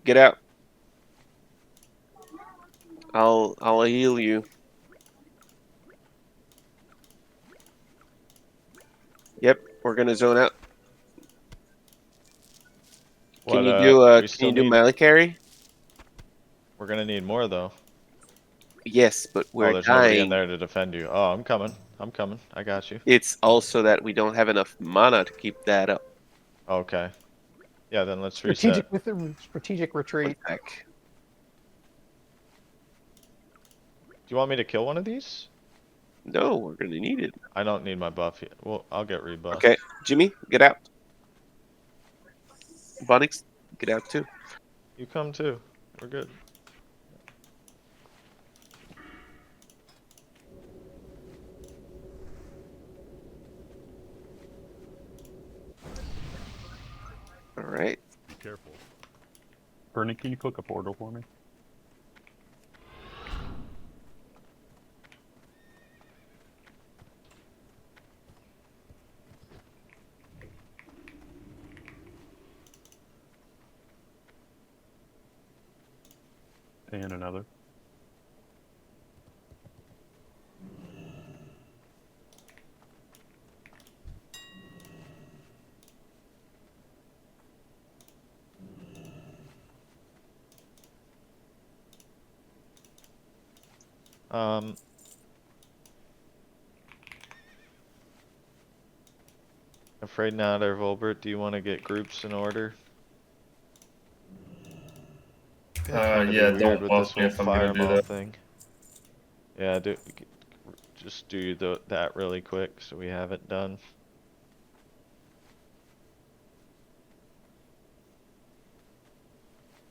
get out. I'll heal you. Yep, we're gonna zone out. Can you do melee carry? We're gonna need more though. Yes, but we're there's dying. nobody in there to defend you. Oh, I'm coming. I got you. It's also that we don't have enough mana to keep that up. Okay. Yeah, then let's reset. Strategic retreat. Back. Do you want me to kill one of these? No, we're gonna need it. I don't need my buff yet. Well, I'll get rebuffed. Okay, Jimmy, get out. Bonix, get out too. You come too. We're good. All right. Be careful. Bernie, can you cook a portal for me? And another. Afraid not, Volbert. Do you want to get groups in order? Yeah, don't ask me if I'm gonna do that. Thing. Yeah, just do that really quick so we have it done.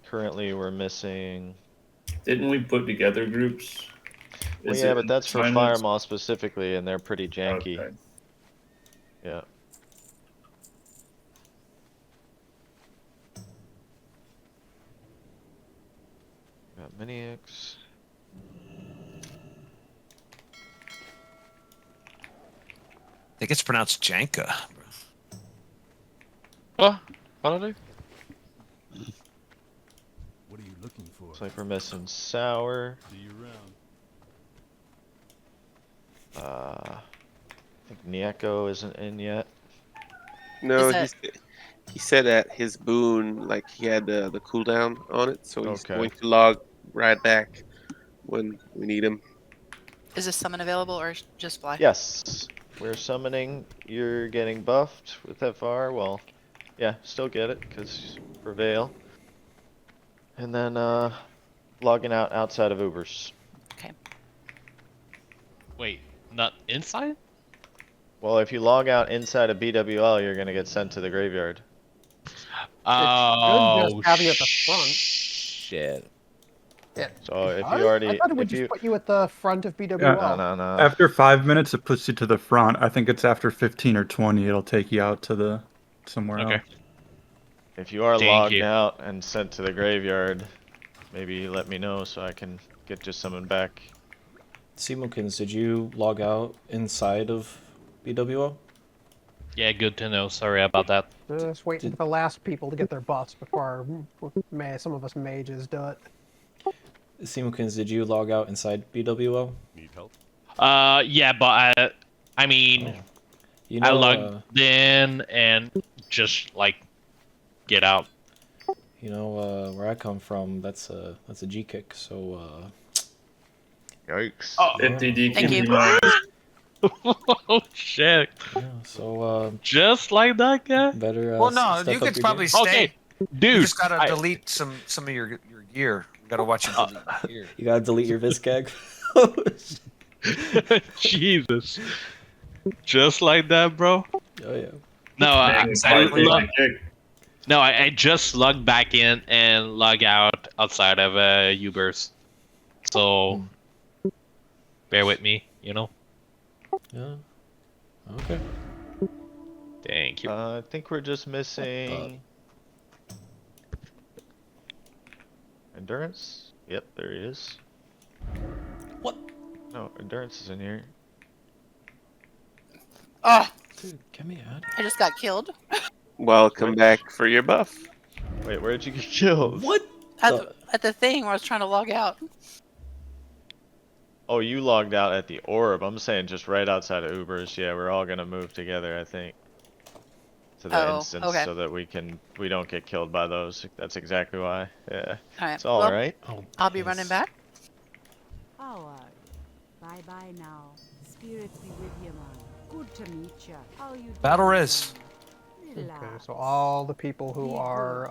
Currently, we're missing. Didn't we put together groups? Well, yeah, but that's for Firemaw specifically, and they're pretty janky. Okay. Yeah. Got Mini-X. I think it's pronounced Janka. What? What are they? What are you looking for? Looks like we're missing Sour. See you around. I think Nieko isn't in yet. No, he said that his boon, like he had the cooldown on it, so he's going to log right back when we need him. Is this summon available or just fly? Yes, we're summoning. You're getting buffed with FR. Well, yeah, still get it because prevail. And then logging out outside of Ubers. Okay. Wait, not inside? Well, if you log out inside of BWL, you're gonna get sent to the graveyard. Oh, just have you at the front. Shit. Yeah. So if you already, I thought it would just put you at the front of BWL. No. After 5 minutes, it puts you to the front. I think it's after 15 or 20, it'll take you out to somewhere else. If you are logged out and sent to the graveyard, maybe let me know so I can get just summoned back. Simokins, did you log out inside of BWO? Yeah, good to know. Sorry about that. Just waiting for the last people to get their buffs before some of us mages do it. Simokins, did you log out inside BWO? Need help? Yeah, but I mean, you know, I logged in and just like get out. You know, where I come from, that's a G kick. So. Yikes! Oh, FTD thank you. Oh shit! Yeah, so just like that guy. Better. Well, no, you could probably stay. Okay, dude. You just gotta delete some of your gear. You gotta watch your gear. You gotta delete your Viscag. Jesus. Just like that, bro. Oh yeah. No, I just logged back in and log out outside of Ubers. So bear with me, you know. Yeah. Okay. Thank you. I think we're just missing Endurance. Yep, there he is. What? No, Endurance is in here. Oh! Dude, get me out. I just got killed. Welcome back for your buff. Wait, where did you get killed? What? at the thing where I was trying to log out. Oh, you logged out at the orb. I'm saying just right outside of Uber's. Yeah, we're all gonna move together, I think. To the instance okay. so that we don't get killed by those. That's exactly why. Yeah. Alright. It's all right. I'll be running back. Forward. Bye bye now. Spirit be with you, man. Good to meet you. How you doing? Battle Riz. Okay, so all the people who are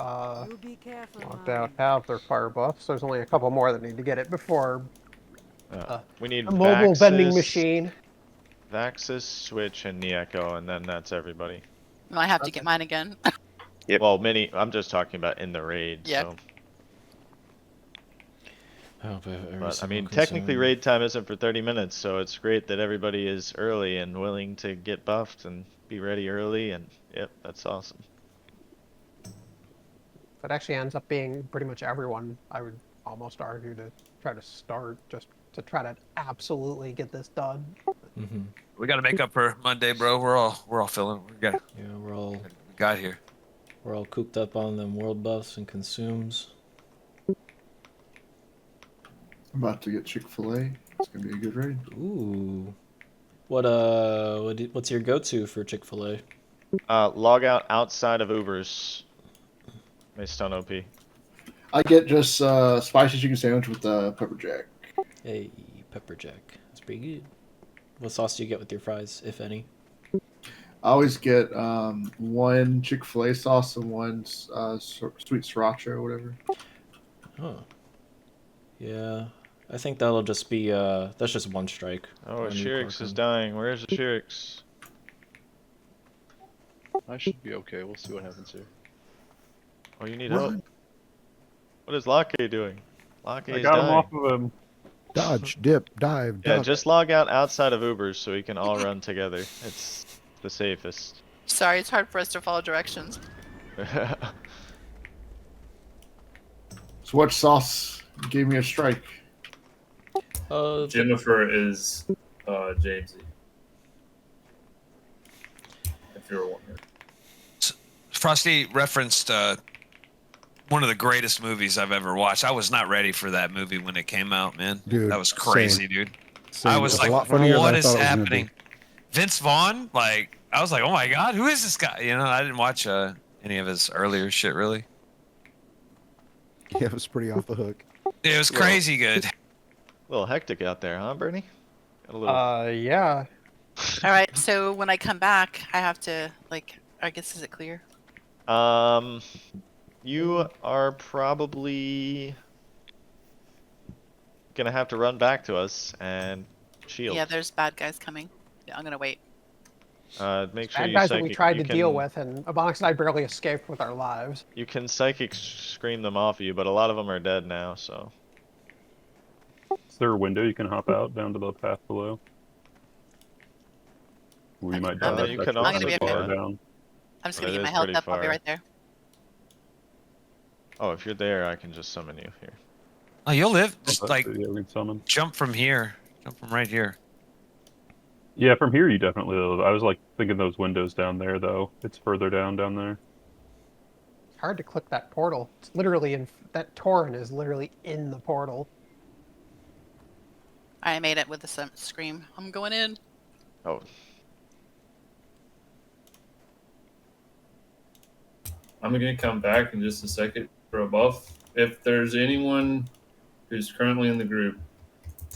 locked out have their fire buffs. There's only a couple more that need to get it before We need a mobile vending machine. Vaxis, Switch, and Nieko, and then that's everybody. Well, I have to get mine again. Yep. Well, I'm just talking about in the raid. Yeah. So. But I mean, technically raid time isn't for 30 minutes, so it's great that everybody is early and willing to get buffed and be ready early, and yep, that's awesome. That actually ends up being pretty much everyone, I would almost argue, to try to start, just to try to absolutely get this done. We got to make up for Monday, bro. We're all feeling. Yeah, we got here. We're all cooped up on them world buffs and consumes. I'm about to get Chick-fil-A. It's gonna be a good raid. Ooh. What's your go-to for Chick-fil-A? Log out outside of Uber's. Based on OP. I get just spicy chicken sandwich with pepper jack. Hey, pepper jack. That's pretty good. What sauce do you get with your fries, if any? I always get one Chick-fil-A sauce and one sweet sriracha or whatever. Oh. Yeah. I think that'll just be that's just one strike. Oh, Shirix is dying. Where's the Shirix? I should be okay. We'll see what happens here. Oh, you need help. What is Locke doing? Locke is I got dying. him off of him. Dodge, dip, dive. Yeah, duck. just log out outside of Uber's so we can all run together. It's the safest. Sorry, it's hard for us to follow directions. So what sauce gave me a strike? Jennifer is Jamesy. If you're wondering. Frosty referenced one of the greatest movies I've ever watched. I was not ready for that movie when it came out, man. Dude, that was crazy, same. dude. Same. I was It's like, a lot funnier what than I is thought it was gonna be. happening? Vince Vaughn, like, I was like, oh my god, who is this guy? You know, I didn't watch any of his earlier shit, really. Yeah, it was pretty off the hook. It was crazy good. A little hectic out there, huh, Bernie? Got a little... Yeah. Alright, so when I come back, I have to, like, I guess, is it clear? You are probably gonna have to run back to us and shield. Yeah, there's bad guys coming. Yeah, I'm gonna wait. Make sure Bad you guys that psychic. we tried you to can, deal with, and Ebonroc and I barely escaped with our lives. You can psychic scream them off of you, but a lot of them are dead now, so. Is there a window you can hop out down to the path below? We might die. You can I'm also gonna be go okay. down. I'm just But gonna it get my is health pretty up. I'll be far. right there. Oh, if you're there, I can just summon you here. Oh, you'll live. Just like Yeah, we can summon. jump from here. Jump from right here. Yeah, from here you definitely live. I was like thinking those windows down there though. It's further down there. It's hard to click that portal. It's literally in that Tauren is literally in the portal. I made it with the scream. I'm going in. Oh. I'm gonna come back in just a second for a buff. If there's anyone who's currently in the group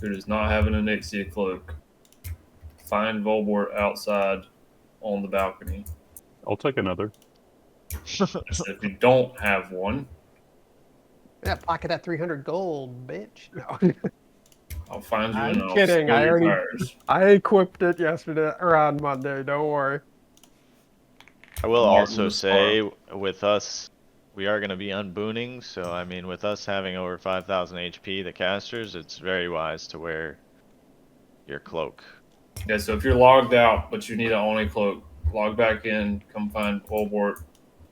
who does not have an Onyxia cloak, find Volbort outside on the balcony. I'll take another. If you don't have one, Yeah, pocket that 300 gold, bitch. No. I'll find you I'm and I'll kidding. steal I your already tires. I equipped it yesterday or on Monday. Don't worry. I will Martin also was say, with us, we are going to be unbooning, so I mean, with us having over 5,000 HP, the casters, it's very wise to wear your cloak. Yeah, so if you're logged out but you need an ONY cloak, log back in, come find Volbort,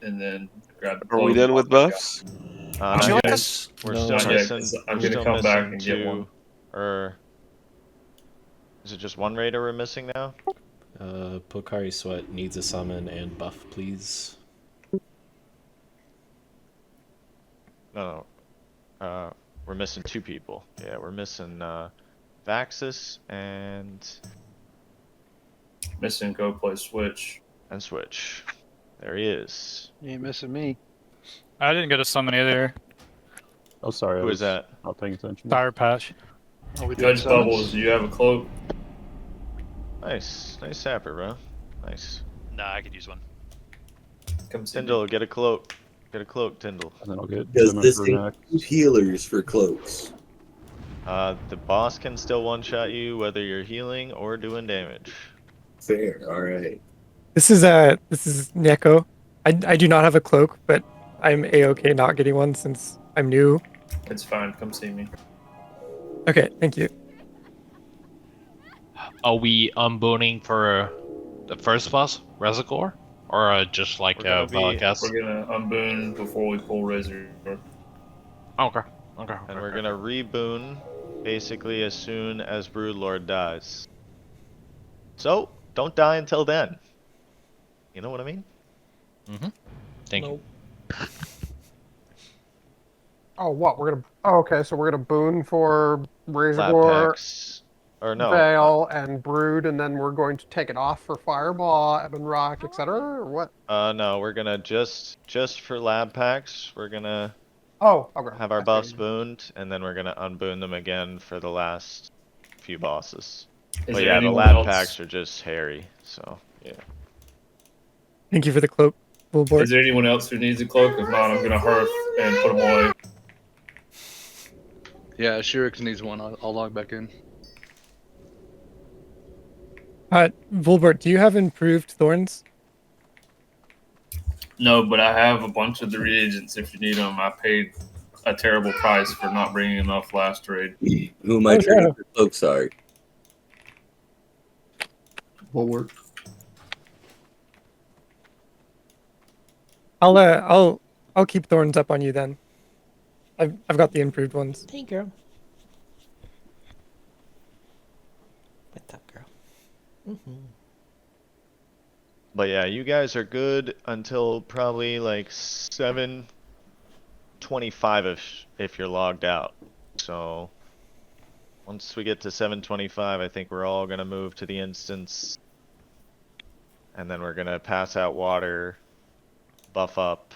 and then grab the cloak. Are we done with buffs? Would you like yes. us? We're No. still Not yet, missing. 'cause I'm we're gonna still come back missing and get two, one. or is it just one raider we're missing now? Pokari Sweat needs a summon and buff, please. No. we're missing 2 people. Yeah, we're missing Vaelastrasz and Missing go play Switch. And Switch. There he is. You ain't missing me. I didn't get a summon either. Oh, sorry. Who is that? Not paying attention. Fire Patch. Oh, we doing Judge summons? Bubbles, do you have a cloak? Nice sapper, bro. Nice. Nah, I could use one. Come see Tyndall, get a cloak. Get a cloak, Tyndall. And then I'll get Does Venom this for include next. healers for cloaks? The boss can still one-shot you whether you're healing or doing damage. Fair, alright. This is Neko. I do not have a cloak, but I'm a-okay not getting one since I'm new. It's fine, come see me. Okay, thank you. Are we unboning for the first boss, Razorgore? Or just like Vaelastrasz? We're gonna unboon before we pull Razorgore. Okay. And we're gonna reboon basically as soon as Broodlord dies. So, don't die until then. You know what I mean? Mm-hmm. Thank you. Oh, what? We're gonna. Oh, okay, so we're gonna boon for Lab Razorgore, packs. Or no. Veil, and Brood, and then we're going to take it off for Firemaw, Ebonroc, etc. Or what? No, we're gonna just for lab packs, we're gonna Oh, okay. have our buffs booned, and then we're gonna unboon them again for the last few bosses. But yeah, the lab packs are just hairy, so yeah. Thank you for the cloak, Bullboard. Is there anyone else who needs a cloak? If not, I'm gonna hearth and put them away. Yeah, Shirix needs one. I'll log back in. Bullboard, do you have improved thorns? No, but I have a bunch of the reagents if you need them. I paid a terrible price for not bringing enough last raid. Who am I trading for cloaks? Sorry. Bulwark. I'll keep thorns up on you then. I've got the improved ones. Hey, girl. What's up, girl? But yeah, you guys are good until probably like 7:25 if you're logged out. So once we get to 7:25, I think we're all gonna move to the instance, and then we're gonna pass out water, buff up.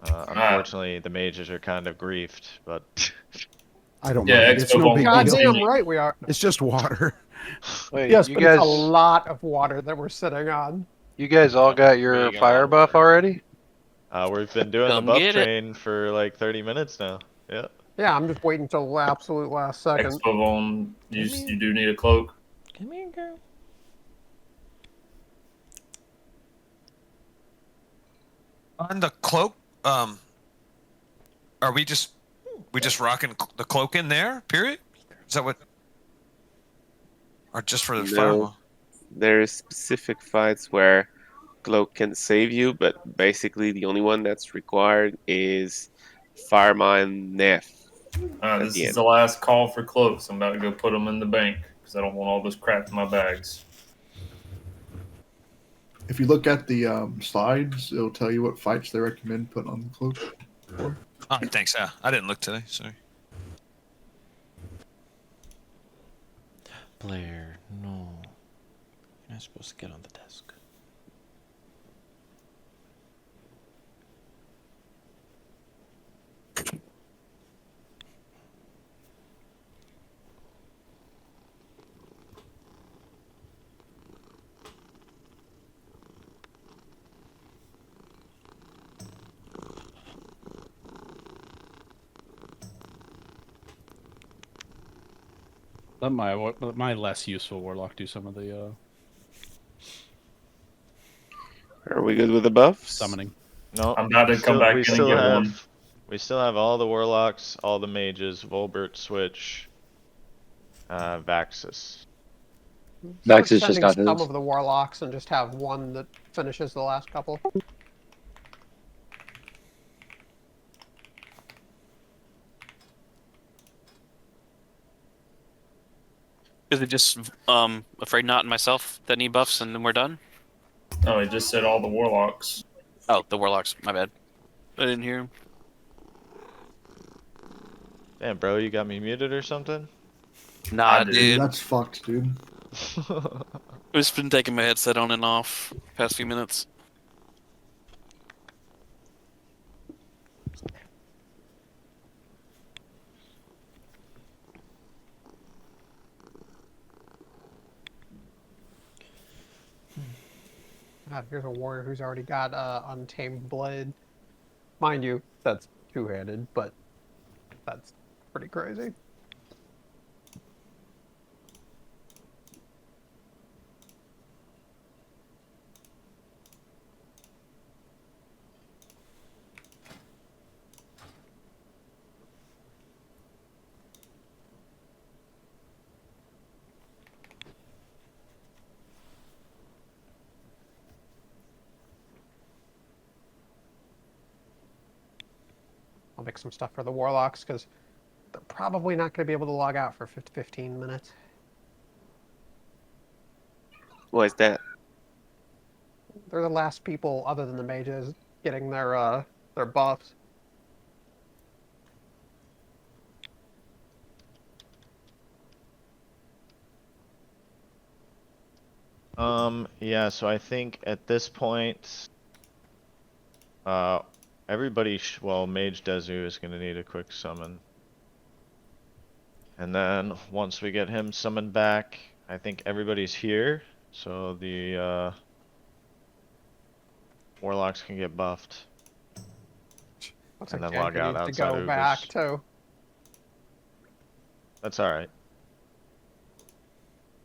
Unfortunately, the mages are kind of griefed, but I don't Yeah, mind. It's no big God deal. damn right we are. It's just water. Wait, Yes, you but guys, it's a lot of water that we're sitting on. you guys all got your fire buff already? we've been doing the Come buff get it. train for like 30 minutes now. Yeah. Yeah, I'm just waiting till the absolute last second. Expo on, you do need a cloak. Come here, girl. On the cloak, are we just rocking the cloak in there? Period. Is that what? Or just for the Firemaw? There's specific fights where cloak can save you, but basically the only one that's required is Firemaw and Nef. This is the last call for cloaks. I'm about to go put them in the bank because I don't want all this crap in my bags. If you look at the slides, it'll tell you what fights they recommend putting on the cloak. Oh, thanks. I didn't look today. Sorry. Blair, no. You're not supposed to get on the desk. Let my less useful warlock do some of the Are we good with the buffs? summoning. No, I'm about to come back in and get one. We still have all the warlocks, all the mages, Volbert, Switch, Vaelastrasz. Start sending some of the warlocks and just have one that finishes the last couple. Is it just Afraid Not and myself that need buffs and then we're done? No, he just said all the warlocks. Oh, the warlocks. My bad. I didn't hear him. Damn, bro, you got me muted or something? Nah, dude. That's fucked, dude. I've just been taking my headset on and off past few minutes. Here's a warrior who's already got Untamed Blade. Mind you, that's two-handed, but that's pretty crazy. I'll make some stuff for the Warlocks, because they're probably not going to be able to log out for 15 minutes. Why is that? They're the last people, other than the mages, getting their buffs. Yeah, so I think at this point, everybody, well, Mage Dezu is going to need a quick summon. And then once we get him summoned back, I think everybody's here, so the Warlocks can get buffed. Looks and like then log Jenka out needs to outside go of back Ubers. too. That's alright.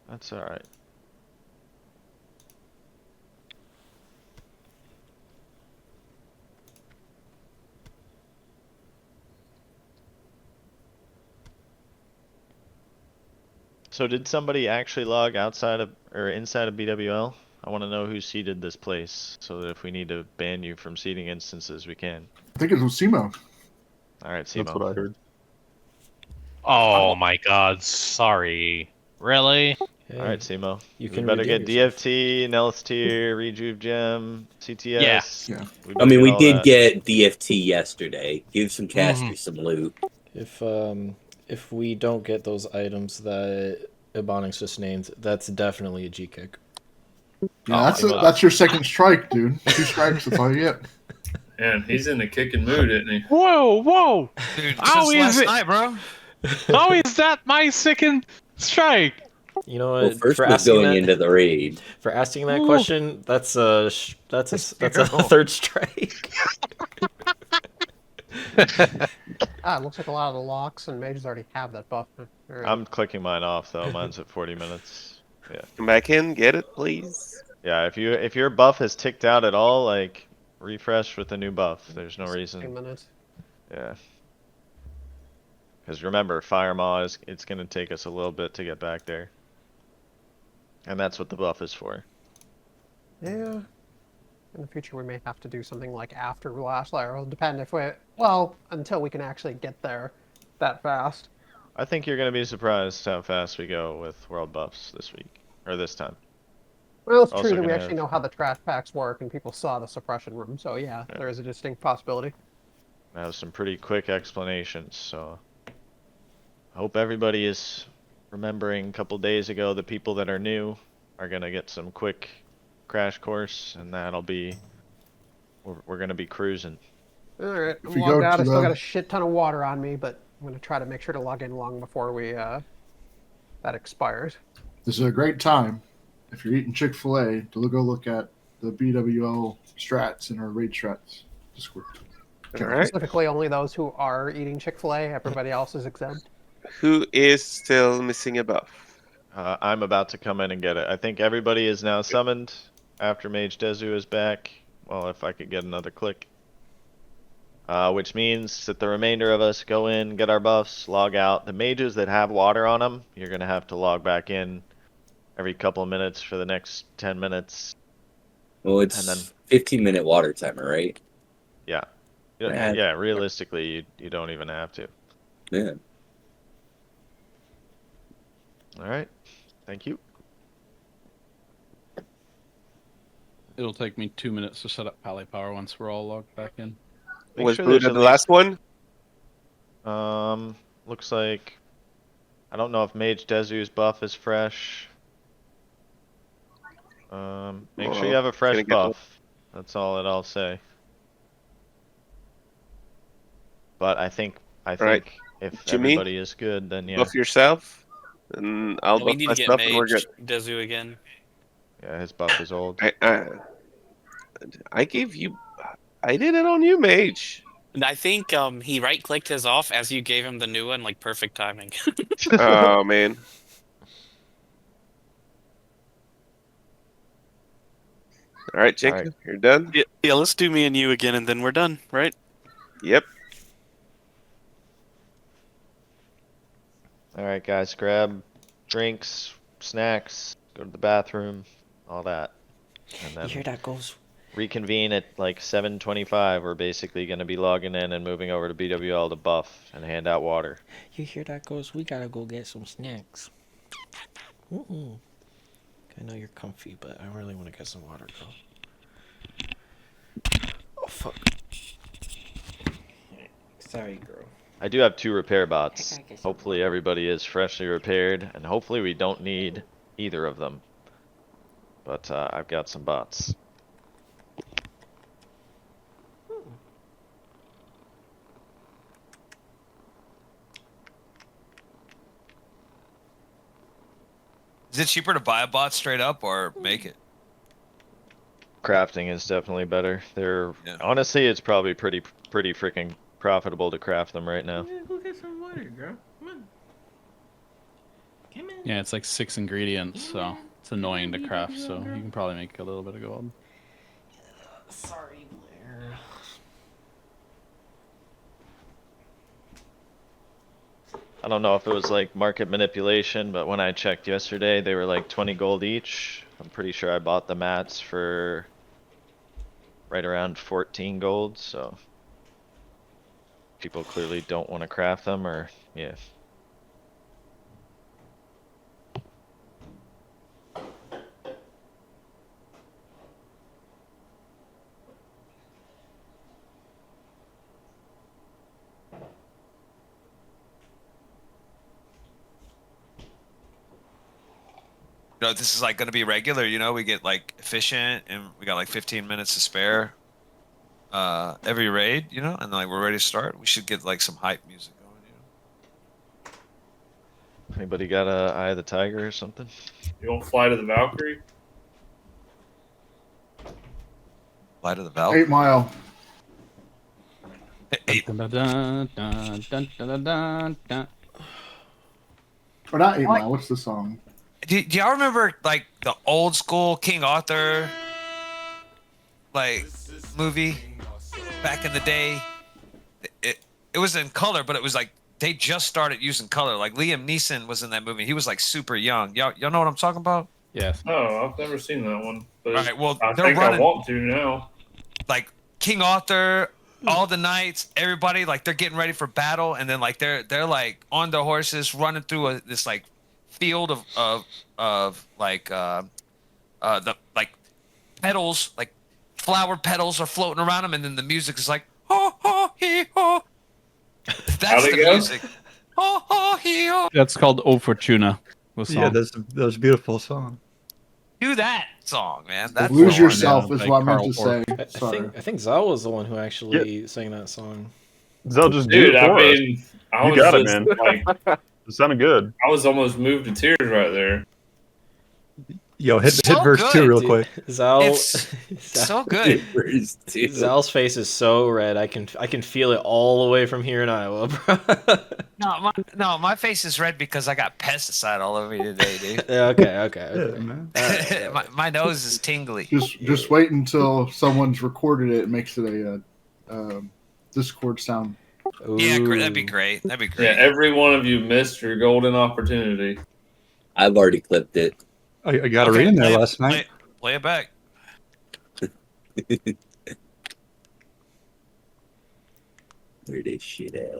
That's alright. So did somebody actually log outside of or inside of BWL? I want to know who seeded this place, so that if we need to ban you from seeding instances, we can. I think it was Simo. All right, Simo. That's what I heard. Oh my god, sorry. Really? All right, Simo. You We can better redeem get yourself. DFT, Nellis Tier, Rejuve Gem, CTS. Yeah. I mean, we all did that. get DFT yesterday. Give some casters some loot. If we don't get those items that Ebonroc just named, that's definitely a G kick. Yeah, that's your second strike, dude. 2 strikes, that's all you get. And he's in a kicking mood, isn't he? Whoa, whoa! Dude, How since is last it? night, bro. How is that my second strike? You know Well, what? first for was asking going that, into the raid. for asking that Ooh. question, that's a third strike. It looks like a lot of the locks and mages already have that buff. I'm clicking mine off though. Mine's at 40 minutes. Yeah. Come back in, get it, please. Yeah. If your buff has ticked out at all, like refresh with a new buff. There's no 2 reason. minutes. Yeah. Because remember, Firemaw it's gonna take us a little bit to get back there. And that's what the buff is for. Yeah. In the future, we may have to do something like after Lashlayer. It'll depend if we, well, until we can actually get there that fast. I think you're gonna be surprised how fast we go with world buffs this week or this time. Well, it's Also true that we gonna actually have- know how the trash packs work, and people saw the suppression room. So yeah, there is a distinct possibility. I have some pretty quick explanations, so I hope everybody is remembering a couple days ago the people that are new are gonna get some quick crash course, and that'll be we're gonna be cruising. All right, If I'm you logged go out. to I still got the- a shit ton of water on me, but I'm gonna try to make sure to log in long before we that expires. This is a great time, if you're eating Chick-fil-A, to go look at the BWL strats and our raid strats Discord. All right. Specifically, only those who are eating Chick-fil-A. Everybody else is exempt. Who is still missing a buff? I'm about to come in and get it. I think everybody is now summoned after Mage Dezu is back. Well, if I could get another click. Which means that the remainder of us go in, get our buffs, log out. The mages that have water on them, you're going to have to log back in every couple of minutes for the next 10 minutes. Well, it's And then 15-minute water timer, right? Yeah. Man. Yeah, realistically, you don't even have to. Yeah. All right. Thank you. It'll take me 2 minutes to set up Pally Power once we're all logged back in. Make Was sure Brood there's the at last one? looks like I don't know if Mage Dezu's buff is fresh. Make sure you have a fresh buff. That's all that I'll say. But I think right. if Jimmy, everybody is good, then yeah. buff yourself, and I'll We buff need to get myself, and we're Mage good. Dezu again. Yeah, his buff is old. I gave you. I did it on you, Mage. And I think he right-clicked his off as you gave him the new one, like perfect timing. Oh man. All right, Jenkins, you're done. Yeah, let's do me and you again, and then we're done, right? Yep. All right, guys, grab drinks, snacks, go to the bathroom, all that. And then You hear that, Ghost? reconvene at like 7:25. We're basically going to be logging in and moving over to BWL to buff and hand out water. You hear that, Ghost? We gotta go get some snacks. Mm-mm. I know you're comfy, but I really want to get some water, girl. Oh, fuck. Sorry, girl. I do have 2 repair bots. Hopefully everybody is freshly repaired, and hopefully we don't need either of them. But I've got some bots. Is it cheaper to buy a bot straight up or make it? Crafting is definitely better. Honestly, it's probably pretty freaking profitable to craft them right now. Yeah, go get some water, girl. Come on. Come on. Yeah, it's like 6 ingredients, so it's annoying to craft. So you can probably make a little bit of gold. Sorry, Blair. I don't know if it was like market manipulation, but when I checked yesterday, they were like 20 gold each. I'm pretty sure I bought the mats for right around 14 gold, so people clearly don't want to craft them, or yeah. You know, this is like going to be regular. You know, we get like efficient, and we got like 15 minutes to spare every raid. You know, and like we're ready to start. We should get like some hype music going. You know. Anybody got a Eye of the Tiger or something? You want Fly to the Valkyrie? Fly to the Valkyrie. 8 Mile. Or not 8 Mile. What's the song? Do y'all remember like the old school King Arthur like movie back in the day? It was in color, but it was like they just started using color. Like Liam Neeson was in that movie. He was like super young. Y'all know what I'm talking about? Yes. No, I've never seen that one. But All right, well, I they're think running I want to now. like King Arthur, all the knights, everybody like they're getting ready for battle, and then like they're like on their horses running through this like field of like the like petals, like flower petals are floating around them, and then the music is like ho ho hee ho. That's the music. Ho ho hee ho. That's called O Fortuna. Yeah, that's a beautiful song. Do that song, man. That's Lose Yourself is like what I meant Carl to say. I Sorry. think Zal was the one who actually sang that song. Zal just Dude, do it I for us. mean, I You was got it, just, man. like, It sounded good. I was almost moved to tears right there. Yo, hit So verse good, 2 real Dude, quick. Zal, It's so good. Zal's face is so red. I can feel it all the way from here in Iowa, bro. My face is red because I got pesticide all over me today, dude. Yeah, okay. Yeah, man. my nose is tingly. Just wait until someone's recorded it and makes it a Discord sound. Yeah, that'd be great. That'd be great. Yeah, every one of you missed your golden opportunity. I've already clipped it. I got a read in there last night. Play it back. Where this shit at?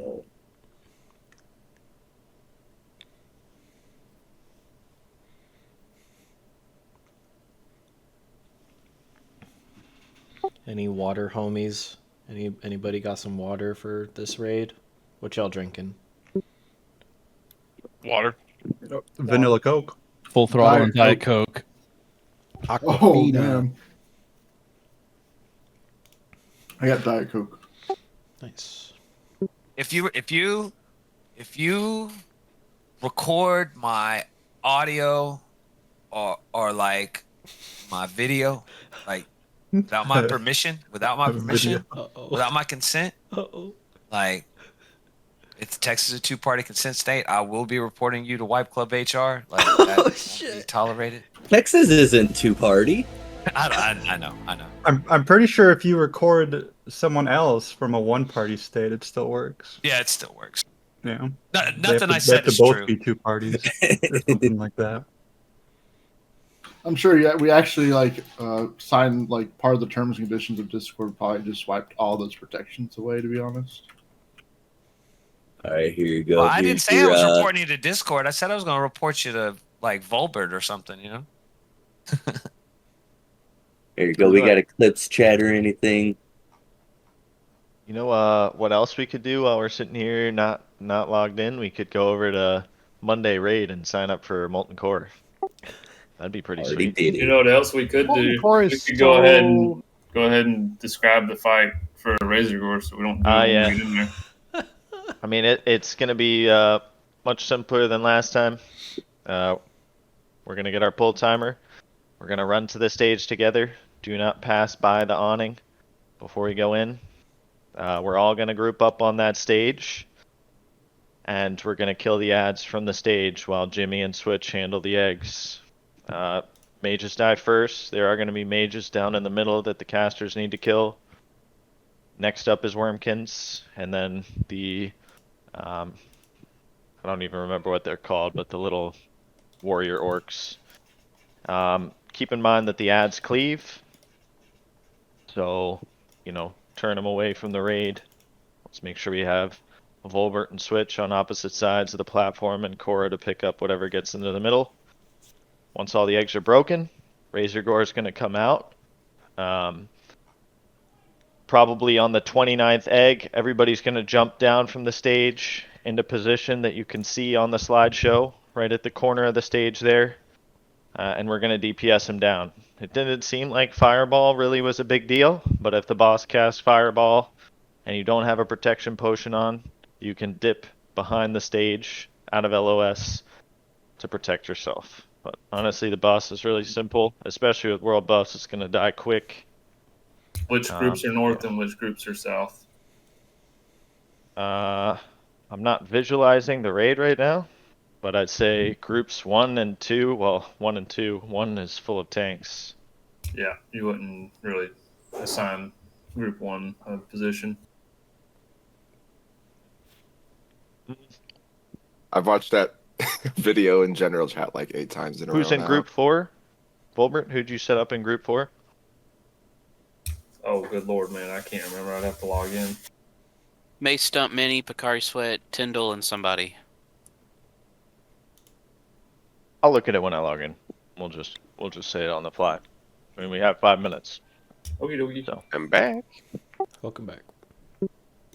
Any water homies? Anybody got some water for this raid? What y'all drinking? Water. Vanilla Coke. Full throttle and Diet Coke. Oh man, I got Diet Coke. Nice. If you record my audio or like my video, like without my permission, without my consent, like if Texas is a two-party consent state, I will be reporting you to Wipe Club HR. Like that won't be tolerated. Texas isn't two-party. I know. I'm pretty sure if you record someone else from a one-party state, it still works. Yeah, it still works. Yeah. Nothing I said is true. They have to both true. be two parties or something like that. I'm sure. Yeah, we actually signed like part of the terms and conditions of Discord. Probably just wiped all those protections away. To be honest. All right, here you go. Well, I didn't say I was reporting you to Discord. I said I was going to report you to like Volbert or something. You know. Here you go. We got Eclipse chat or anything. You know what else we could do while we're sitting here not logged in? We could go over to Monday Raid and sign up for Molten Core. That'd be pretty sweet. You know what else we could do? We could go ahead and describe the fight for Razorgore so we don't do it when we get in there. I mean, it's going to be much simpler than last time. We're going to get our pull timer. We're going to run to the stage together. Do not pass by the awning before we go in. We're all going to group up on that stage. And we're going to kill the ads from the stage while Jimmy and Switch handle the eggs. Mages die first. There are going to be mages down in the middle that the casters need to kill. Next up is Wormkins, and then the, I don't even remember what they're called, but the little warrior orcs. Keep in mind that the ads cleave, so, turn them away from the raid. Let's make sure we have Volbert and Switch on opposite sides of the platform and Cora to pick up whatever gets into the middle. Once all the eggs are broken, Razorgore is going to come out. Probably on the 29th egg, everybody's going to jump down from the stage into position that you can see on the slideshow, right at the corner of the stage there. And we're going to DPS him down. It didn't seem like Fireball really was a big deal, but if the boss casts Fireball and you don't have a protection potion on, you can dip behind the stage out of LOS to protect yourself. But honestly, the boss is really simple, especially with world buffs. It's going to die quick. Which groups are north and which groups are south? I'm not visualizing the raid right now, but I'd say groups 1 and 2. Well, 1 and 2. 1 is full of tanks. Yeah, you wouldn't really assign group 1 a position. I've watched that video in general chat like 8 times in a row. Who's in group 4? Volbert, who'd you set up in group 4? Oh, good lord, man. I can't remember. I'd have to log in. Mace Stump, Mini, Picari Sweat, Tyndall, and somebody. I'll look at it when I log in. We'll just say it on the fly. I mean, we have 5 minutes. Okie dokie. So. I'm back. Welcome back.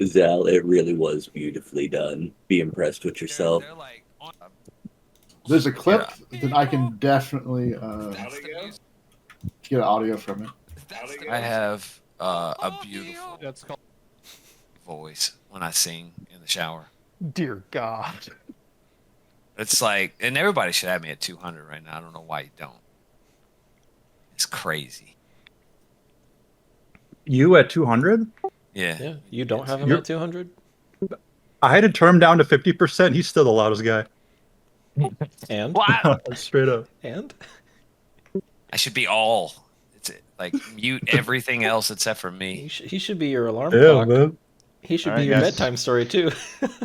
Zal, it really was beautifully done. Be impressed with yourself. There's a clip that I can definitely get audio from it. I have a beautiful voice when I sing in the shower. Dear God. It's like, and everybody should have me at 200 right now. I don't know why you don't. It's crazy. You at 200? Yeah. You don't have him at 200? I had to turn him down to 50%. He's still the loudest guy. And? Wow. Straight up. And? I should be all. It's like mute everything else except for me. He should be your alarm Yeah, clock. man. He should be your bedtime story too.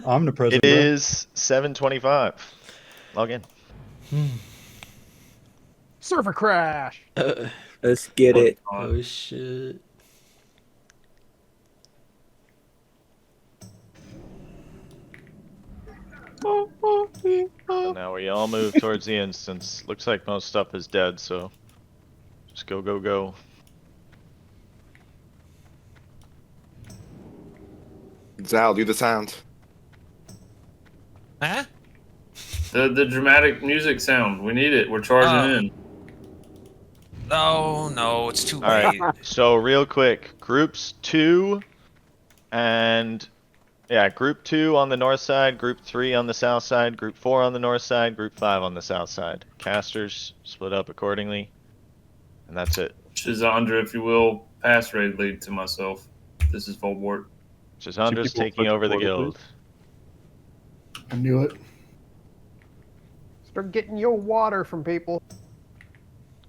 Omnipresent. It is 7:25. Log in. Server crash. Let's get it. Oh shit. So now we all move towards the instance. Looks like most stuff is dead, so just go, go, go. Zal, do the sound. Huh? The dramatic music sound. We need it. We're charging in. No, it's too All late. right. So real quick, groups 2 and group 2 on the north side, group 3 on the south side, group 4 on the north side, group 5 on the south side. Casters split up accordingly, and that's it. Shizandra, if you will, pass raid lead to myself. This is Volbort. Shizandra's taking over the guild. I knew it. Start getting your water from people.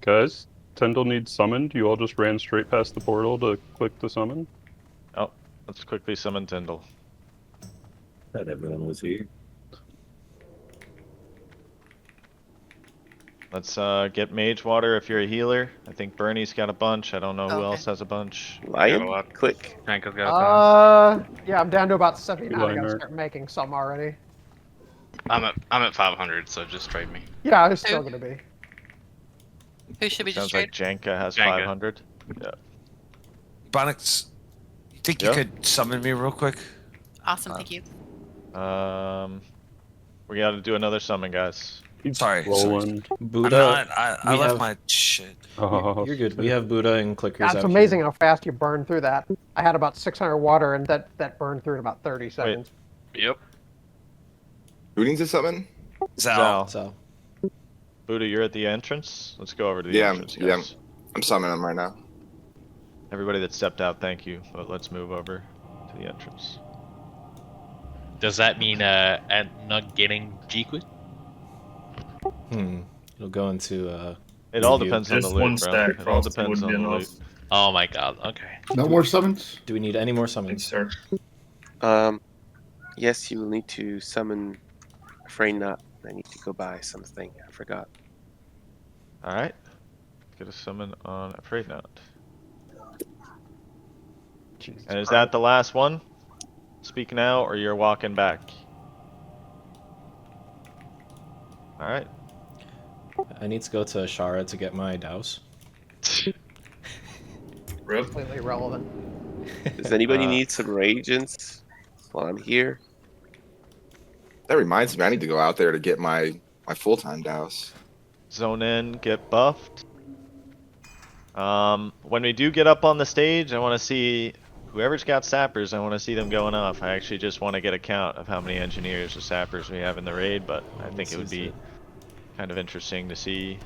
Guys, Tyndall needs summoned. You all just ran straight past the portal to click to summon. Oh, let's quickly summon Tyndall. Thought everyone was here. Let's get mage water if you're a healer. I think Bernie's got a bunch. I don't know who else has a bunch. Lion, click. Franco's got Yeah, I'm down to about 79. I gotta Liner. start making some already. I'm at 500, so just trade me. Yeah, there's still gonna be. Who should we just Sounds trade? like Janka has Janka. 500. Yeah. Bonix, you think you could summon me real quick? Awesome, thank you. We gotta do another summon, guys. Sorry. Rolling. Buddha. I left my shit. Oh, You're good. We have Buddha and clickers. That's out amazing here. how fast you burn through that. I had about 600 water, and that burned through in about 30 seconds. Yep. Who needs to summon? Zal. Buddha, you're at the entrance. Let's go over to the entrance, guys. I'm summoning them right now. Everybody that stepped out, thank you. But let's move over to the entrance. Does that mean I'm not getting G-Quid? It'll go into It all review. depends on the Just loot, one bro. stack It all cost depends would on be the enough. loot. Oh my god, okay. No more summons? Do we need any more summons? Sir. Yes, you will need to summon Afraid Not. I need to go buy something. I forgot. Alright. Get a summon on Afraid Not. And is that the last one? Speak now, or you're walking back. Alright. I need to go to Shara to get my douse. Completely irrelevant. Does anybody need some reagents while I'm here? That reminds me, I need to go out there to get my full-time douse. Zone in, get buffed. When we do get up on the stage, I want to see whoever's got sappers. I want to see them going off. I actually just want to get a count of how many engineers or sappers we have in the raid, but I think it would be kind of interesting to see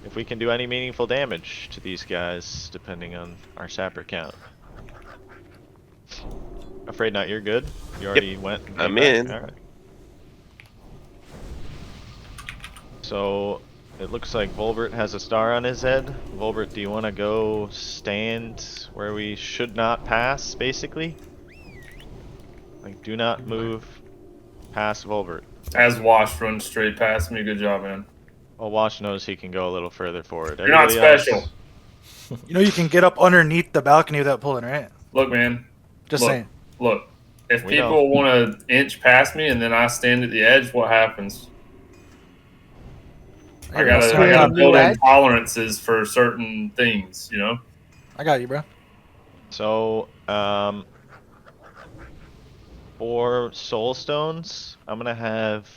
if we can do any meaningful damage to these guys, depending on our sapper count. Afraid Not, you're good. You already went. and I'm came back? in. All right. So it looks like Volbert has a star on his head. Volbert, do you want to go stand where we should not pass, basically? Like, do not move past Volbert. As Wash runs straight past me, good job, man. Well, Wash knows he can go a little further forward. You're not Everybody special. else- You know you can get up underneath the balcony without pulling, right? Look, man. Just look, saying. Look, if We people want to inch past me and then I stand at the edge, what happens? I gotta build in tolerances for certain things, you know? I got you, bro. So, for soul stones, I'm gonna have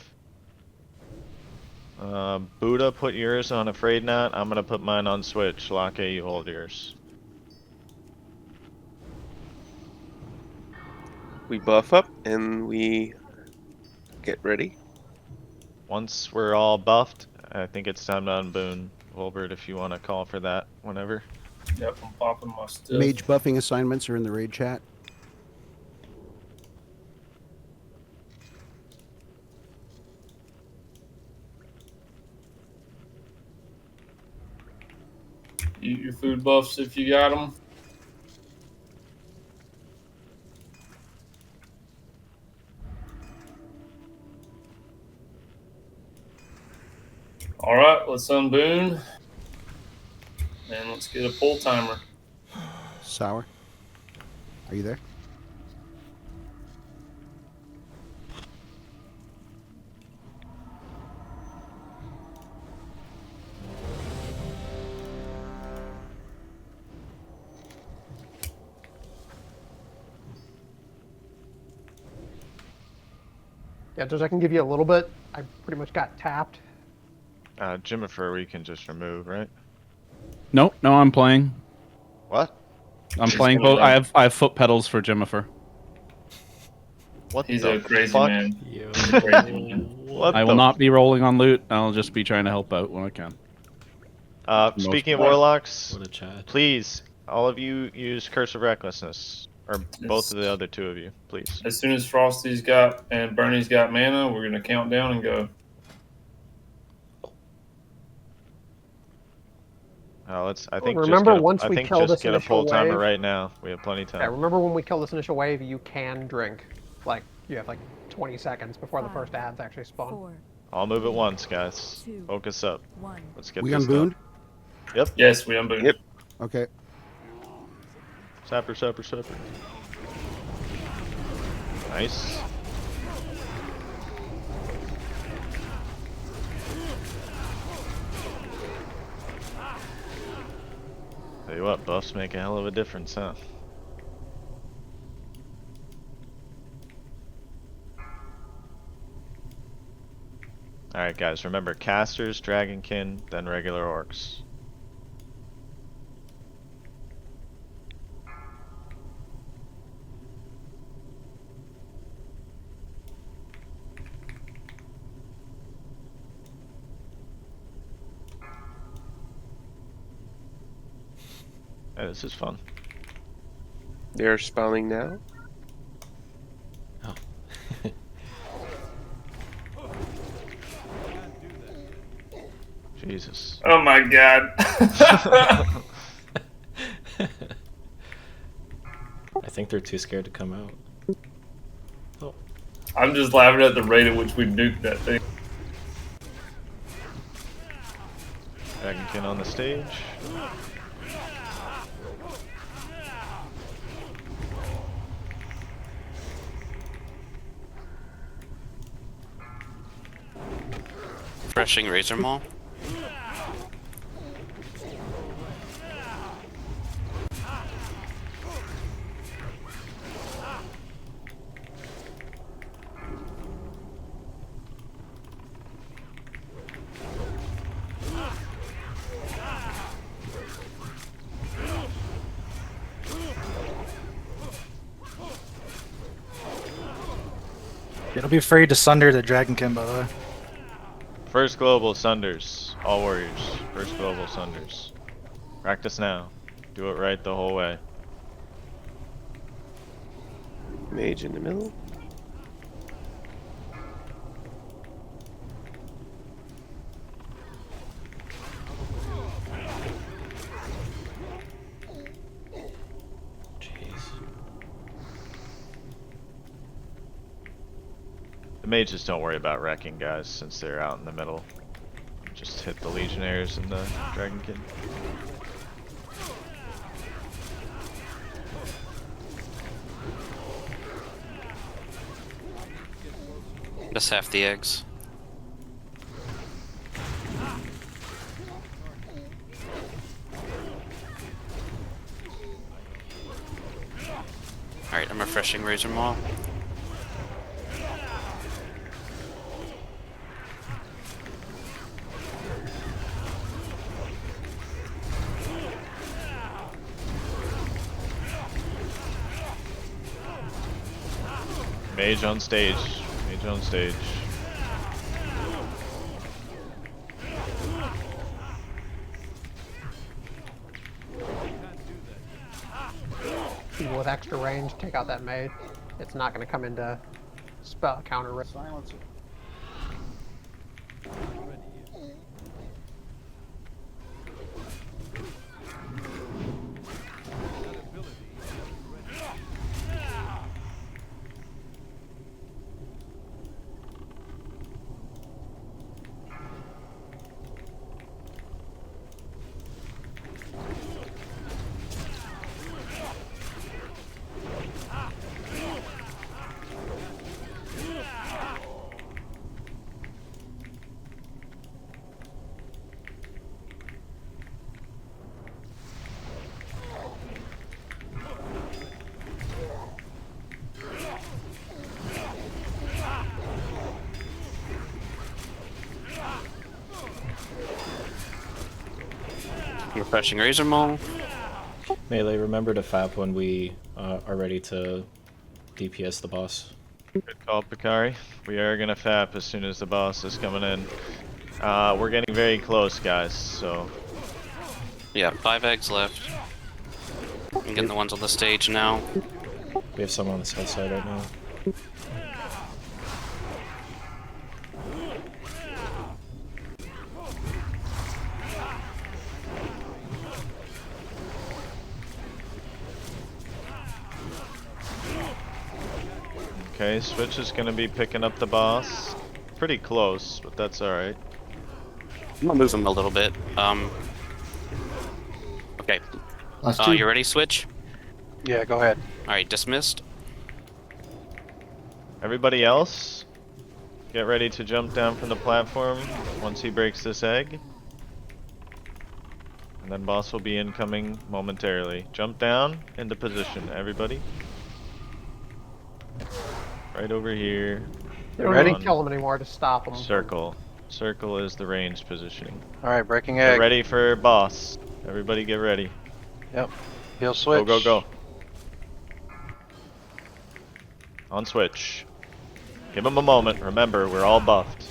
Buddha put yours on Afraid Not. I'm gonna put mine on Switch. Lake, you hold yours. We buff up and we get ready. Once we're all buffed, I think it's time to unboon. Volbert, if you want to call for that whenever. Yep, I'm popping my stuff. Mage buffing assignments are in the raid chat. Eat your food buffs if you got them. All right, let's unboon. And let's get a pull timer. Sour. Are you there? Yeah, Judge, I can give you a little bit. I pretty much got tapped. Jimifer, we can just remove, right? Nope, no, I'm playing. What? I'm playing both. I have foot pedals for Jimifer. What He's the a crazy fuck? man. Yo. He's a crazy man. What I will not be rolling on loot. I'll just be trying to help out when I can. Speaking of part. Warlocks, What a chat. please, all of you use Curse of Recklessness. Or both of the other two of you, please. As soon as Frosty's got and Bernie's got mana, we're gonna count down and go. I think remember just once we kill this get a initial pull timer wave- right now. We have plenty of time. Yeah, remember when we kill this initial wave, you can drink. Like, you have like 20 seconds before the first ads actually spawn. I'll move it once, guys. Focus up. Let's get We this unbooned? done. Yep. Yes, we unbooned. Yep. Okay. Sapper. Nice. Tell you what, buffs make a hell of a difference, huh? Alright guys, remember casters, dragonkin, then regular orcs. Yeah, this is fun. They're spawning now. Oh. Jesus. Oh my god. I think they're too scared to come out. Oh. I'm just laughing at the rate at which we nuked that thing. Dragonkin on the stage. Refreshing Razor Maw. Don't be afraid to sunder the Dragonkin, by the way. First global sunders. All warriors. First global sunders. Practice now. Do it right the whole way. Mage in the middle. The mages don't worry about wrecking, guys, since they're out in the middle. Just hit the legionnaires and the dragonkin. Just half the eggs. Alright, I'm refreshing Razor Maw. Mage on stage. Mage on stage. People with extra range, take out that mage. It's not going to come into spell counter risk. Silencer. Refreshing Razorgore. Melee, remember to FAP when we are ready to DPS the boss. Good call, Picari. We are gonna FAP as soon as the boss is coming in. We're getting very close, guys, so... Yeah, 5 eggs left. I'm getting the ones on the stage now. We have some on the south side right now. Okay, Switch is gonna be picking up the boss. Pretty close, but that's alright. I'm gonna move him a little bit. Okay. You ready, Switch? Yeah, go ahead. Alright, dismissed. Everybody else, get ready to jump down from the platform once he breaks this egg. And then boss will be incoming momentarily. Jump down into position, everybody. Right over here. You don't need to kill him anymore to stop him. Circle. Circle is the ranged positioning. Alright, breaking egg. Get ready for boss. Everybody get ready. Yep. He'll switch. Go, go, go. On switch. Give him a moment. Remember, we're all buffed.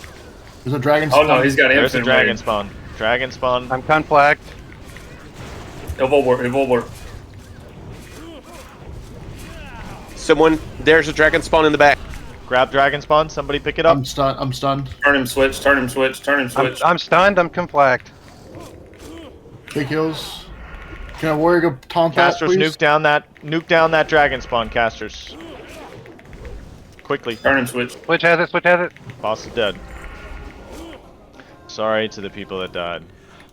There's a dragon spawn. Oh no, he's got infinite. There's a dragon range. spawn. Dragon spawn. I'm conflagged. It will work. It will work. Someone, there's a dragon spawn in the back. Grab dragon spawn. Somebody pick it up. I'm stunned. I'm stunned. Turn him, switch. Turn him, switch. Turn him, switch. I'm stunned. I'm conflagged. Big kills. Can a warrior go taunt that, Casters, please? nuke down that dragon spawn, casters. Quickly. Turn him, switch. Switch has it. Switch has it. Boss is dead. Sorry to the people that died,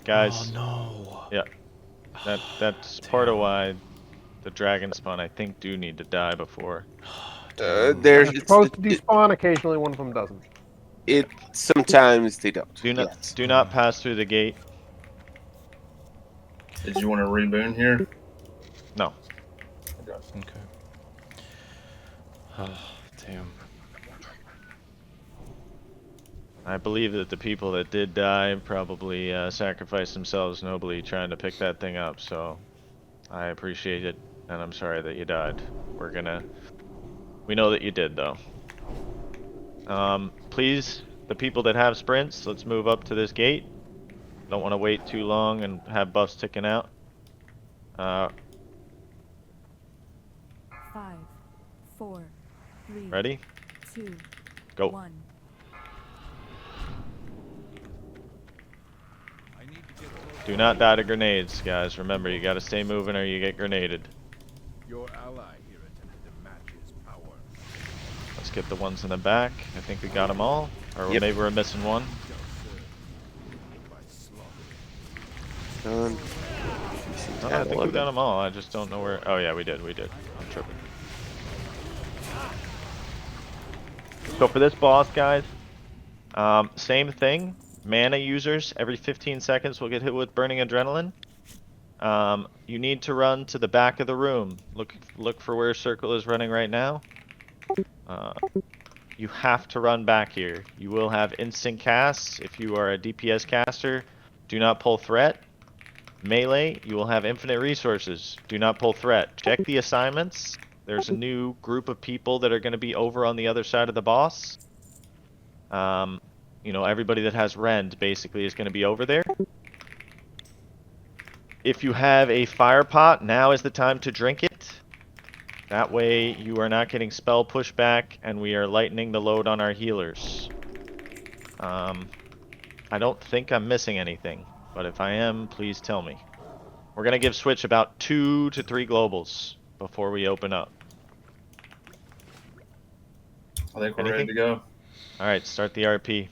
guys. Oh no. Yeah. That's part of why the dragon spawn I think do need to die before. There's They're supposed to despawn. Occasionally, one of them doesn't. It sometimes they don't. Do not pass through the gate. Did you want to reboon here? No. Okay. Oh, damn. I believe that the people that did die probably sacrificed themselves nobly trying to pick that thing up, so I appreciate it, and I'm sorry that you died. We know that you did, though. Please, the people that have sprints, let's move up to this gate. Don't want to wait too long and have buffs ticking out. 5, 4, 3. Ready? 2. Go. 1. Do not die to grenades, guys. Remember, you gotta stay moving or you get grenaded. Your ally here attempted to match his power. Let's get the ones in the back. I think we got them all. Or Yep. maybe we're missing one. Um, No, I think we got them all. I just don't know where. Oh yeah, we did. I'm tripping. So for this boss, guys, same thing. Mana users every 15 seconds will get hit with burning adrenaline. You need to run to the back of the room. Look for where Circle is running right now. You have to run back here. You will have instant casts if you are a DPS caster. Do not pull threat. Melee, you will have infinite resources. Do not pull threat. Check the assignments. There's a new group of people that are going to be over on the other side of the boss. You know, everybody that has rend basically is going to be over there. If you have a fire pot, now is the time to drink it. That way you are not getting spell pushback and we are lightening the load on our healers. I don't think I'm missing anything, but if I am, please tell me. We're going to give Switch about 2 to 3 globals before we open up. I think we're ready to go. Alright, start the RP.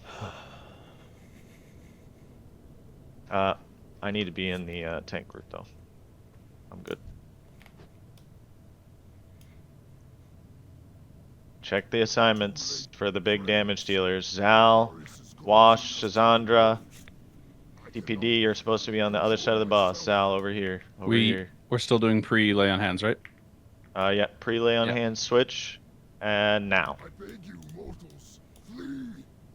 I need to be in the tank group though. I'm good. Check the assignments for the big damage dealers. Zal, Wash, Shazandra, DPD, you're supposed to be on the other side of the boss. Zal, over here. Over here. We're still doing pre-lay on hands, right? Yeah, pre-lay on hands, switch, and now.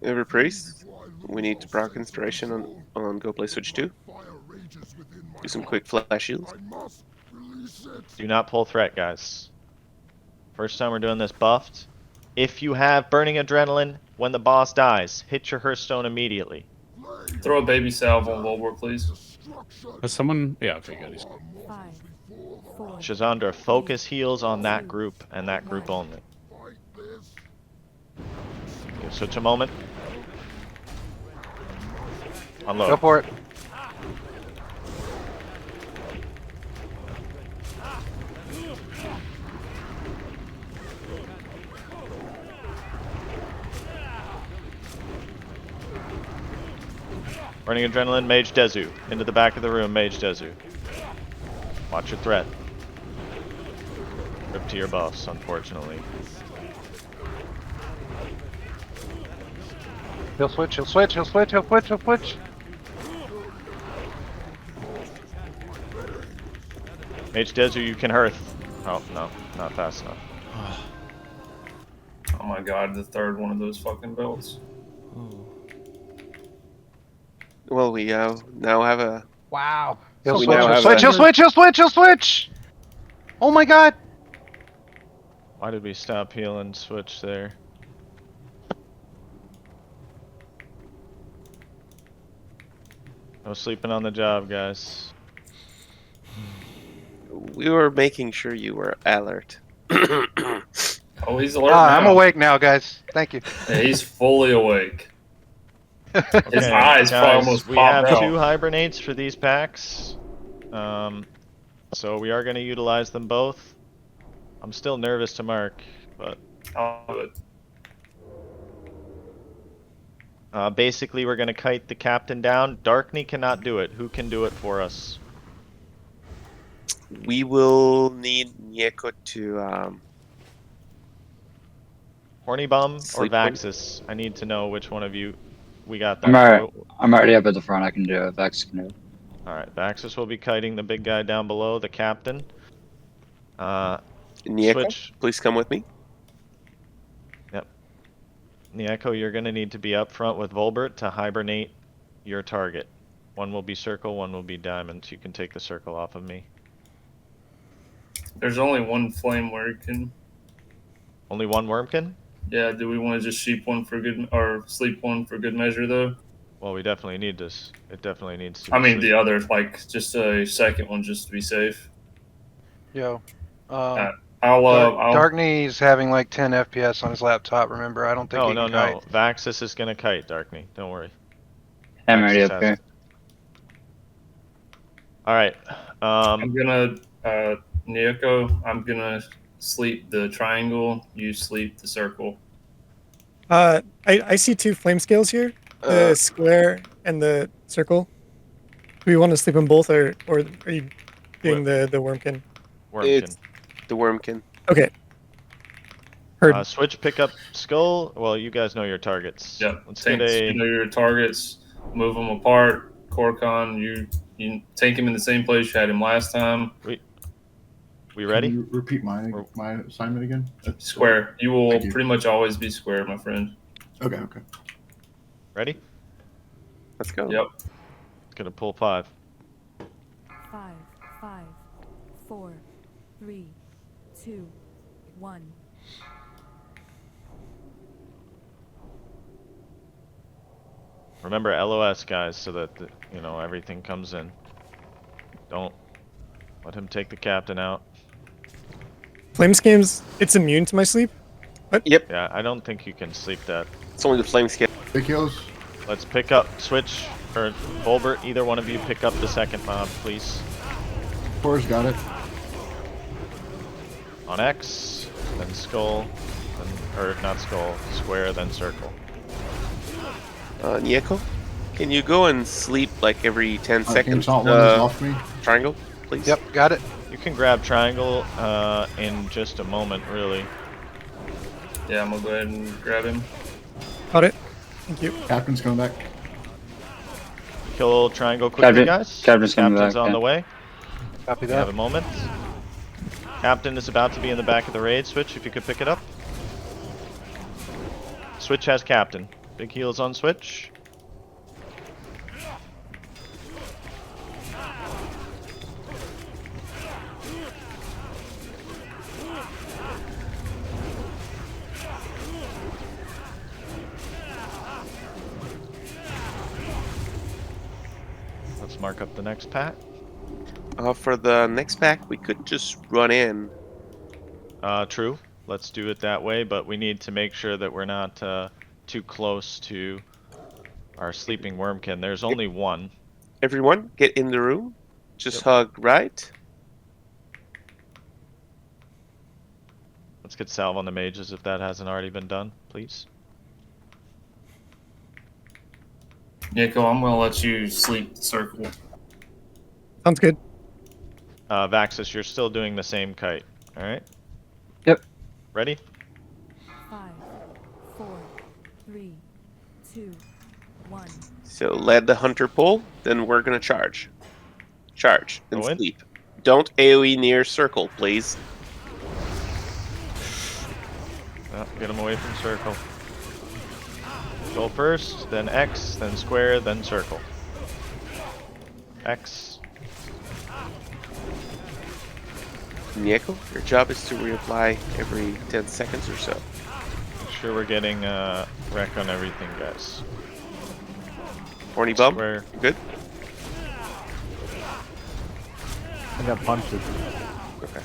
Every priest, we need to proc inspiration on Go Play Switch 2. Do some quick flash shields. Do not pull threat, guys. First time we're doing this buffed. If you have burning adrenaline, when the boss dies, hit your Hearthstone immediately. Throw a baby salve on Volborg, please. Has someone? Yeah, okay, good. He's... 5, 4, Shazandra, focus heals on that group and that group only. Give Switch a moment. Unload. Go for it. Burning adrenaline, Mage Dezu. Into the back of the room, Mage Dezu. Watch your threat. Rip to your buffs, unfortunately. He'll switch, he'll switch, he'll switch, he'll switch, he'll switch. Mage Dezu, you can hearth. Oh, no, not fast enough. Oh my god, the third one of those fucking belts. Well, we now have a. Wow. He'll We switch, now he'll have switch, a- he'll switch, he'll switch, he'll switch! Oh my god! Why did we stop heal and switch there? No sleeping on the job, guys. We were making sure you were alert. Oh, he's alert. Ah, I'm now. awake now, guys. Thank you. Yeah, he's fully awake. His Okay, eyes probably guys, almost we popped have out. 2 hibernates for these packs. So we are going to utilize them both. I'm still nervous to mark, but basically we're going to kite the captain down. Darkney cannot do it. Who can do it for us? We will need Nieko to. Horny Bum or Sleep Vaxis? I need to know which one of you we got that. I'm already up at the front. I can do it. Vex can do it. Alright, Vaxis will be kiting the big guy down below, the captain. Nieko, Switch. please come with me. Yep. Nieko, you're going to need to be up front with Volbert to hibernate your target. One will be circle, one will be diamond. You can take the circle off of me. There's only one flame Wyrmguard. Only one Wyrmguard? Yeah, do we want to just sheep one for good or sleep one for good measure though? Well, we definitely need this. It definitely needs to. I be mean sleep. the other, like just a second one just to be safe. Yo. I'll Darkney's having like 10 FPS on his laptop, remember? I don't think he No, can no, kite. no. Vaxis is going to kite, Darkney. Don't worry. I'm already Vaxis up has here. it. Alright. I'm gonna Nieko, I'm gonna sleep the triangle, you sleep the circle. I see 2 flame scales here, the square and the circle. Do we want to sleep them both, or are you doing the Wyrmkin? It's the Wyrmkin. Okay. Heard. Switch, pick up skull. Well, you guys know your targets. Yep. Let's Tanks, get a. you know your targets, move them apart. Korkon, you take him in the same place you had him last time. We ready? Can you repeat my assignment again? Square. You will Thank you. pretty much always be square, my friend. Okay, okay. Ready? Let's go. Yep. Gonna pull 5. 5, 5, 4, 3, 2, 1. Remember LOS, guys, so that everything comes in. Don't let him take the captain out. Flamescame's it's immune to my sleep? What? Yep. Yeah, I don't think you can sleep that. It's only the Flamescale. Big heals. Let's pick up Switch or Volbert. Either one of you pick up the second mob, please. Forrest got it. On X, then skull, or not skull, square, then circle. Nieko, can you go and sleep like every 10 King seconds? Salt one is off me. Triangle, please. Yep, got it. You can grab triangle in just a moment, really. Yeah, I'm gonna go ahead and grab him. Got it. Thank you. Captain's coming back. Kill triangle quickly, guys. Captain's coming back, on yeah. the way. Copy We have that. a moment. Captain is about to be in the back of the raid. Switch, if you could pick it up. Switch has captain. Big heals on Switch. Let's mark up the next pack. For the next pack, we could just run in. True. Let's do it that way, but we need to make sure that we're not too close to our sleeping wormkin. There's only one. Everyone, get in the room. Just hug right. Let's get salve on the mages if that hasn't already been done, please. Nico, I'm gonna let you sleep the circle. Sounds good. Vaxis, you're still doing the same kite. All right. Yep. Ready? 5, 4, 3, 2, 1. So let the hunter pull, then we're gonna charge. Charge and Go in. sleep. Don't AoE near circle, please. Get him away from circle. Go first, then X, then square, then circle. X. Nieko, your job is to reapply every 10 seconds or so. Make sure we're getting wreck on everything, guys. Horny bum, Square. you good? I got punches. Okay.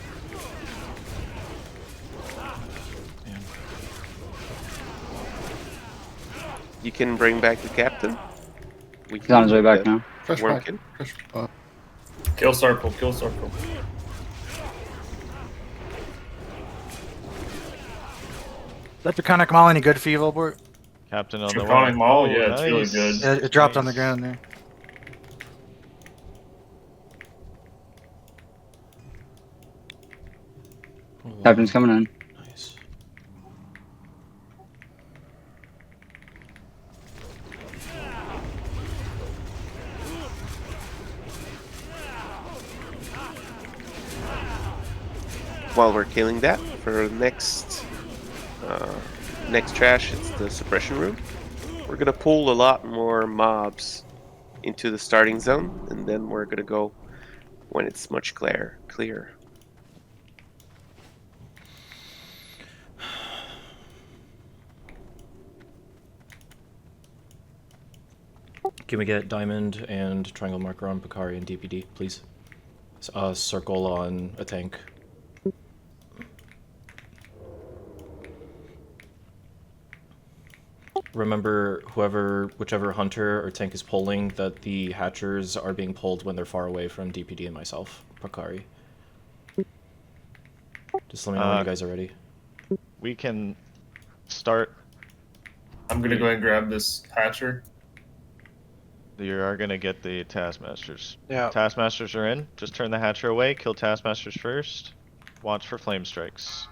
You can bring back the captain. He's on his way back now. Fresh back. Wormkin. Fresh, Kill circle, kill circle. That Draconic Maul any good for you, Volbort? Captain on the Draconic way. Maul, Oh, yeah, it's really nice. good. It dropped on the Nice. ground there. Captain's coming in. Nice. While we're killing that, for next next trash, it's the Suppression Room. We're gonna pull a lot more mobs into the starting zone, and then we're gonna go when it's much clear. Can we get diamond and triangle marker on Picari and DPD, please? Circle on a tank. Remember, whichever hunter or tank is pulling, that the hatchers are being pulled when they're far away from DPD and myself, Picari. Just let me know when you guys are ready. We can start. I'm gonna go ahead and grab this hatcher. You are gonna get the Taskmasters. Yeah. Taskmasters are in. Just turn the hatcher away. Kill Taskmasters first. Watch for flame strikes.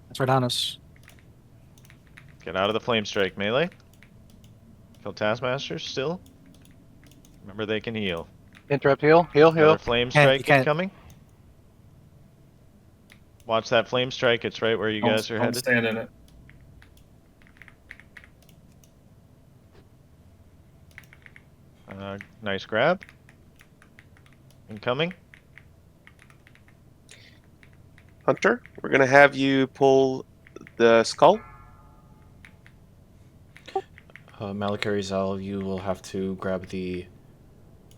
That's right on us. Get out of the flame strike melee. Kill Taskmasters still. Remember they can heal. Interrupt heal. Heal. Another flame strike can't. incoming. Watch that flame strike. It's right where you guys are Don't headed. stand in it. Nice grab. Incoming. Hunter, we're gonna have you pull the skull. Malakari Zal, you will have to grab the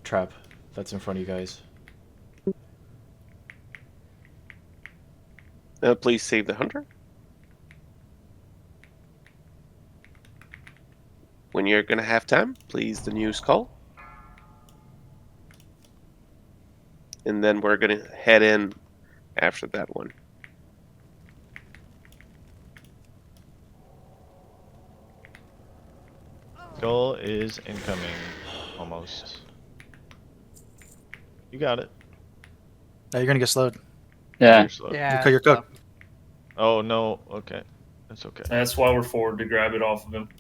trap that's in front of you guys. Please save the hunter. When you're gonna have time, please the new skull. And then we're gonna head in after that one. Skull is incoming. Almost. You got it. Now you're gonna get slowed. Yeah. You're slowed. Yeah. You're cooked. Oh no. Okay. That's okay. That's why we're forward to grab it off of him.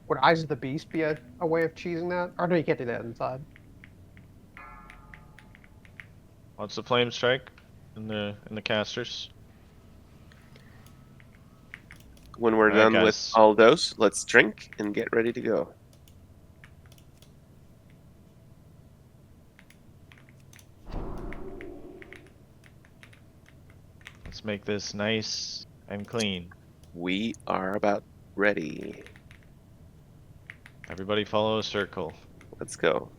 Would Eyes of the Beast be a way of cheesing that? Or no, you can't do that inside. What's the flame strike in the casters? When we're Alright, done guys. with all those, let's drink and get ready to go. Let's make this nice and clean. We are about ready. Everybody follow a circle. Let's go.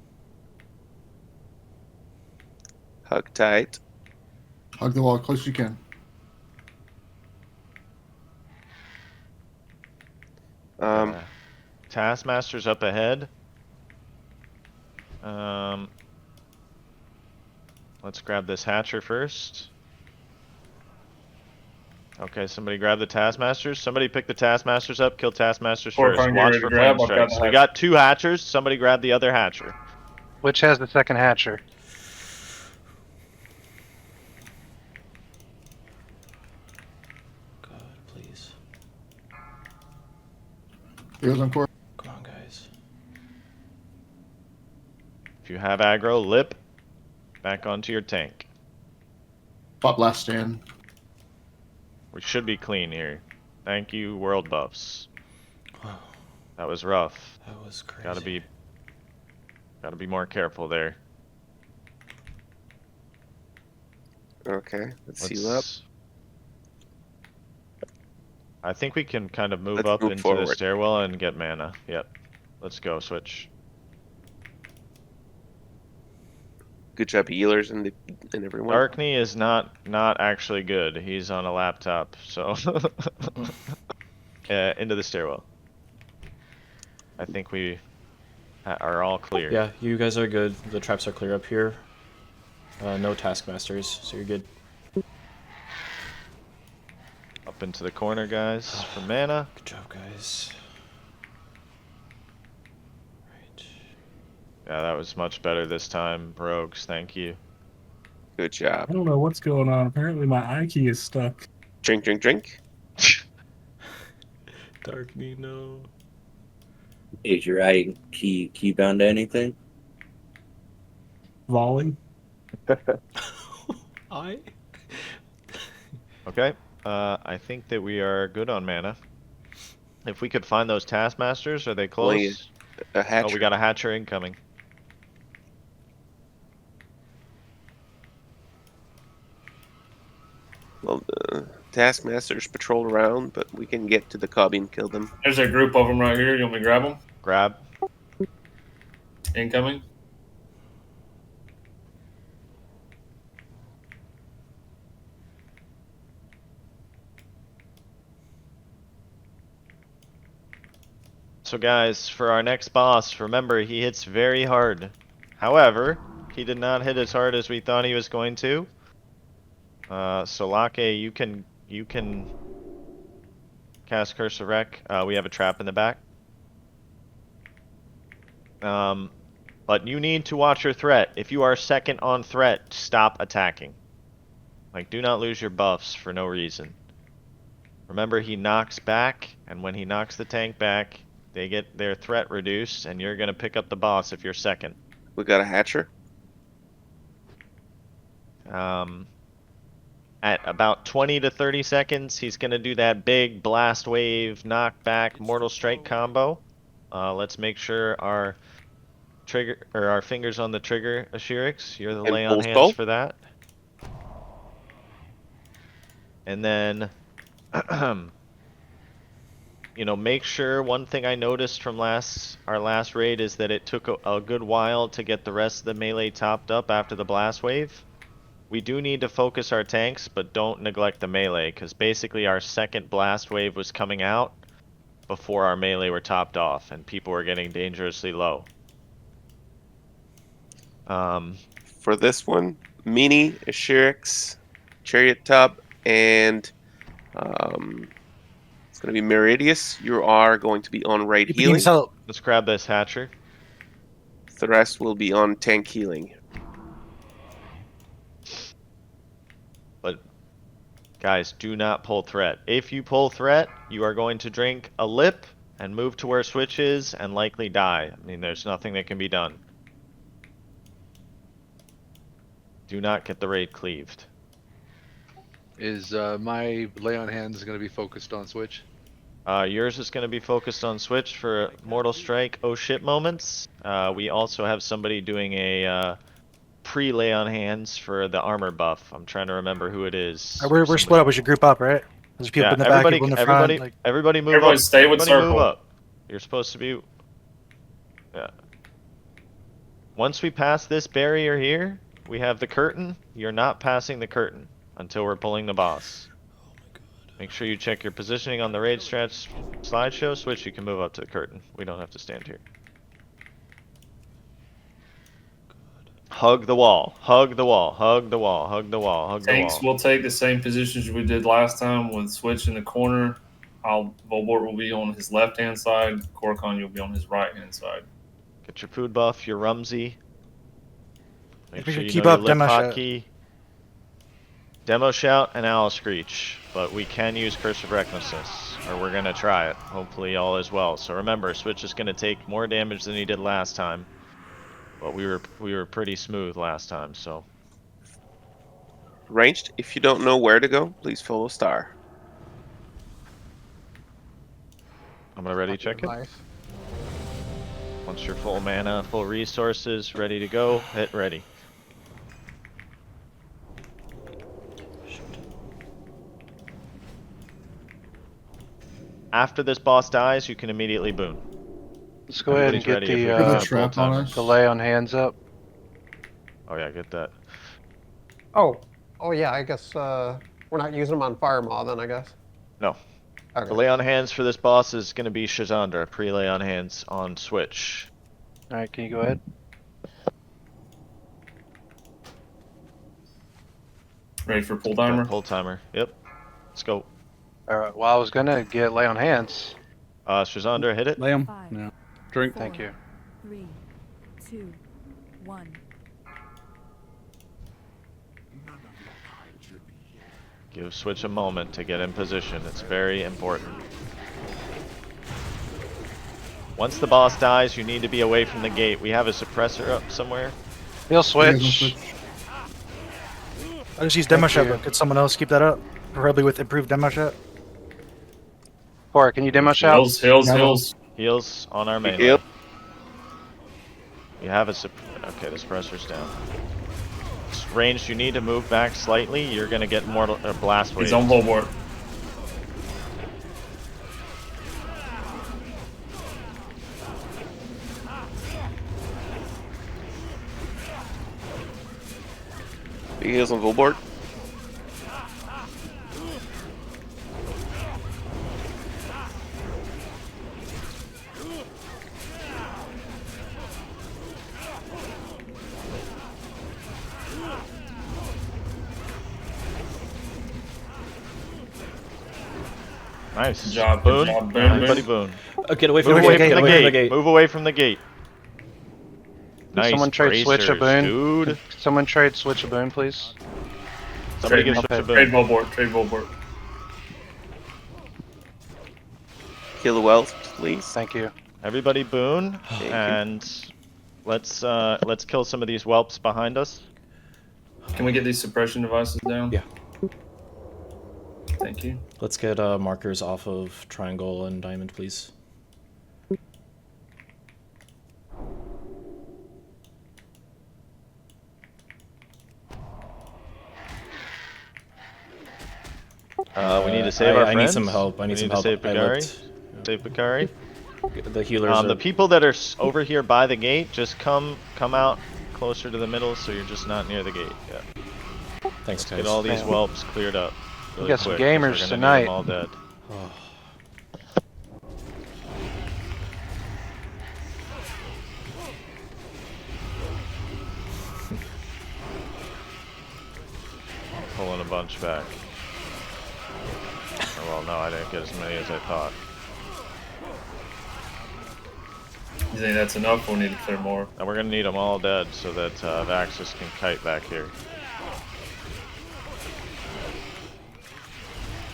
Hug tight. Hug the wall as close as you can. Taskmaster's up ahead. Let's grab this Hatcher first. Okay, somebody grab the Taskmasters. Somebody pick the Taskmasters up, kill Taskmasters first. Watch for flame strikes. We got 2 Hatchers. Somebody grab the other Hatcher. Which has the second Hatcher? God, please. Here's on court. Come on, guys. If you have aggro, lip back onto your tank. Pop last stand. We should be clean here. Thank you, world buffs. That was rough. That was crazy. Gotta be more careful there. Okay, let's seal up. I think we can kind of move Let's up move into forward. the stairwell and get mana. Yep. Let's go, switch. Good job, healers and everyone. Darkney is not actually good. He's on a laptop, so into the stairwell. I think we are all clear. Yeah, you guys are good. The traps are clear up here. No Taskmasters, so you're good. Up into the corner, guys, for mana. Good job, guys. Yeah, that was much better this time, Rogues. Thank you. Good job. I don't know what's going on. Apparently my I key is stuck. Drink, drink, drink. Darkney, no. Is your I key bound to anything? Volley. I? Okay. I think that we are good on mana. If we could find those Taskmasters, are they close? A Hatcher. Oh, we got a Hatcher incoming. Well, the Taskmasters patrol around, but we can get to the cubby and kill them. There's a group of them right here. You want me to grab them? Grab. Incoming. So guys, for our next boss, remember he hits very hard. However, he did not hit as hard as we thought he was going to. So Lake, you can cast Curse of Wreck. We have a trap in the back. But you need to watch your threat. If you are second on threat, stop attacking. Like, do not lose your buffs for no reason. Remember, he knocks back, and when he knocks the tank back, they get their threat reduced, and you're gonna pick up the boss if you're second. We got a Hatcher. At about 20 to 30 seconds, he's gonna do that big blast wave, knockback, mortal strike combo. Let's make sure our trigger or our fingers on the trigger, Ashirix. You're the And lay on full hands spell. for that. And then, you know, make sure. One thing I noticed from our last raid is that it took a good while to get the rest of the melee topped up after the blast wave. We do need to focus our tanks, but don't neglect the melee, because basically our second blast wave was coming out before our melee were topped off, and people were getting dangerously low. For this one, Mini, Ashirix, Chariot Tub, and it's going to be Meridius. You are going to be on right healing. Let's grab this Hatcher. The rest will be on tank healing. But guys, do not pull threat. If you pull threat, you are going to drink a lip and move to where switch is and likely die. I mean, there's nothing that can be done. Do not get the raid cleaved. Is my lay on hands going to be focused on switch? Yours is going to be focused on switch for mortal strike oh shit moments. We also have somebody doing a pre-lay on hands for the armor buff. I'm trying to remember who it is. We're split up. We should group up, right? There's people in the back, people in the front. Like... Everybody move Everybody up. stay with Everybody move circle. up. You're supposed to be... Yeah. Once we pass this barrier here, we have the curtain. You're not passing the curtain until we're pulling the boss. Make sure you check your positioning on the raid stretch slideshow. Switch, you can move up to the curtain. We don't have to stand here. Hug the wall. Hug the wall. Hug the wall. Hug the wall. Hug the wall. Tanks will take the same positions we did last time with Switch in the corner. Volbort will be on his left-hand side. Korkon, you'll be on his right-hand side. Get your food buff, your Rumsey. Make We sure should you keep know up your lip Demo Shout. hotkey. Demo Shout and Owl Screech. But we can use Curse of Recklessness, or we're going to try it. Hopefully all is well. So remember, Switch is going to take more damage than he did last time. But we were pretty smooth last time, so. Ranged, if you don't know where to go, please follow Star. I'm gonna ready check it. Once you're full mana, full resources, ready to go, hit ready. After this boss dies, you can immediately boon. Let's go ahead and get the lay on hands up. Oh yeah, get that. Oh yeah, I guess we're not using them on Firemaw then, I guess. No. Okay. The lay on hands for this boss is going to be Shazandra, pre-lay on hands on Switch. Alright, can you go ahead? Ready for pull timer? Pull timer, yep. Let's go. Alright, well I was gonna get lay on hands. Shazandra, hit it. Lay 'em. Five, Yeah. Drink. Thank you. 3, 2, 1. Give Switch a moment to get in position. It's very important. Once the boss dies, you need to be away from the gate. We have a suppressor up somewhere. He'll switch. I just use Demo Thank Shot, you. but could someone else keep that up? Preferably with improved Demo Shot. Cora, can you demo shout? Heals. Heals on our main. Heal. You have a okay, the suppressor's down. Ranged, you need to move back slightly. You're gonna get mortal blast waves. He's on Volbort. Big heals on Volbort. Nice. Good job, Boon. good job, Boon. Everybody boon. Get away from Move the away gate. from the Get away from the gate. gate. Move away from the gate. Nice. Someone trade switch a bracers, boon. dude. Someone trade switch a boon, please. Somebody Trade give Switch a Trade boon. Volbort. Trade Volbort. Kill the wells, please. Thank you. Everybody boon, Thank you. and let's kill some of these whelps behind us. Can we get these suppression devices down? Yeah. Thank you. Let's get markers off of triangle and diamond, please. We need to save our I friends. need some help. I need some help. Save I Bakari. looked- Save Bakari. The healers are... The people that are over here by the gate, just come out closer to the middle, so you're just not near the gate. Yeah. Thanks, guys. Get all these Man. whelps cleared up. Really got some quick, 'cause we're gamers gonna tonight. need them all dead. Pulling a bunch back. Oh, well, no, I didn't get as many as I thought. You think that's enough? We'll need to clear more. And we're gonna need them all dead so that Vaxus can kite back here.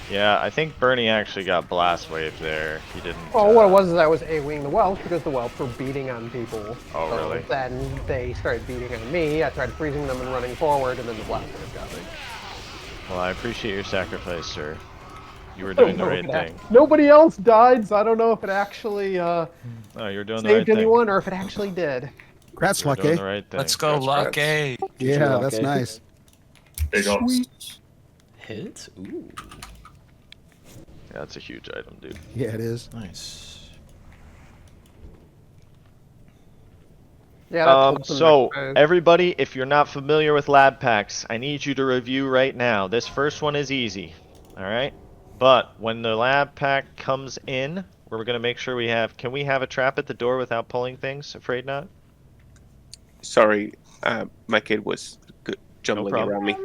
Yeah, I think Bernie actually got blast wave there. He didn't. Well, what it was is I was AoEing the whelp because the whelps were beating on people. Oh, so really? Then they started beating on me. I tried freezing them and running forward, and then the blast wave got me. Well, I appreciate your sacrifice, sir. You were doing the right thing. Nobody else died, so I don't know if it actually No, you're doing the right saved thing. anyone or if it actually did. Congrats, You're doing Lucky. the right thing. Let's go, Lucky. Yeah, that's nice. Big ups. Hit? Ooh. Yeah, that's a huge item, dude. Yeah, it is. Nice. Yeah. That pulls them So next phase. everybody, if you're not familiar with lab packs, I need you to review right now. This first one is easy, all right? But when the lab pack comes in, we're gonna make sure we have. Can we have a trap at the door without pulling things? Afraid not. Sorry, my kid was jumbling problem. around me.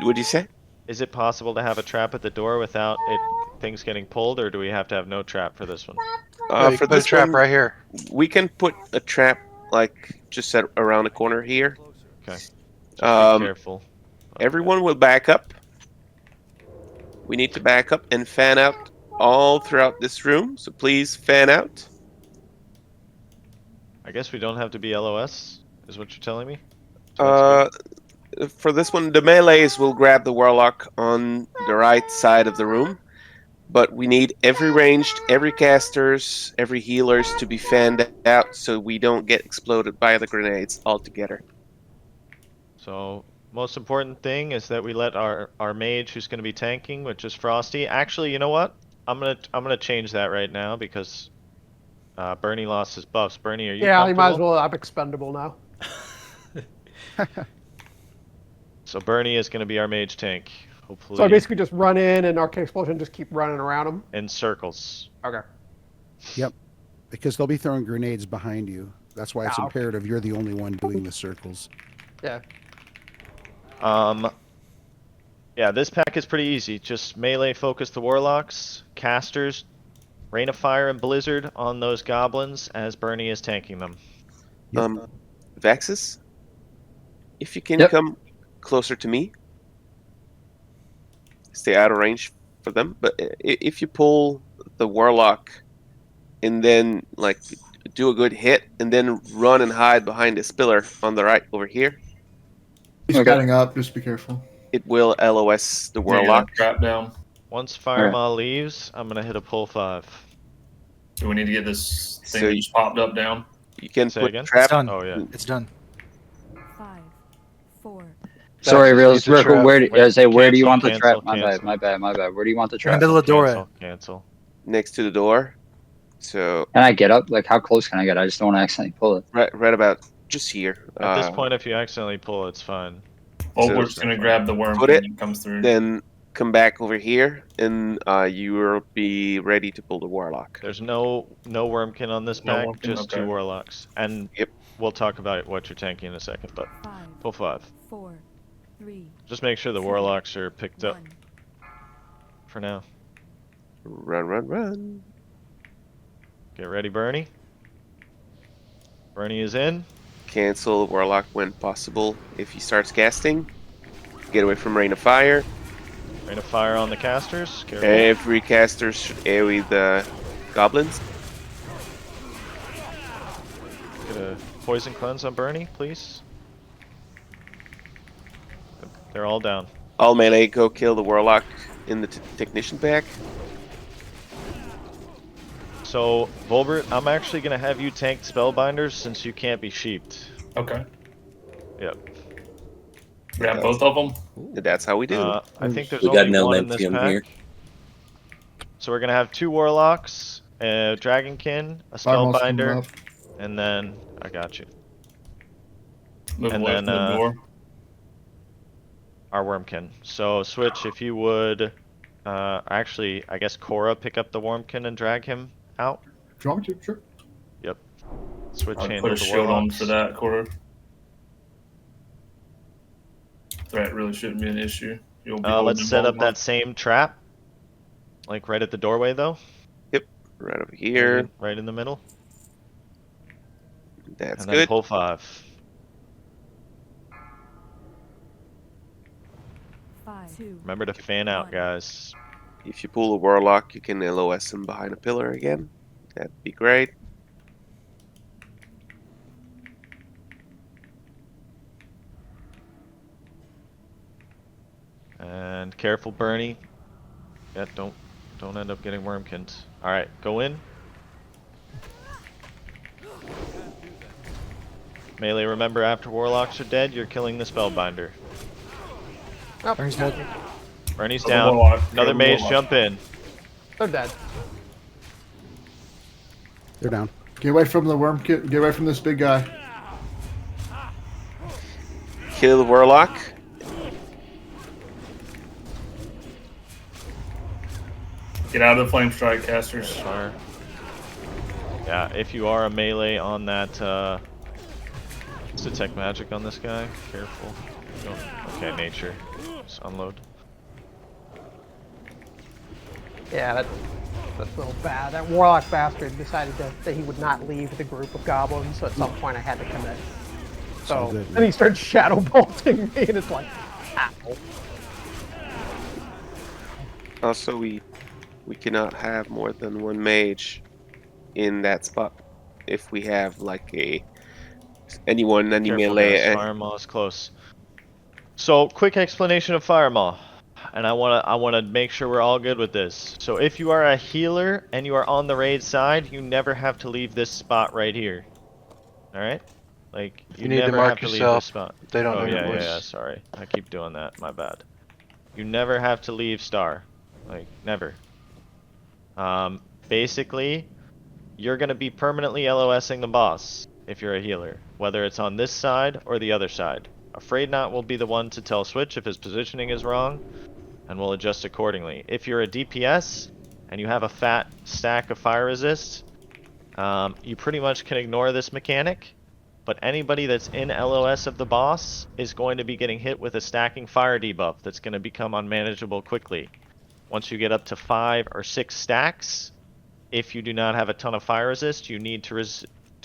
What did you say? Is it possible to have a trap at the door without things getting pulled, or do we have to have no trap for this one? For put a this trap one, right here. we can put a trap like just around the corner here. Okay. Just be careful. Everyone will back up. We need to back up and fan out all throughout this room. So please fan out. I guess we don't have to be LOS, is what you're telling me? For this one, the melees will grab the Warlock on the right side of the room. But we need every ranged, every casters, every healers to be fanned out so we don't get exploded by the grenades altogether. So, most important thing is that we let our mage, who's going to be tanking, which is Frosty. Actually, you know what? I'm gonna change that right now because Bernie lost his buffs. Bernie, are you? Yeah, you might as comfortable? well. I'm expendable now. So Bernie is going to be our mage tank. Hopefully. So I basically just run in and Arcane Explosion, just keep running around them. In circles. Okay. Yep. Because they'll be throwing grenades behind you. That's why it's imperative you're the only one doing the circles. Yeah. Yeah, this pack is pretty easy. Just melee focus the Warlocks, casters, Rain of Fire and Blizzard on those goblins as Bernie is tanking them. Vaxus, if you can come closer to me, stay out of range for them. But if you pull the Warlock and then like do a good hit and then run and hide behind this pillar on the right over here. He's cutting up. Just be careful. It will LOS the Warlock. Trap down. Once Firemaw leaves, I'm gonna hit a pull 5. Do we need to get this thing that just popped up down? You can Say put again? trap. It's done. Oh yeah. It's done. 5, 4. Sorry, Reels. Where do you want the cancel, trap? My bad. Where do you want the trap? Under the door. Cancel. Next to the door. So. Can I get up? Like, how close can I get? I just don't want to accidentally pull it. Right about just here. At this point, if you accidentally pull, it's fine. We're just gonna grab the worm when it comes through. Then come back over here, and you will be ready to pull the Warlock. There's no Wyrmkin on this No pack, Wyrmkin? just Okay. 2 Warlocks. And we'll talk about what you're tanking in a second, but 5, pull 5. 4, 3. Just make sure the Warlocks are picked up for now. Run. Get ready, Bernie. Bernie is in. Cancel Warlock when possible. If he starts casting, get away from Rain of Fire. Rain of Fire on the casters. Careful. Every caster should AoE the goblins. Get a poison cleanse on Bernie, please. They're all down. All melee go kill the Warlock in the technician pack. So, Volbert, I'm actually going to have you tank Spellbinders since you can't be sheeped. Okay. Yep. Grab both of them. That's how we do. I think there's We got only no one in this Lymphium pack. here. So we're going to have 2 Warlocks, a Dragonkin, a Firemouse coming Spellbinder, up. and then... I got you. Move And away then, from the door. Our Wyrmkin. So, Switch, if you would... actually, I guess Cora pick up the Wyrmkin and drag him out. Do you want me to? Sure. Yep. Switch I'll handle put a the shield on Warlocks. for that quarter. Threat really shouldn't be an issue. You'll be holding Let's set up Volmar. that same trap. Like right at the doorway, though. Yep, right over here. Right in the middle. That's And then good. pull 5. 5, 2. Remember to fan out, guys. If you pull a Warlock, you can LOS him behind a pillar again. That'd be great. And careful, Bernie. Yeah, don't end up getting Wyrmkins. All right, go in. Melee, remember after Warlocks are dead, you're killing the Spellbinder. Bernie's dead. Bernie's Another down. Warlock. Another Another mage, Warlock. jump in. They're dead. They're down. Get away from the worm kit. Get away from this big guy. kill Warlock. Get out of the flame strike casters. Fire. Yeah, if you are a melee on that, let's detect magic on this guy. Careful. Okay, nature. Just unload. Yeah, that's a little bad. That Warlock bastard decided that he would not leave the group of goblins, so at some point I had to commit. So, then he starts shadow bolting me, and it's like, ow. Also, we cannot have more than one mage in that spot. If we have like any Careful, melee. guys. Firemaw is close. So, quick explanation of Firemaw. And I wanna make sure we're all good with this. So if you are a healer and you are on the raid side, you never have to leave this spot right here. Alright? Like you need to never mark have to leave yourself. this spot. They don't oh, know your voice. yeah, sorry. I keep doing that, my bad. You never have to leave star. Like never. Basically, you're gonna be permanently LOSing the boss if you're a healer, whether it's on this side or the other side. Afraid Not will be the one to tell Switch if his positioning is wrong, and we'll adjust accordingly. If you're a DPS and you have a fat stack of fire resist, you pretty much can ignore this mechanic, but anybody that's in LOS of the boss is going to be getting hit with a stacking fire debuff that's going to become unmanageable quickly. Once you get up to 5 or 6 stacks, if you do not have a ton of fire resist, you need to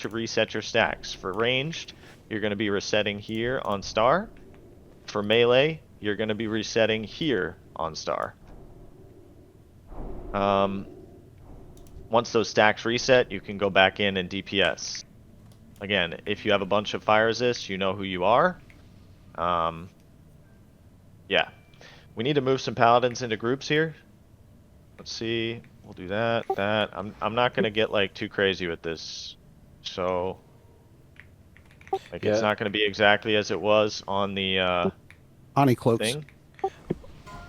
reset your stacks. For ranged, you're going to be resetting here on star. For melee, you're going to be resetting here on star. Once those stacks reset, you can go back in and DPS. Again, if you have a bunch of fire resist, you know who you are. Yeah. We need to move some paladins into groups here. Let's see. We'll do that. I'm not going to get like too crazy with this. So like it's not going to be exactly as it was on the Oni cloaks. thing.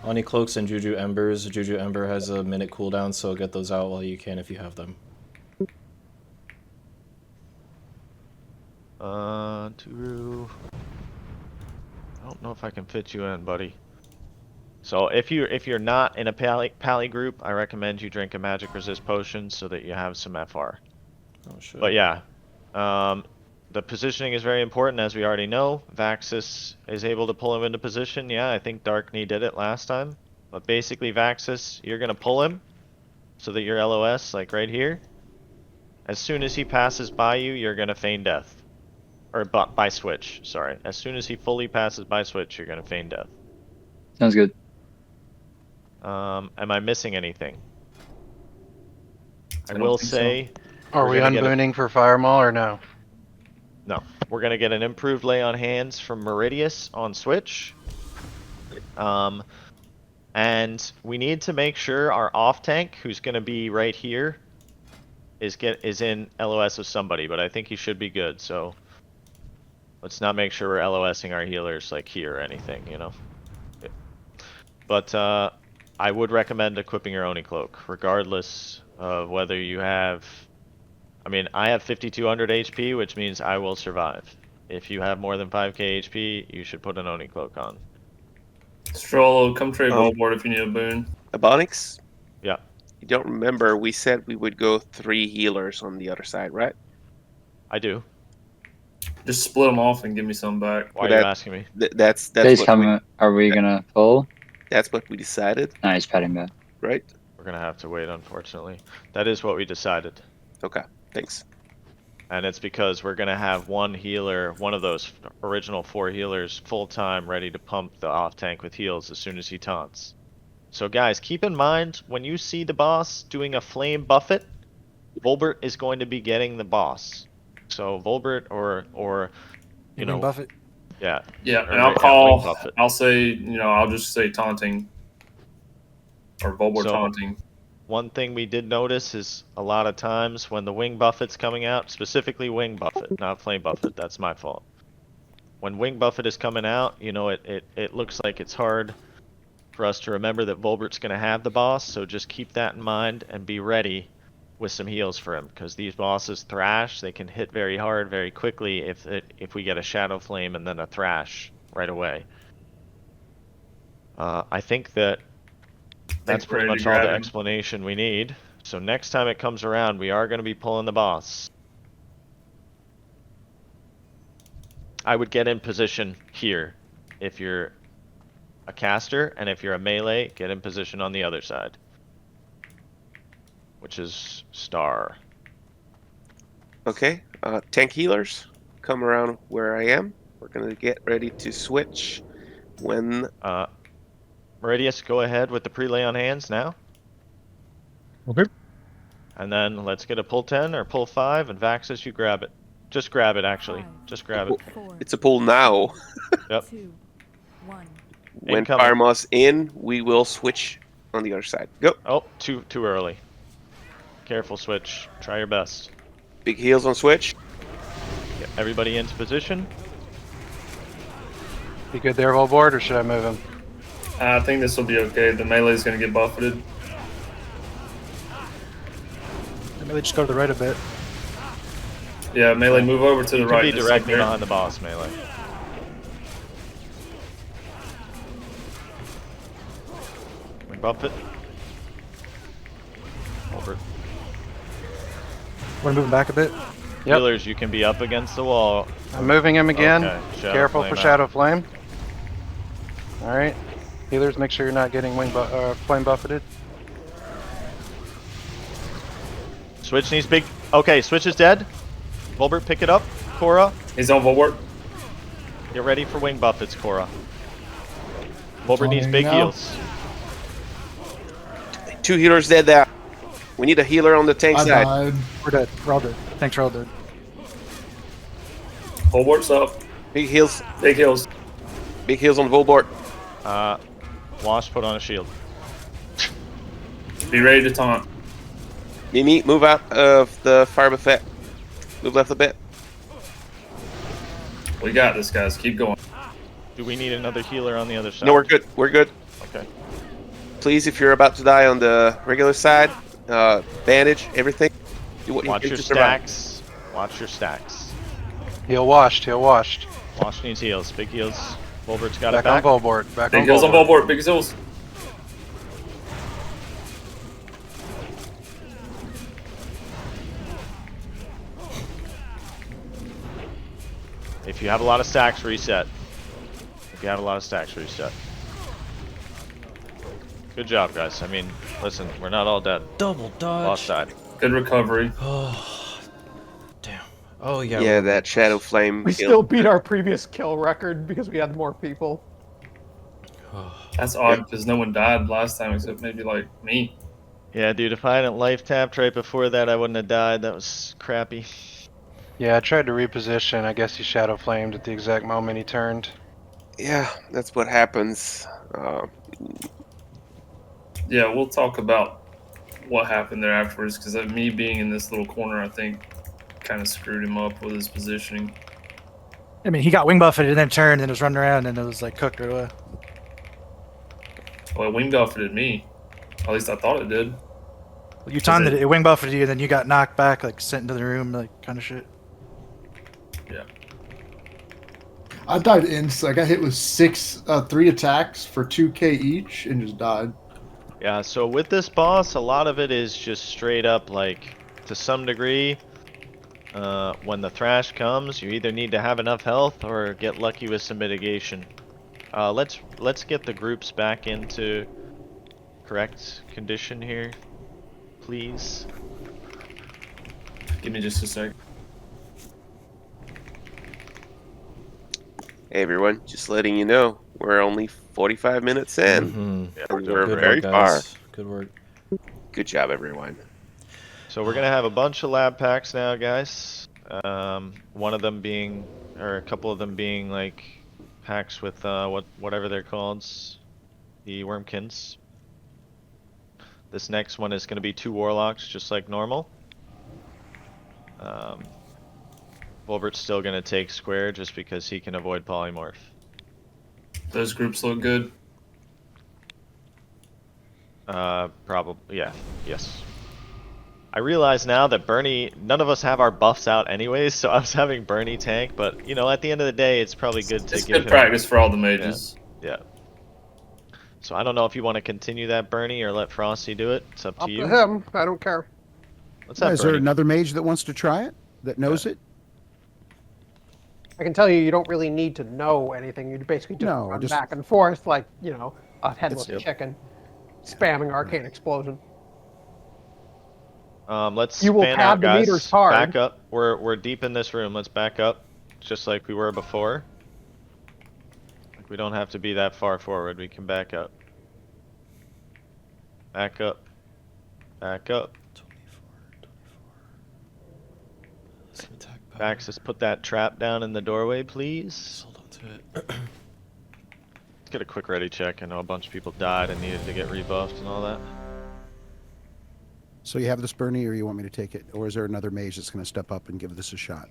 Oni cloaks and Juju embers. Juju ember has a minute cooldown, so get those out while you can if you have them. Turu. I don't know if I can fit you in, buddy. So if you're not in a pally group, I recommend you drink a magic resist potion so that you have some FR. Oh shit. But yeah, the positioning is very important, as we already know. Vaxis is able to pull him into position. Yeah, I think Darkney did it last time. But basically, Vaxis, you're gonna pull him so that you're LOS, like right here. As soon as he passes by you, you're gonna feign death. Or by switch, sorry. As soon as he fully passes by switch, you're gonna feign death. Sounds good. Am I missing anything? I will say... Are we unbooning for Firemaw or no? No. We're gonna get an improved lay on hands from Meridius on switch. And we need to make sure our off tank, who's gonna be right here, is in LOS with somebody, but I think he should be good, so let's not make sure we're LOSing our healers like here or anything, you know. But I would recommend equipping your Oni cloak, regardless of whether you have... I mean, I have 5200 HP, which means I will survive. If you have more than 5k HP, you should put an Oni cloak on. Strollo, come trade Volboard if you need a boon. Ebonroc? Yeah. You don't remember we said we would go 3 healers on the other side, right? I do. Just split them off and give me some back. Why are you asking me? That's Days what coming. Are we gonna pull? That's what we decided. Nice, patting back. Right? We're gonna have to wait, unfortunately. That is what we decided. Okay, thanks. And it's because we're gonna have one healer, one of those original 4 healers, full time, ready to pump the off tank with heals as soon as he taunts. So guys, keep in mind, when you see the boss doing a flame buffet, Volbert is going to be getting the boss. So Volbert or you know, Buffett. Yeah. Yeah, or and I'll Wing call. Buffet. I'll say, you know, I'll just say taunting or Volboard So, taunting. One thing we did notice is a lot of times when the Wing Buffet's coming out, specifically Wing Buffet, not Flame Buffet, that's my fault. When Wing Buffet is coming out, you know, it looks like it's hard for us to remember that Volbert's going to have the boss, so just keep that in mind and be ready with some heals for him, because these bosses thrash, they can hit very hard very quickly if we get a Shadow Flame and then a thrash right away. I think that's Thanks, pretty ready to much all the grab him. explanation we need. So next time it comes around, we are going to be pulling the boss. I would get in position here if you're a caster, and if you're a melee, get in position on the other side, which is star. Okay, tank healers, come around where I am. We're gonna get ready to switch when... Meridius, go ahead with the prelay on hands now. Okay. And then let's get a pull 10 or pull 5, and Vaxus, you grab it. Just grab it, actually. Just grab it. It's a pull now. Yep. 2, 1. When Incoming. Firemaw's in, we will switch on the other side. Go. Oh, too early. Careful, switch. Try your best. Big heals on switch. Get everybody into position. You good there, Volboard, or should I move him? I think this will be okay. The melee's going to get buffeted. Maybe just go to the right a bit. Yeah, melee, move over to the You right. can be just directly up there. behind the boss, melee. We bump it. Over. Want to move him back a bit? Yep. Healers, you can be up against the wall. I'm moving him again. Okay, Shadow Careful Flame for out. Shadow Flame. Alright. Healers, make sure you're not getting flame buffeted. Switch needs big. Okay, Switch is dead. Volbert, pick it up. Cora, He's on Volbert. get ready for wing buffets, Cora. Volbert needs Fine big now. heals. 2 healers dead there. We need a healer on the tank I side. died. We're dead. We're all dead. Thanks, we're all dead. Volbort's up. Big heals. Big heals. Big heals on Volbort. Wash, put on a shield. Be ready to taunt. Mimi, move out of the fire buffet. Move left a bit. We got this, guys. Keep going. Do we need another healer on the other side? No, we're good. We're good. Okay. Please, if you're about to die on the regular side, bandage, everything. Do what Watch you your can to survive. stacks. Watch your stacks. Heal washed, heal washed. Wash needs heals. Big heals. Volbert's got Back it back. on Volboard. Back Big on heals on Volboard. Volbort. Big heals. If you have a lot of stacks, reset. If you have a lot of stacks, reset. Good job, guys. I mean, listen, we're not all dead. Double dodge. Lost side. Good recovery. Oh, damn. Oh, yeah. Yeah, that Shadow Flame. We kill. still beat our previous kill record because we had more people. That's odd because no one died last time except maybe like me. Yeah, dude, if I hadn't life tapped right before that, I wouldn't have died. That was crappy. Yeah, I tried to reposition. I guess he Shadow Flamed at the exact moment he turned. Yeah, that's what happens. Yeah, we'll talk about what happened there afterwards because me being in this little corner, I think, kind of screwed him up with his positioning. I mean, he got wing buffeted and then turned and was running around and it was like cooked right away. Well, it wing buffeted me. At least I thought it did. Well, you timed it, it wing buffeted you, and then you got knocked back, like sent into the room, like kind of shit. Yeah. I died I got hit with 3 attacks for 2k each and just died. Yeah, so with this boss, a lot of it is just straight up, like, to some degree, when the thrash comes, you either need to have enough health or get lucky with some mitigation. Let's get the groups back into correct condition here, please. Give me just a sec. Hey everyone, just letting you know, we're only 45 minutes in. Yeah, And we're we're doing very good, far. guys. Good work. Good job, everyone. So we're gonna have a bunch of lab packs now, guys. One of them being, or a couple of them being like packs with whatever they're called, the Wyrmkins. This next one is gonna be 2 Warlocks, just like normal. Volbert's still gonna take square just because he can avoid polymorph. Those groups look good. Probably, yeah, yes. I realize now that Bernie, none of us have our buffs out anyways, so I was having Bernie tank, but, you know, at the end of the day, it's probably good to It's give good practice for all the mages. Yeah. So I don't know if you want to continue that, Bernie, or let Frosty do it. It's up to you. To him. I don't care. Let's have Is there Bernie. another mage that wants to try it? That knows it? I can tell you, you don't really need to know anything. You basically just run back and forth like, you know, a headless chicken, spamming Arcane Explosion. Let's You will fan pad out, the guys. meters hard. Back up. We're deep in this room. Let's back up, just like we were before. Like we don't have to be that far forward. We can back up. Back up. Back up. Vax, let's put that trap down in the doorway, please. Hold on to it. Let's get a quick ready check. I know a bunch of people died and needed to get rebuffed and all that. So you have this, Bernie, or you want me to take it? Or is there another mage that's going to step up and give this a shot?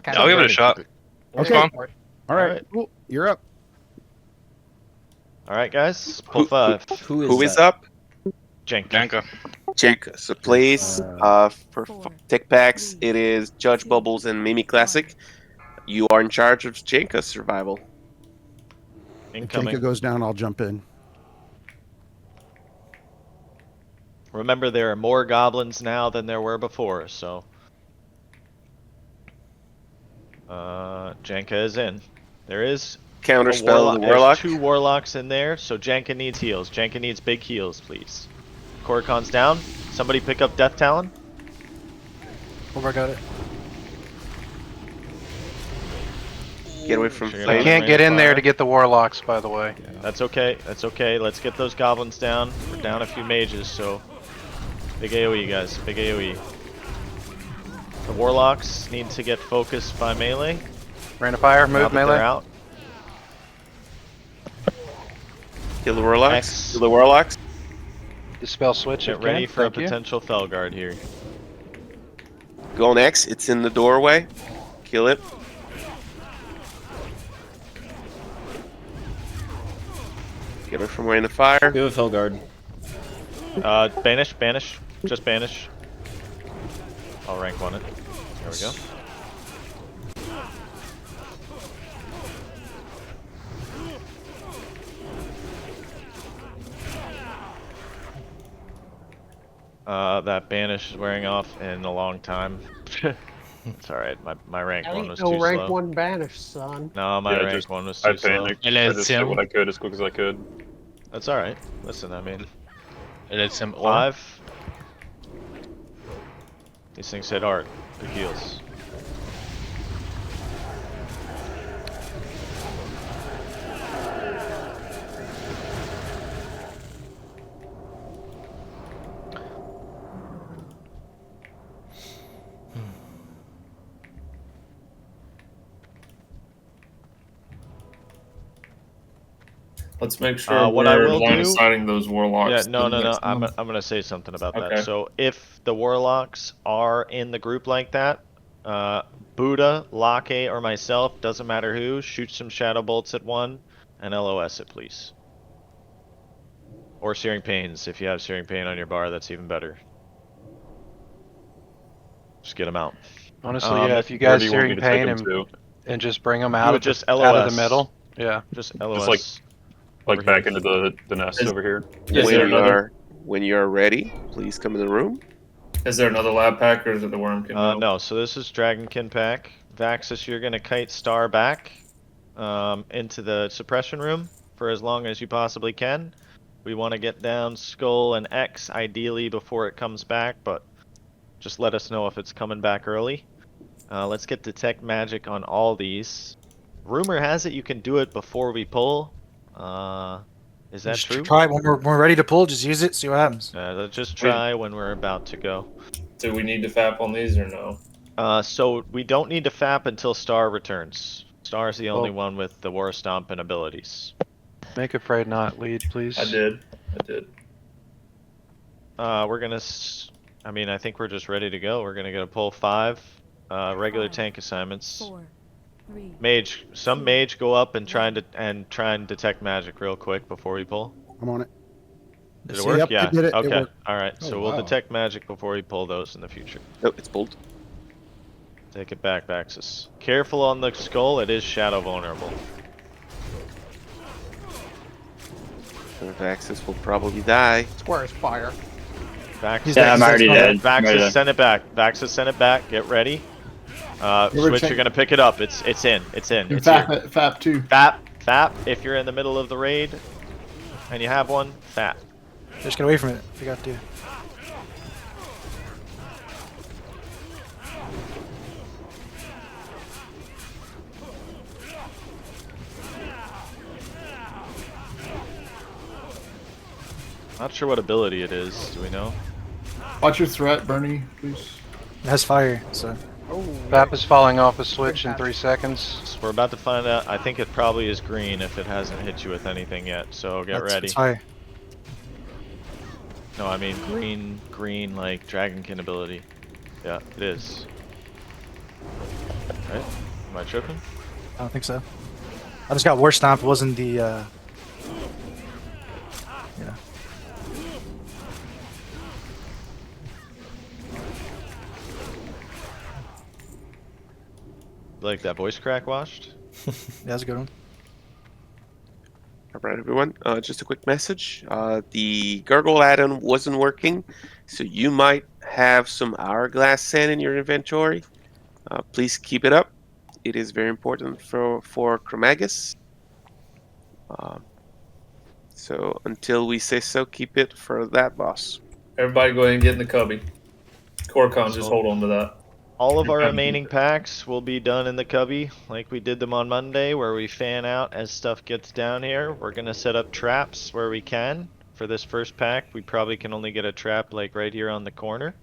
I'll give it a shot. Okay. All right. Cool. You're up. All right, guys. Pull 5. Who is up? Jenka. Jenka. So please, for tech packs, it is Judge Bubbles and Mimi Classic. You are in charge of Jenka's survival. If Jenka goes down, I'll jump in. Remember, there are more goblins now than there were before, so... Jenka is in. There is... Counterspell the There's Warlock. 2 Warlocks in there, so Jenka needs heals. Jenka needs big heals, please. Korakon's down. Somebody pick up Death Talon. I got it. Get away from Sure, I can't get in there to get the Warlocks, by the way. That's okay. That's okay. Let's get those goblins down. We're down a few mages, so big AoE, guys. Big AoE. The Warlocks need to get focused by melee. Rain of Fire, Now move that melee. they're out. Kill the Warlocks. Kill the Warlocks. Dispel switch. Get ready for a potential Felguard here. Go on X. It's in the doorway. Kill it. Get her from Rain of Fire. Give it Felguard. Banish, banish. Just banish. I'll rank 1 it. There we go. That banish is wearing off in a long time. It's alright, my rank 1 was too No rank slow. 1 banish, son. No, my rank 1 was too slow. I just did what I could as quick as I could. That's alright. Listen, I mean... It is him 5. These things hit hard. Big heals. Let's make sure what I will line do, assigning those Warlocks. Yeah, no. to I'm gonna say something about Okay. that. So if the Warlocks are in the group like that, Buddha, Lake, or myself, doesn't matter who, shoot some Shadow Bolts at 1 and LOS it, please. Or Searing Pains. If you have Searing Pain on your bar, that's even better. Just get them out. Honestly, yeah, if you guys Searing Pain and just bring them out of, just out LOS. of the middle. Yeah. Just LOS. Just like back into the nest over here. When you're ready, please come in the room. Is there another lab pack, or is it the Wyrmkin? No, so this is Dragonkin pack. Vaxus, you're gonna kite Star back into the Suppression Room for as long as you possibly can. We want to get down Skull and X ideally before it comes back, but just let us know if it's coming back early. Let's get Detect Magic on all these. Rumor has it you can do it before we pull. Is that Just true? Try it when we're ready to pull. Just use it. See what happens. Let's just try when we're about to go. Do we need to FAP on these or no? So we don't need to FAP until Star returns. Star is the only one with the War Stomping abilities. Make Afraid Not lead, please. I did. We're gonna... I mean, I think we're just ready to go. We're gonna pull 5 regular tank assignments. 4, 3, Mage, some mage go up and try and detect magic real quick before we pull. I'm on it. Did it work? Yep, Yeah. it did it. It Okay. worked. All right. Oh, So we'll wow. detect magic before we pull those in the future. Oh, it's pulled. Take it back, Vaxus. Careful on the skull. It is shadow vulnerable. Vaxus will probably die. Where's fire? Vaxus, Yeah, I'm already dead. Vaxus, send it back. Vaxus, send it back. Get ready. Switch, you're gonna pick it up. It's in. It's in. It's here. Fap too. Fap. If you're in the middle of the raid and you have one, Fap. Just get away from it. We got to. Not sure what ability it is. Do we know? Watch your threat, Bernie, please. It has fire, so. Fap is falling off a switch in 3 seconds. So we're about to find out. I think it probably is green if it hasn't hit you with anything yet. So get ready. It's fire. No, I mean green like Dragonkin ability. Yeah, it is. Right? Am I tripping? I don't think so. I just got War Stomp. It wasn't the. Yeah. Like that voice crack washed? Yeah, that's a good one. Alright everyone, just a quick message. The Gargoyle add-on wasn't working, so you might have some Hourglass Sand in your inventory. Please keep it up. It is very important for Chromaggus. So until we say so, keep it for that boss. Everybody go ahead and get in the cubby. Corcon, just hold on to that. All of our remaining packs will be done in the cubby, like we did them on Monday, where we fan out as stuff gets down here. We're gonna set up traps where we can. For this first pack, we probably can only get a trap like right here on the corner.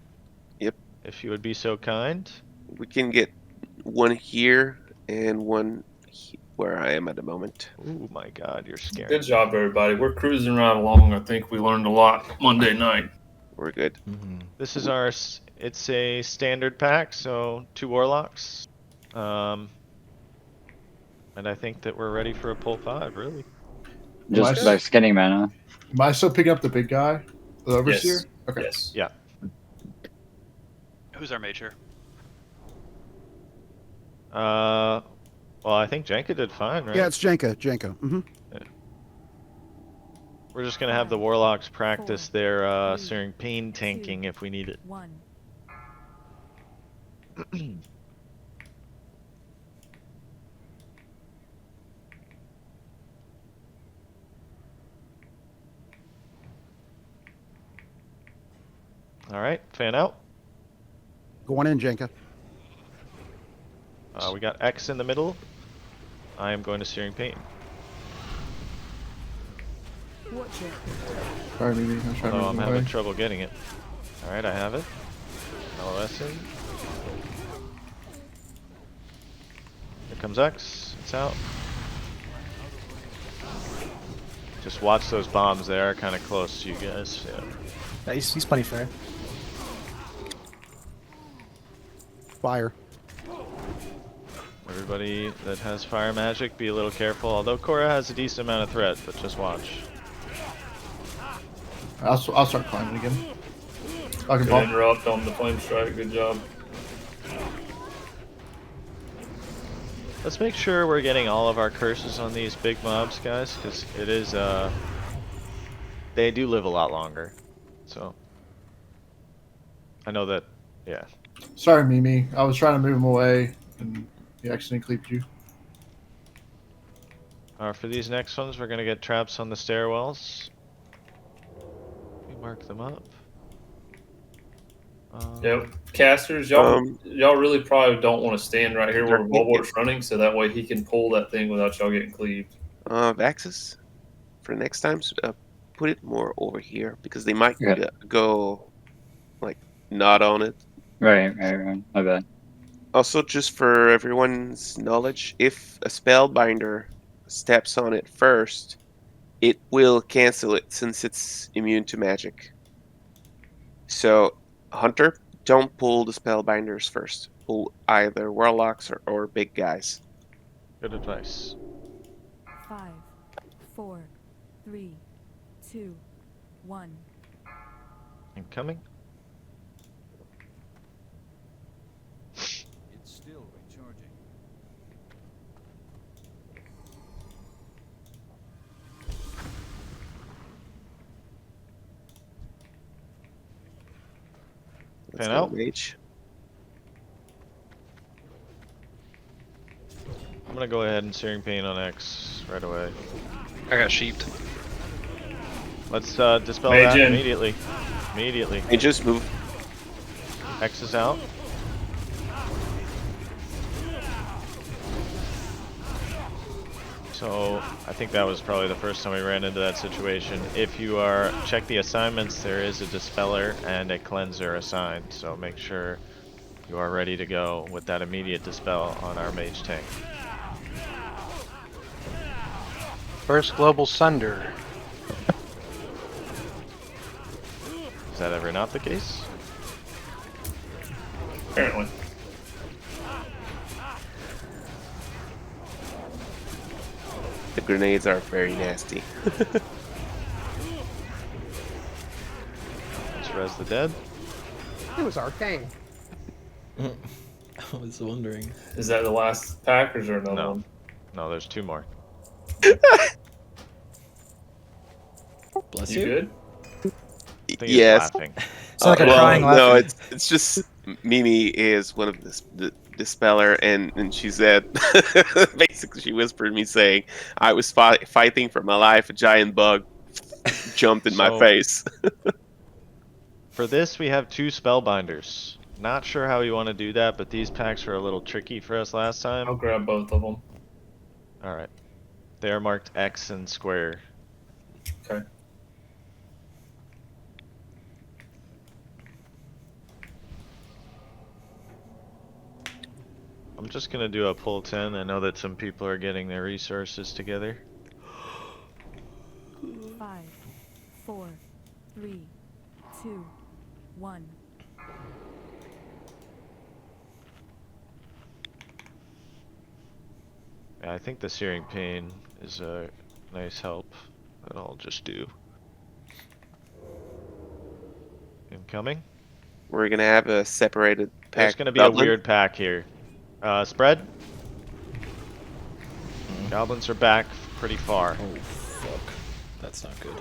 Yep. If you would be so kind. We can get one here and one where I am at the moment. Oh my god, you're scary. Good job, everybody. We're cruising right along. I think we learned a lot Monday night. We're good. This is our... It's a standard pack, so 2 Warlocks. And I think that we're ready for a pull 5, really. Just by skinning mana. Am I still picking up the big guy? The Overseer? Yes. Okay. Yes. Yeah. Who's our mage here? Well, I think Jenka did fine, right? Yeah, it's Jenka. Mm-hmm. Yeah. We're just gonna have the Warlocks practice their Searing Pain tanking if we need it. 1. All right, fan out. Go on in, Jenka. We got X in the middle. I am going to Searing Pain. Watch it. Sorry, Mimi. I'm trying to Oh, I'm move having away. trouble getting it. All right, I have it. LOS in. Here comes X. It's out. Just watch those bombs. They are kind of close to you guys. Yeah, he's plenty fair. Fire. Everybody that has fire magic, be a little careful. Although Korra has a decent amount of threat, but just watch. I'll start climbing again. I can Good pop. interrupt on the flame strike. Good job. Let's make sure we're getting all of our curses on these big mobs, guys, because it is, they do live a lot longer. So, I know that, yeah. Sorry, Mimi. I was trying to move him away, and he accidentally cleaved you. For these next ones, we're going to get traps on the stairwells. We mark them up. Yep. Casters, y'all really probably don't want to stand right here where Bulwark's running, so that way he can pull that thing without y'all getting cleaved. Axis, for next time, put it more over here because they might go like not on it. Right. My bad. Also, just for everyone's knowledge, if a Spellbinder steps on it first, it will cancel it since it's immune to magic. So, Hunter, don't pull the Spellbinders first. Pull either Warlocks or big guys. Good advice. 5, 4, 3, 2, 1. Incoming. It's still recharging. Let's Pan go, out. mage. I'm gonna go ahead and Searing Pain on X right away. I got sheeped. Let's dispel Mage that in. immediately. Immediately. Hey, just move. X is out. So I think that was probably the first time we ran into that situation. If you are check the assignments, there is a dispeller and a cleanser assigned. So make sure you are ready to go with that immediate dispel on our mage tank. First global sunder. Is that ever not the case? Apparently. The grenades are very nasty. Let's res the dead. It was arcane. I was wondering. Is that the last pack or is there another No. one? No, there's 2 more. Bless You you. good? I think Yes. he's laughing. It's like a Well, crying laugh. no, it's just Mimi is one of the dispeller, and she said basically she whispered me saying I was fighting for my life. A giant bug jumped in my So- face. For this, we have 2 Spellbinders. Not sure how we want to do that, but these packs were a little tricky for us last I'll time. grab both of them. Alright. They are marked X and square. Okay. I'm just gonna do a pull 10. I know that some people are getting their resources together. 5, 4, 3, 2, 1. Yeah, I think the Searing Pain is a nice help. That I'll just do. Incoming. We're gonna have a separated pack. There's gonna be goblin. a weird pack here. Spread. Goblins are back pretty far. Oh fuck. That's not good.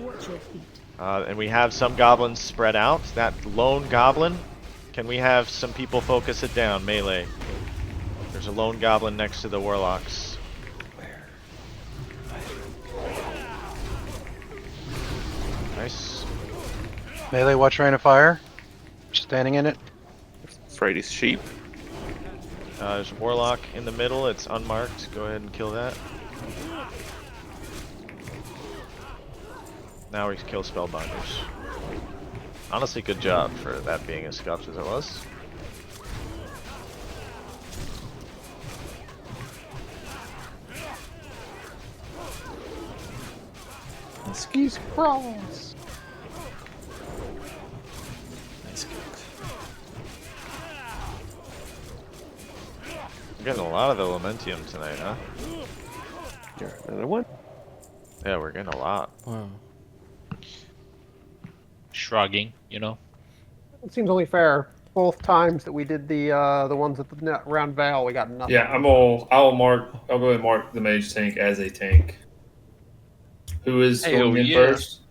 And we have some goblins spread out. That lone goblin, can we have some people focus it down? Melee. There's a lone goblin next to the Warlocks. Where? Nice. Melee watch rain of fire. Standing in it. Freddy's sheep. There's a Warlock in the middle. It's unmarked. Go ahead and kill that. Now we kill Spellbinders. Honestly, good job for that being as scuffed as it was. Skis crawls. Nice kicks. We're getting a lot of Elementium tonight, huh? Here, another one. Yeah, we're getting a lot. Wow. Shrugging, you know. It seems only fair. Both times that we did the ones at the round Vael, we got nothing. Yeah, I'll go ahead and mark the mage tank as a tank. Who is going in first?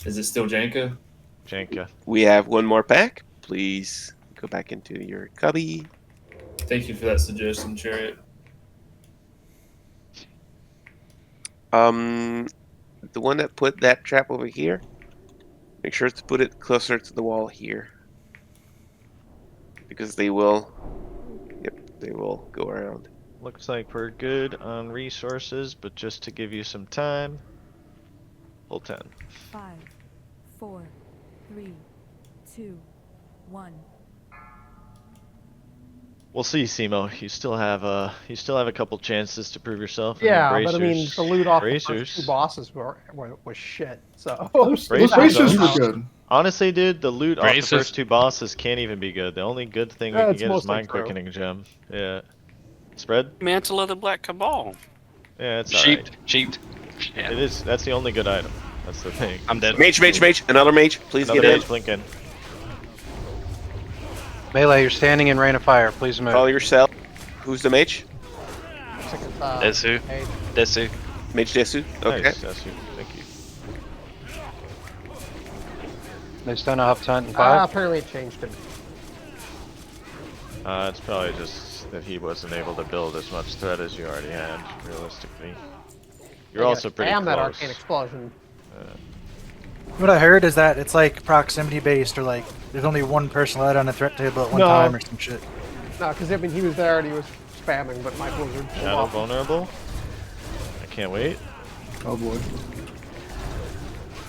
Is it still Janka? Janka. We have one more pack. Please go back into your cubby. Thank you for that suggestion, Chariot. The one that put that trap over here, make sure to put it closer to the wall here. Because they will, they will go around. Looks like we're good on resources, but just to give you some time, pull 10. 5, 4, 3, 2, 1. We'll see, Simo. You still have a couple chances to prove yourself. Yeah, but I mean, the loot off the bracers. first 2 bosses was shit. So Those bracers were good. Honestly, dude, the loot off the Braces. first 2 bosses can't even be good. The only good thing we Yeah, can it's get is mostly Mind true. Quickening Gem. Yeah. Spread? Mantle of the Black Cabal. Yeah, it's Sheep, alright. sheep. It is. That's the only good item. That's the thing. I'm dead. Mage, another mage. Please Another get in. mage blinking. Melee, you're standing in rain of fire. Please move. Follow yourself. Who's the mage? Desu. Desu. Mage Desu. Okay. Nice, Desu. Thank you. They stun off hunt in 5. Apparently it changed him. It's probably just that he wasn't able to build as much threat as you already had, realistically. You're also pretty close. Damn that arcane explosion. What I heard is that it's like proximity based, or like there's only one person allowed on a threat table at one time, or some shit. No, because I mean he was there and he was spamming, but my blizzard. Shadow vulnerable. I can't wait. Oh boy.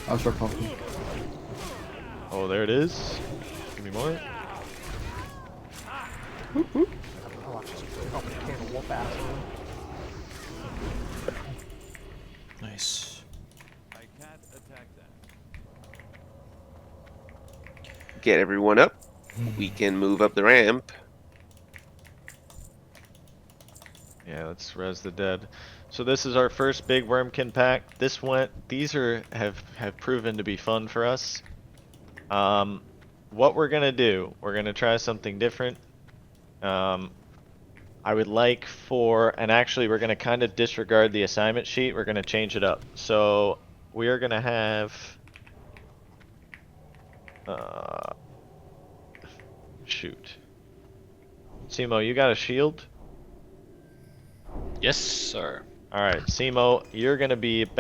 I'll start pumping. Oh, there it is. Give me more. Nice. I can't attack that. Get everyone up. We can move up the ramp. Yeah, let's res the dead. So this is our first big Wyrmkin pack. These have proven to be fun for us. What we're gonna do, we're gonna try something different. I would like and actually we're gonna kind of disregard the assignment sheet. We're gonna change it up. So we are gonna have, shoot. Simo, you got a shield? Yes, sir. Alright, Simo, you're gonna be the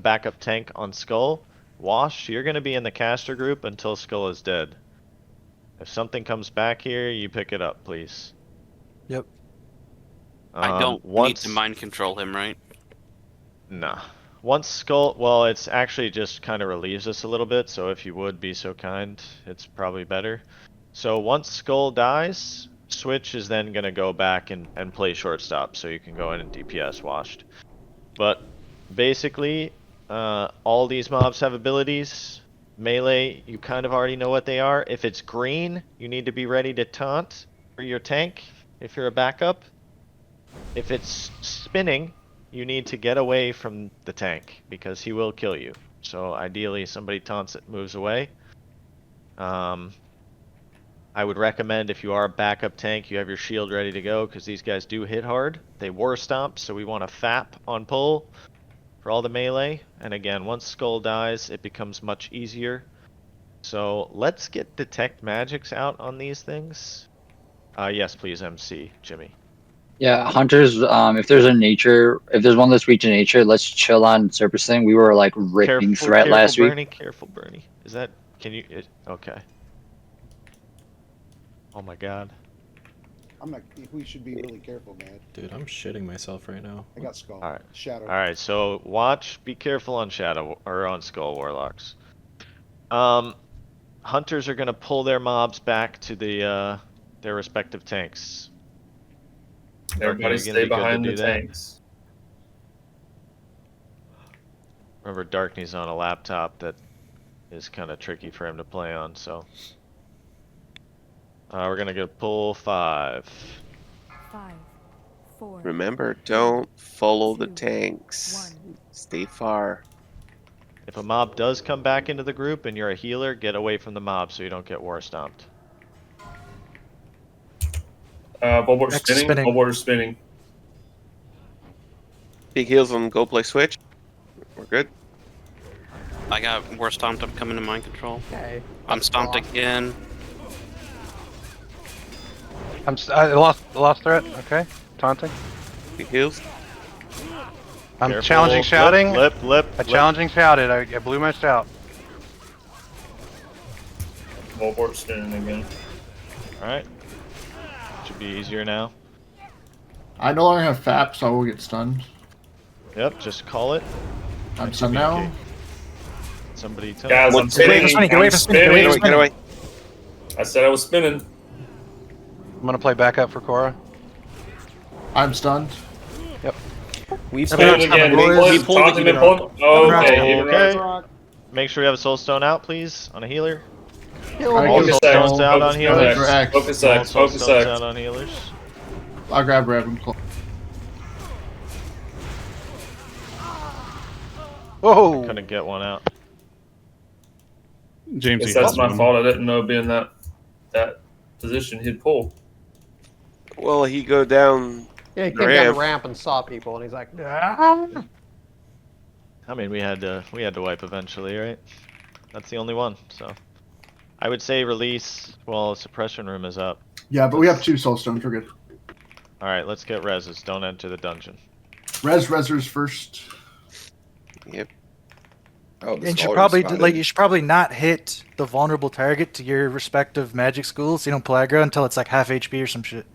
backup tank on Skull. Wash, you're gonna be in the caster group until Skull is dead. If something comes back here, you pick it up, please. Yep. I don't need to mind control him, right? Nah. Once Skull, well, it's actually just kind of relieves us a little bit, so if you would be so kind, it's probably better. So once Skull dies, Switch is then going to go back and play shortstop, so you can go in and DPS Washed. But basically, all these mobs have abilities. Melee, you kind of already know what they are. If it's green, you need to be ready to taunt for your tank if you're a backup. If it's spinning, you need to get away from the tank because he will kill you. So ideally somebody taunts it, moves away. I would recommend if you are a backup tank, you have your shield ready to go because these guys do hit hard. They war stomp, so we want a FAP on pull for all the melee. And again, once Skull dies, it becomes much easier. So let's get detect magics out on these things. Yes, please, MC, Jimmy. Yeah, hunters. If there's one that's reaching nature, let's chill on surfacing. We were like ripping threat last week. Careful, Bernie. Is that? Can you? Okay. Oh my God. We should be really careful, man. Dude, I'm shitting myself right now. I got Skull. All right. Shadow. All right. So watch. Be careful on Shadow or on Skull Warlocks. Hunters are gonna pull their mobs back to their respective tanks. Everybody stay behind the tanks. Remember, Darkney's on a laptop that is kind of tricky for him to play on, so. We're gonna go pull 5. 5, 4. Remember, don't follow the tanks. Stay far. If a mob does come back into the group and you're a healer, get away from the mob so you don't get war stomped. Bulwark spinning. Bulwark spinning. Big heals on go play Switch. We're good. I got war stomped. I'm coming to mind control. Okay. I'm stomped again. I lost threat. Okay, taunting. Big heals. I'm Careful. challenging shouting. Lip. Challenging shouted. I blew my shout. Bulwark spinning again. All right. Should be easier now. I no longer have FAP, so I will get stunned. Yep, just call it. I'm stunned now. Somebody tell Guys, I'm spinning. Get away from spinning. Get away. I said I was spinning. I'm gonna play backup for Cora. I'm stunned. Yep. We Spinning again. We pulled it. Okay. Okay. Make sure you have a soul stone out, please, on a healer. All soul stones out on healers. Focus All X. soul Focus stones X. out on healers. I'll grab Rev and Whoa! Couldn't get one out. James, Guess that's my fault. I didn't know being that position he'd pull. Well, he go down. Yeah, he the came down the ramp. ramp and saw people, and he's like, "Ah." I mean, we had to wipe eventually, right? That's the only one. So, I would say release while Suppression Room is up. Yeah, but we have 2 soul stones. We're good. All right, let's get reses. Don't enter the dungeon. Resers first. Yep. Oh, And you should probably not hit the vulnerable target to your respective magic schools. So you don't pull aggro until it's like half HP or some shit.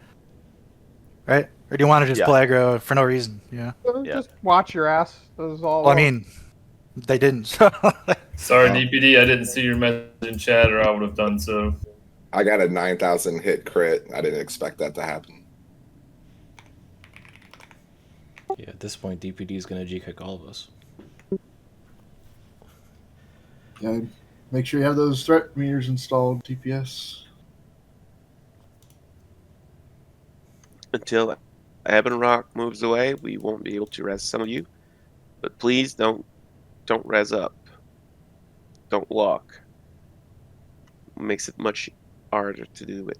Right? Or do you want to just pull aggro for no reason? Yeah. Just watch your ass. This is all. Well, I mean, they didn't. Sorry, DPD, I didn't see your message in chat, or I would have done so. I got a 9,000 hit crit. I didn't expect that to happen. Yeah, at this point, DPD is going to G-kick all of us. Yeah, make sure you have those threat meters installed, TPS. Until Ebonroc moves away, we won't be able to res some of you. But please don't res up. Don't walk. It makes it much harder to do it.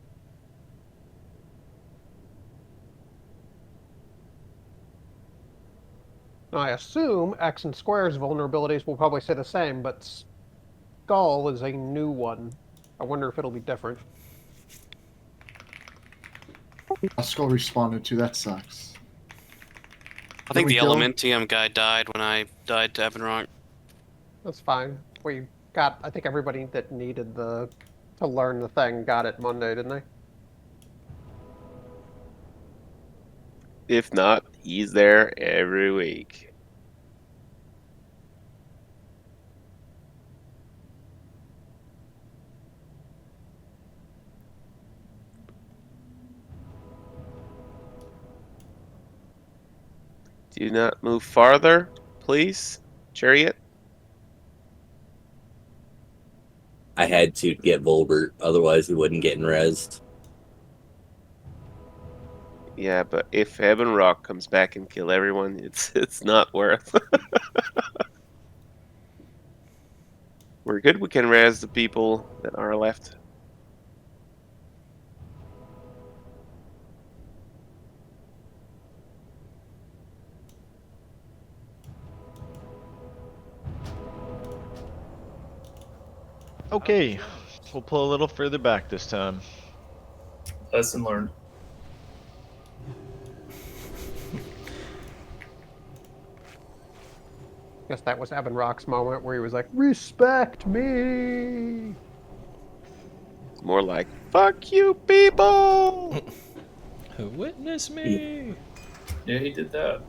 I assume X and Square's vulnerabilities will probably stay the same, but Skull is a new one. I wonder if it'll be different. Skull responded to. That sucks. I think the kill him? Elementium guy died when I died to Ebonroc. That's fine. We got, I think everybody that needed to learn the thing got it Monday, didn't they? If not, he's there every week. Do not move farther, please, Chariot. I had to get Volbert, otherwise he wouldn't get rezzed. Yeah, but if Ebonroc comes back and kill everyone, it's not worth. We're good. We can res the people that are left. Okay, we'll pull a little further back this time. Lesson learned. Guess that was Ebonroc's moment where he was like, "Respect me." More like, "Fuck you, people." Witness me. Yeah, he did that.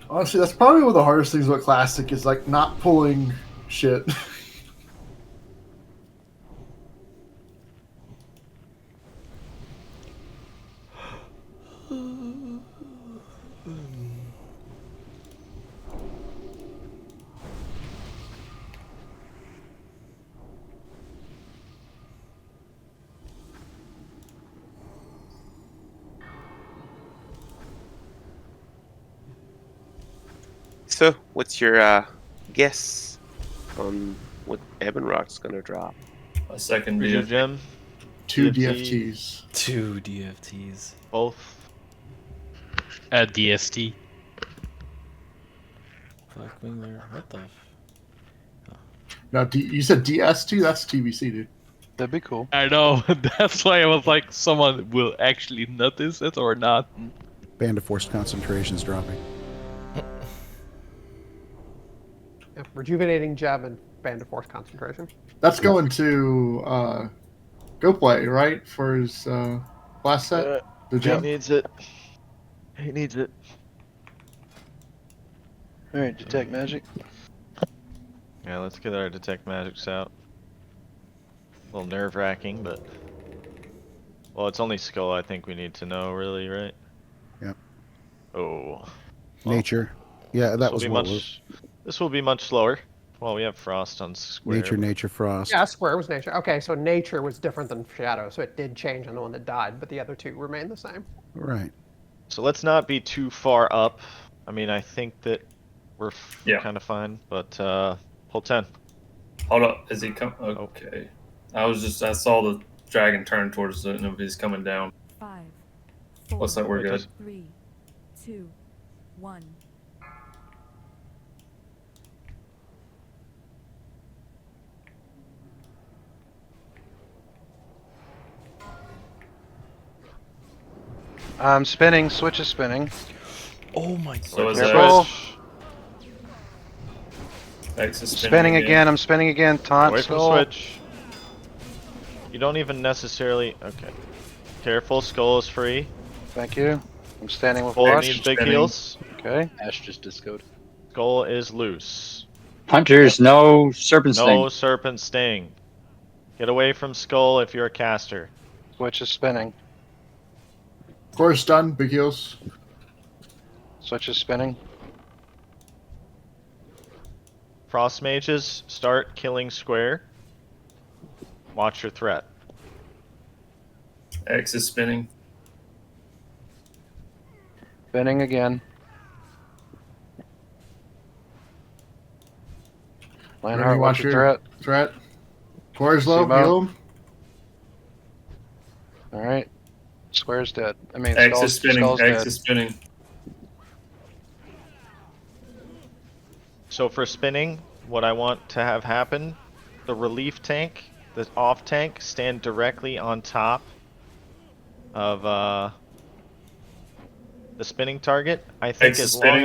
Honestly, that's probably one of the hardest things about Classic is like not pulling shit. So, what's your guess on what Ebonroc's gonna drop? A second Who's your gem? 2 DFTs. 2 DFTs. Both. DST. Fuck me there. What the? Now, you said DST? That's TBC, dude. That'd be cool. I know. That's why I was like, someone will actually notice it or not. Band of Force Concentration's dropping. Yeah, rejuvenating gem and Band of Force concentration. That's going to Go Play, right? For his last set? The He gem? needs it. He needs it. Alright, detect magic. Yeah, let's get our detect magics out. A little nerve-wracking, but... Well, it's only Skull I think we need to know, really, right? Yep. Oh. Nature. Yeah, that was what was. This will be much slower. Well, we have frost on square. Nature, frost. Yeah, square was nature. Okay, so nature was different than shadow, so it did change on the one that died, but the other two remained the same. Right. So let's not be too far up. I mean, I think that we're kind of fine, but pull 10. Hold up, is he come? Okay, I saw the dragon turn towards it, and if he's coming down. 5, 4, Looks like we're good. 3, 2, 1. I'm spinning. Switch is spinning. Oh my god. So is Careful. X is Spinning again. I'm spinning again. Taunt. Away from skull. switch. You don't even necessarily. Okay. Careful. Skull is free. Thank you. I'm standing with Skull Ash. needs big heals. Okay. Ash just discoed. Skull is loose. Hunters, no serpent sting. No serpent sting. Get away from skull if you're a caster. Switch is spinning. Course done. Big heals. Switch is spinning. Frost mages, start killing square. Watch your threat. X is spinning. Spinning again. Lionheart, watch your threat. Threat. Core's low. Simo. Heal him. Alright. Square's dead. I mean, X Skull's, is spinning. Skull's X dead. is spinning. So for spinning, what I want to have happen, the relief tank, the off tank, stand directly on top of the spinning target. I think X is as spinning.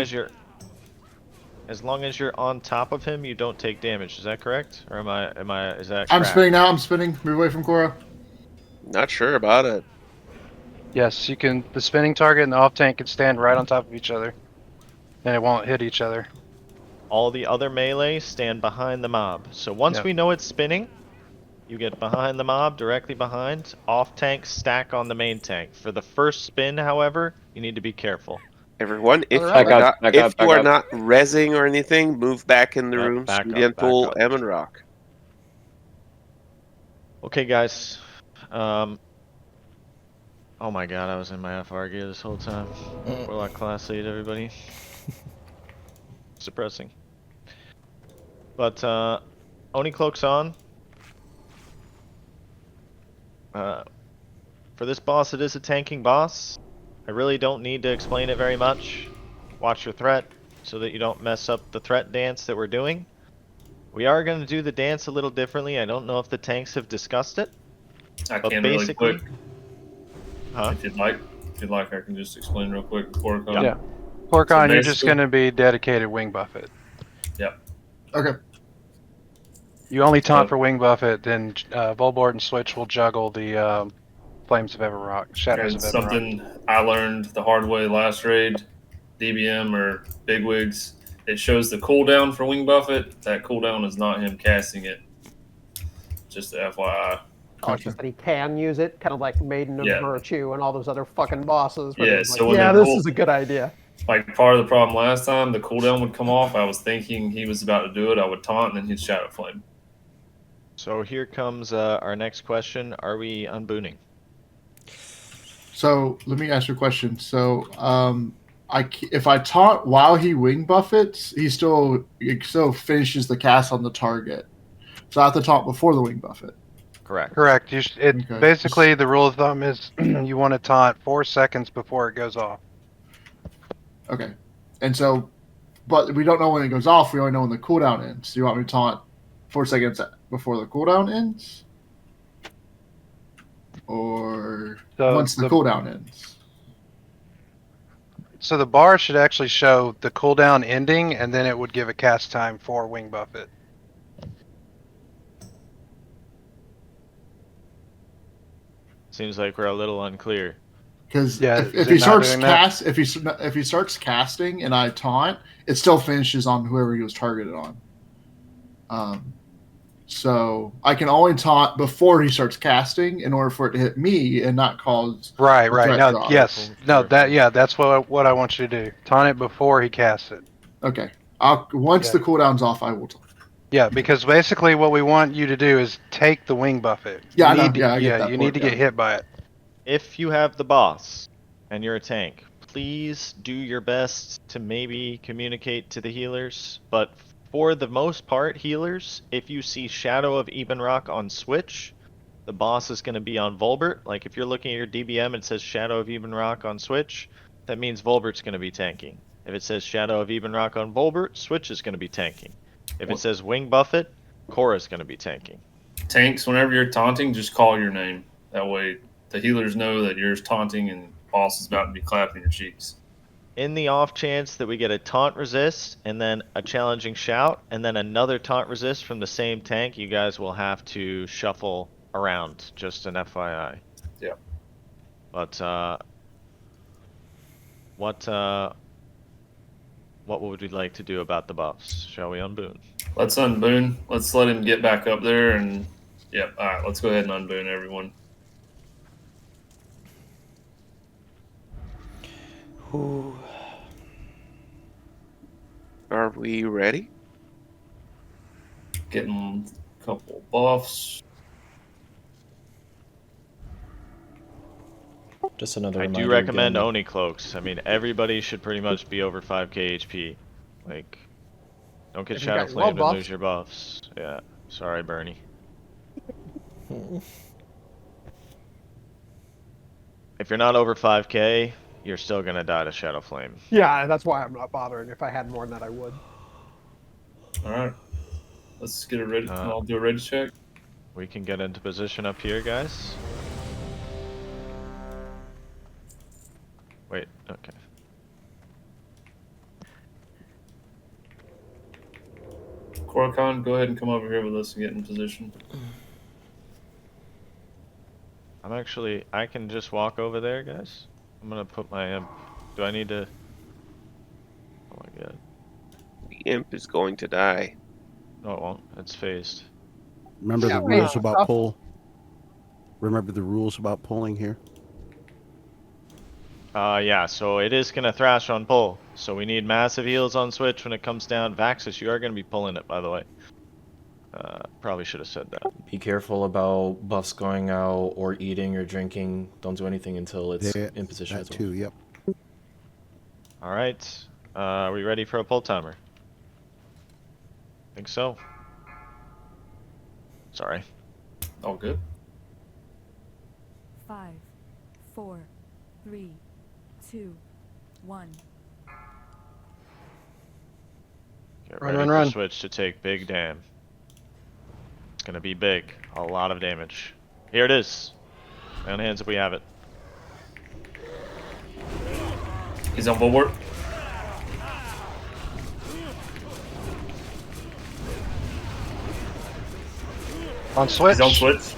long as you're on top of him, you don't take damage. Is that correct? Or is that I'm crap? spinning now. I'm spinning. Move away from Cora. Not sure about it. Yes, you can. The spinning target and the off tank can stand right on top of each other, and it won't hit each other. All the other melee stand behind the mob. So once we know it's spinning, you get behind the mob, directly behind. Off tank stack on the main tank. For the first spin, however, you need to be careful. Everyone, if Back up, back up, you back are up. not rezzing or anything, move back in the Yep, room back so we up, can back pull up. Ebonroc. Okay, guys. Oh my god, I was in my FR gear this whole time. Warlock class 8, everybody. Suppressing. But, Oni Cloak's on. For this boss, it is a tanking boss. I really don't need to explain it very much. Watch your threat so that you don't mess up the threat dance that we're doing. We are going to do the dance a little differently. I don't know if the tanks have discussed it. I But can really basically- quick. Huh? If you'd like, I can just explain real quick before it comes. Yeah. Porkon, So you're just basically- going to be dedicated Wing Buffet. Yep. Okay. You only taunt for Wing Buffet, then Volbort and Switch will juggle the Flames of Ebonroc, Shadows And of Ebonroc. something I learned the hard way last raid, DBM or Bigwigs, it shows the cooldown for Wing Buffet. That cooldown is not him casting it. Just FYI. Oh, it's just that he can use it, kind of like Maiden of Yeah. Virtue and all those other fucking bosses. where Yeah, he's so like, when yeah, the this cool- is a good idea. Like part of the problem last time, the cooldown would come off. I was thinking he was about to do it. I would taunt, and then he'd Shadow Flame. So here comes our next question. Are we unbooning? So let me ask you a question. So if I taunt while he wing buffets, he still finishes the cast on the target. So I have to taunt before the wing buffet. Correct. Correct. Okay. Basically, the rule of thumb is you want to taunt 4 seconds before it goes off. Okay. And so, but we don't know when it goes off. We only know when the cooldown ends. Do you want me to taunt 4 seconds before the cooldown ends? Or So once the cooldown ends? So the bar should actually show the cooldown ending, and then it would give a cast time for Wing Buffet. Seems like we're a little unclear. Because Yeah, if is he it not starts doing that? if he starts casting and I taunt, it still finishes on whoever he was targeted on. So I can only taunt before he starts casting in order for it to hit me and not cause Right, a right. threat No, drop. yes, no, that's what I want you to do. Taunt it before he casts it. Okay. Once the cooldown's off, I will taunt. Yeah, because basically what we want you to do is take the wing buffet. Yeah, you I know. need to, Yeah, I get that you part, need to yeah. get hit by it. If you have the boss and you're a tank, please do your best to maybe communicate to the healers. But for the most part, healers, if you see Shadow of Ebonroc on Switch, the boss is going to be on Volbert. Like if you're looking at your DBM and it says Shadow of Ebonroc on Switch, that means Volbert's going to be tanking. If it says Shadow of Ebonroc on Volbert, Switch is going to be tanking. If it says Wing Buffet, Cora's going to be tanking. Tanks, whenever you're taunting, just call your name. That way the healers know that you're taunting and boss is about to be clapping your cheeks. In the off chance that we get a taunt resist and then a challenging shout and then another taunt resist from the same tank, you guys will have to shuffle around. Just an FYI. Yeah. But what would we like to do about the buffs? Shall we unboon? Let's unboon. Let's let him get back up there and yep. All right, let's go ahead and unboon everyone. Ooh. Are we ready? Getting a couple buffs. Just another I reminder. do recommend again. Oni cloaks. I mean, everybody should pretty much be over 5k HP. Like, don't get If you Shadow got your Flamed and buffs. lose your buffs. Yeah, sorry, Bernie. If you're not over 5k, you're still gonna die to Shadow Flame. Yeah, that's why I'm not bothering. If I had more than that, I would. All right, let's get a ready. I'll do a ready check. We can get into position up here, guys. Wait, okay. Korokon, go ahead and come over here with us and get in position. I can just walk over there, guys. I'm gonna put my imp. Do I need to? Oh my god. The imp is going to die. No, it won't. It's phased. Remember the rules about pull. Remember the rules about pulling here. Yeah, so it is gonna thrash on pull. So we need massive heals on switch when it comes down. Vaxis, you are gonna be pulling it, by the way. Probably should have said that. Be careful about buffs going out or eating or drinking. Don't do anything until it's in position. That too, yep. All right. Are we ready for a pull timer? Think so. Sorry. All good. 5, 4, 3, 2, 1. Get Run, ready run, for run. switch to take big dam. It's gonna be big. A lot of damage. Here it is. On hands if we have it. He's on bulwark. On switch. He's on switch.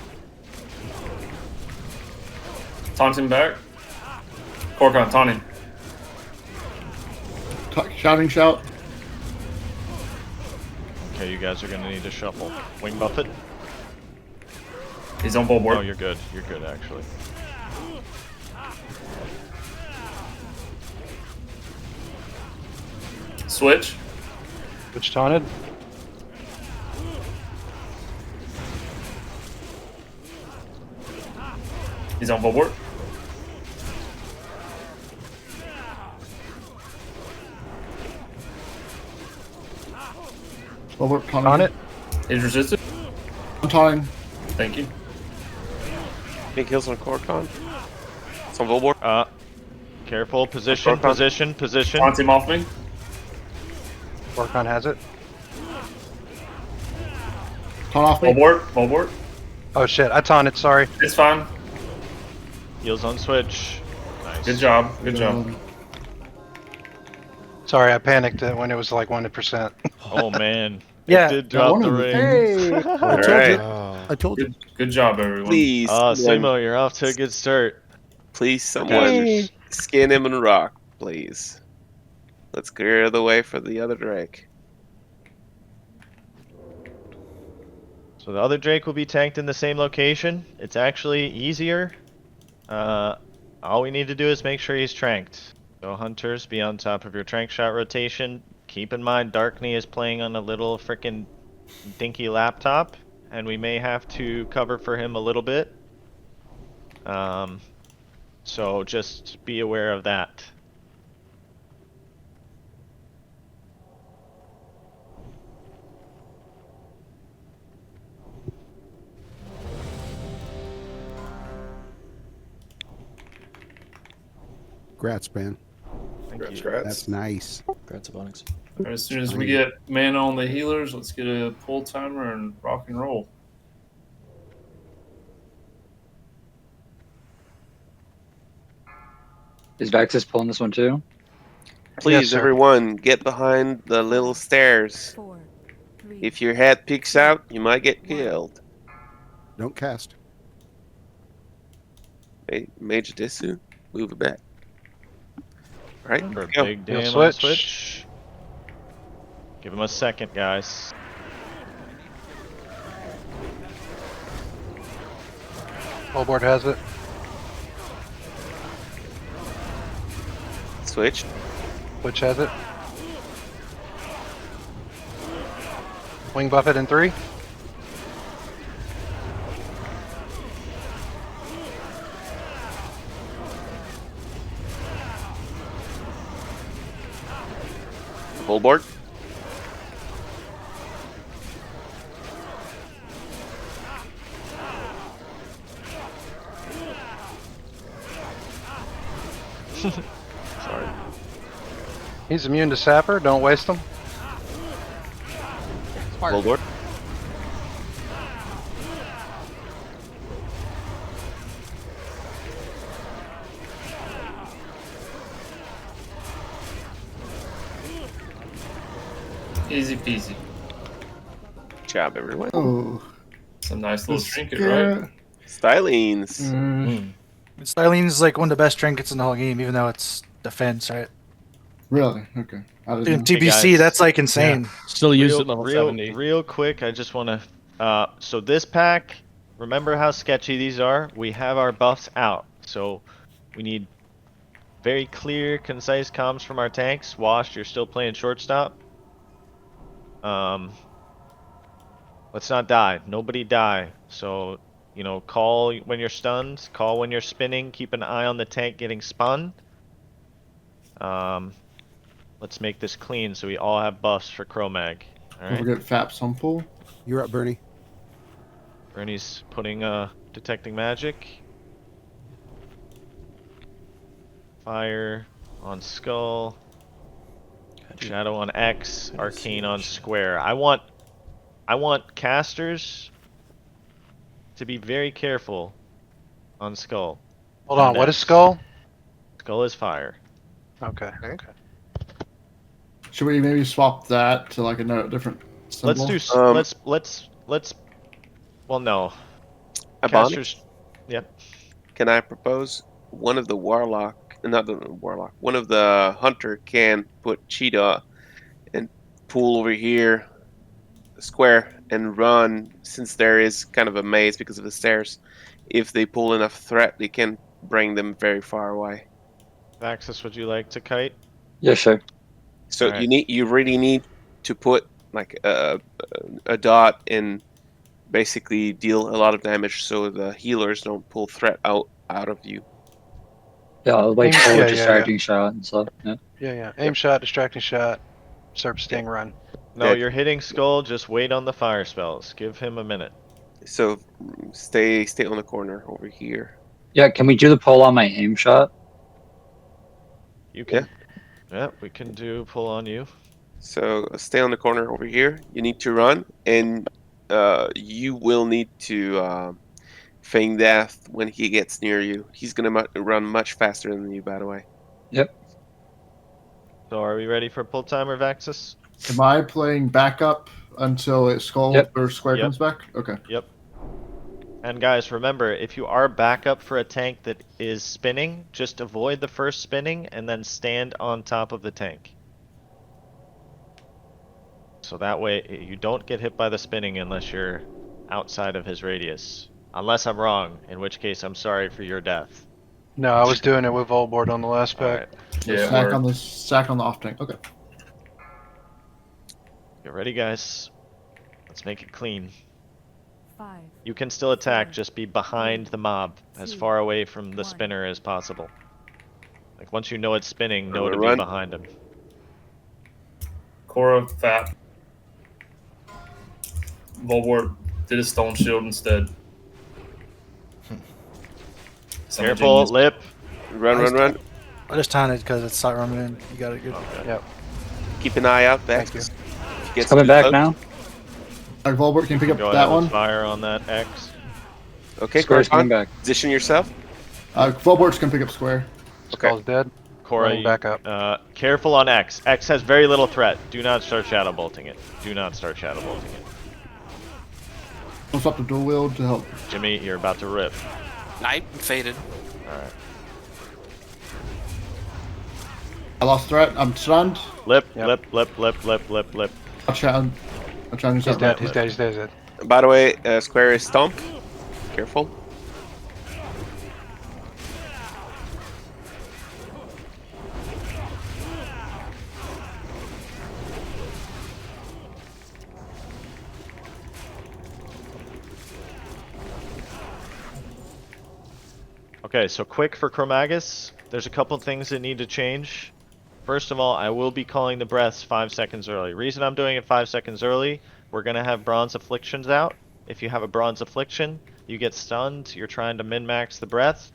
Taunt him back. Korokon, taunt him. Shouting shout. Okay, you guys are gonna need to shuffle. Wing buffet. He's on bulwark. Oh, you're good. You're good, actually. Switch. Switch taunted. He's on bulwark. Bulwark taunting. On it. He's resisted. I'm taunting. Thank you. Big heals on Korokon. It's on Volborg. Careful. Position, position, position. Taunt him off me. Korokon has it. Taunt off me. Bulwark. Oh shit, I taunted, sorry. It's fine. Heals on switch. Nice. Good job. Good job. Sorry, I panicked when it was like 100%. Oh man. Yeah. It did drop the ring. Hey! All right. I told you. Good job, everyone. Please, Sumo, you're off to a good start. please, someone skin him and rock, please. Let's clear the way for the other Drake. So the other Drake will be tanked in the same location. It's actually easier. All we need to do is make sure he's tranked. So hunters, be on top of your trank shot rotation. Keep in mind, Darkney is playing on a little frickin' dinky laptop, and we may have to cover for him a little bit. So just be aware of that. Grats, man. Thank you. That's nice. Grats, Onyx. As soon as we get mana on the healers, let's get a pull timer and rock and roll. Is Vaxis pulling this one too? Please, sir. everyone, get behind the little stairs. 4, 3, If your head peeks out, you might get killed. Don't cast. Hey, Major Disu, move it back. Right, For a go. big He'll damn on switch. switch. Give him a second, guys. Full board has it. Switch. Which has it. Wing buff it in 3. Full board. Sorry. He's immune to Sapper. Don't waste him. Full board. Easy peasy. Good job, everyone. Oh, Some nice little trinket, Scare- right? Stylines. Stylene's like one of the best trinkets in the whole game, even though it's defense, right? Really? Okay. I didn't Dude, know. TBC, guys. that's like insane. Still use it level real, 70. real quick, I just want to. So this pack, remember how sketchy these are? We have our buffs out, so we need very clear, concise comms from our tanks. Washed, you're still playing shortstop. Let's not die. Nobody die. So, you know, call when you're stunned, call when you're spinning, keep an eye on the tank getting spun. Let's make this clean so we all have buffs for Chromag. Don't Alright. forget Faps on pull. You're up, Bernie. Bernie's putting detecting magic. Fire on Skull. Shadow on X, Arcane on Square. I want casters to be very careful on Skull. Hold on. What is Skull? Skull is fire. Okay. Okay. Should we maybe swap that to like a different symbol? Let's do let's well no. Ebonroc? Casters. Yep. Can I propose one of the one of the hunter can put Cheetah and pull over here, square, and run, since there is kind of a maze because of the stairs. If they pull enough threat, they can bring them very far away. Vaxis, would you like to kite? Yeah, sure. So Alright. you really need to put like a dot and basically deal a lot of damage so the healers don't pull threat out of you. Yeah, I'll wait for Yeah, distracting shot and stuff. Yeah. Yeah. Aim shot, distracting shot, Serp Sting, run. No, Yeah. you're hitting Skull, just wait on the fire spells. Give him a minute. So stay on the corner over here. Yeah, can we do the pull on my aim shot? You can. Yeah, we can do pull on you. So stay on the corner over here. You need to run, and you will need to feign death when he gets near you. He's gonna run much faster than you, by the way. Yep. So are we ready for pull timer, Vaxis? Am I playing backup until it Skull or Square Yep. comes back? Okay. Yep. And guys, remember, if you are backup for a tank that is spinning, just avoid the first spinning and then stand on top of the tank. So that way you don't get hit by the spinning unless you're outside of his radius. Unless I'm wrong, in which case I'm sorry for your death. No, I was doing it with Volboard on the last pack. Yeah, sack on the off tank. Okay. Get ready, guys. Let's make it clean. 5. You can still attack, just be behind the mob, as far away from the spinner as possible. Like, once you know it's spinning, know to be behind him. Cora, Fat. Volbort did a stone shield instead. Careful, lip. Run. I just taunted because it's start running in. You got it good. Yep. Keep an eye out back. Thank you. It's coming back now. Alright, Volbort, can you pick up Go that ahead one? and fire on that X. Okay, Square's coming Coruscant, back. position yourself. Volbort's gonna pick up Square. Skull's dead. Cora, Running back up. Careful on X. X has very little threat. Do not start shadow bolting it. Do not start shadow bolting it. I'll stop the dual wield to help. Jimmy, you're about to rip. I faded. Alright. I lost threat. I'm stunned. Lip. I'm trying to He's dead. By the way, Square is stomp. Careful. Okay, so quick for Chromaggus. There's a couple things that need to change. First of all, I will be calling the breaths 5 seconds early. Reason I'm doing it 5 seconds early, we're going to have Bronze Afflictions out. If you have a Bronze Affliction, you get stunned, you're trying to min-max the breath,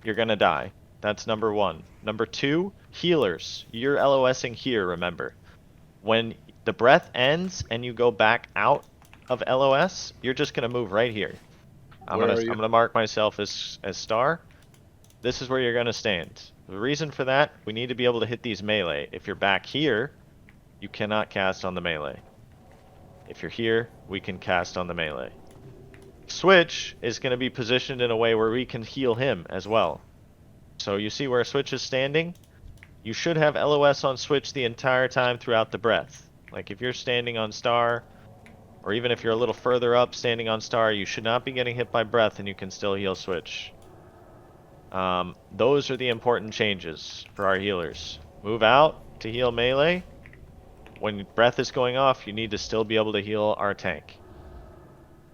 you're going to die. That's number 1. Number 2, healers. You're LOSing here, remember. When the breath ends and you go back out of LOS, you're just going to move right here. I'm gonna mark myself as star. This is where you're gonna stand. The reason for that, we need to be able to hit these melee. If you're back here, you cannot cast on the melee. If you're here, we can cast on the melee. Switch is gonna be positioned in a way where we can heal him as well. So you see where Switch is standing? You should have LOS on Switch the entire time throughout the breath. Like if you're standing on star, or even if you're a little further up standing on star, you should not be getting hit by breath and you can still heal Switch. Those are the important changes for our healers. Move out to heal melee. When breath is going off, you need to still be able to heal our tank.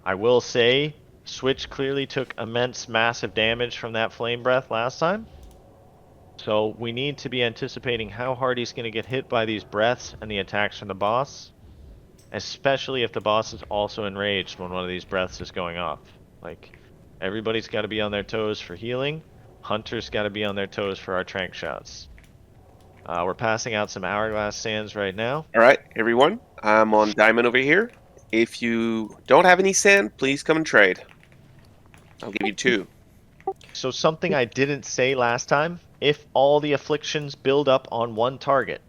I will say, Switch clearly took immense, massive damage from that flame breath last time. So we need to be anticipating how hard he's going to get hit by these breaths and the attacks from the boss. Especially if the boss is also enraged when one of these breaths is going off. Like, everybody's got to be on their toes for healing. Hunter's got to be on their toes for our trank shots. We're passing out some hourglass sands right now. Alright, everyone. I'm on diamond over here. If you don't have any sand, please come and trade. I'll give you 2. So something I didn't say last time, if all the afflictions build up on one target,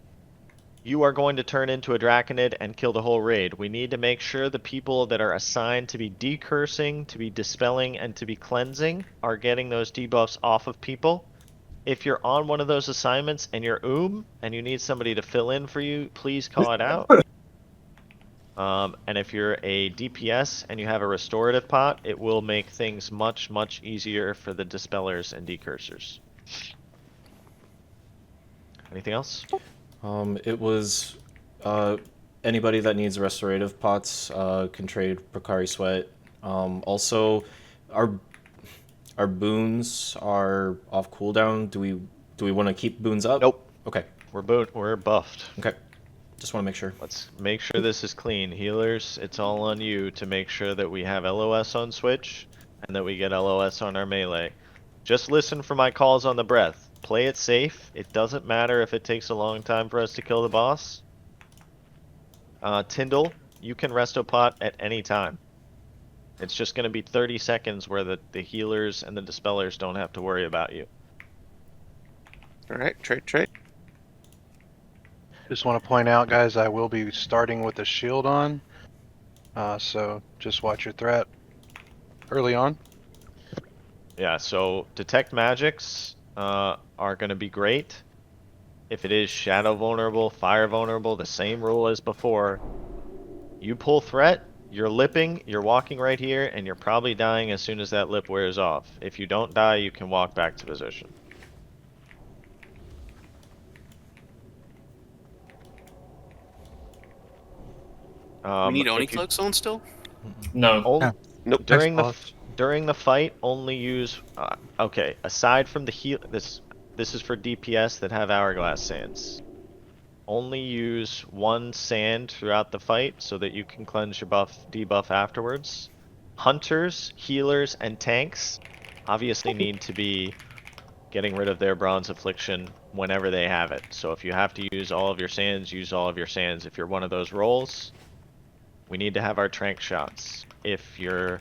you are going to turn into a Draconid and kill the whole raid. We need to make sure the people that are assigned to be decursing, to be dispelling, and to be cleansing are getting those debuffs off of people. If you're on one of those assignments and you're and you need somebody to fill in for you, please call it out. And if you're a DPS and you have a restorative pot, it will make things much, much easier for the dispellers and decursors. Anything else? It was anybody that needs restorative pots can trade Prakari Sweat. Also, our boons are off cooldown. Do we want to keep boons up? Nope. Okay. We're buffed. Okay. Just want to make sure. Let's make sure this is clean. Healers, it's all on you to make sure that we have LOS on Switch and that we get LOS on our melee. Just listen for my calls on the breath. Play it safe. It doesn't matter if it takes a long time for us to kill the boss. Tyndall, you can resto pot at any time. It's just going to be 30 seconds where the healers and the dispellers don't have to worry about you. Alright, trade. Just want to point out, guys, I will be starting with a shield on. So just watch your threat early on. Yeah, so detect magics are going to be great. If it is shadow vulnerable, fire vulnerable, the same rule as before. You pull threat, you're lipping, you're walking right here, and you're probably dying as soon as that lip wears off. If you don't die, you can walk back to position. We need Oni Cloak Zone still? No. Nope. During the fight, only use. Okay, aside from the heal, this is for DPS that have Hourglass Sands. Only use one sand throughout the fight so that you can cleanse your debuff afterwards. Hunters, healers, and tanks obviously need to be getting rid of their Bronze Affliction whenever they have it. So if you have to use all of your sands, use all of your sands. If you're one of those roles, we need to have our trank shots. If you're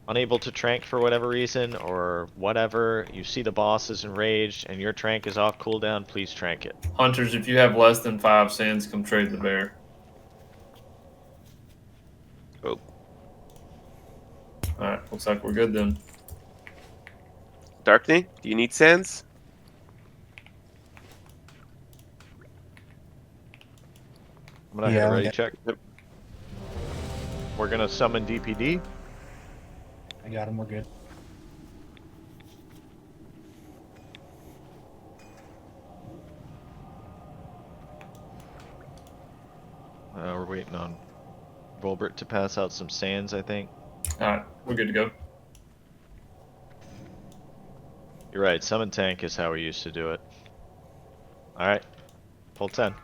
unable to trank for whatever reason or whatever, you see the boss is enraged and your trank is off cooldown, please trank it. Hunters, if you have less than 5 sands, come trade the bear. Oh. Alright, looks like we're good then. Darkney, do you need sands? I'm gonna hit a ready check. Yep. We're gonna summon DPD. I got him, we're good. We're waiting on Volbert to pass out some sands, I think. Alright, we're good to go. You're right, summon tank is how we used to do it. Alright, pull 10.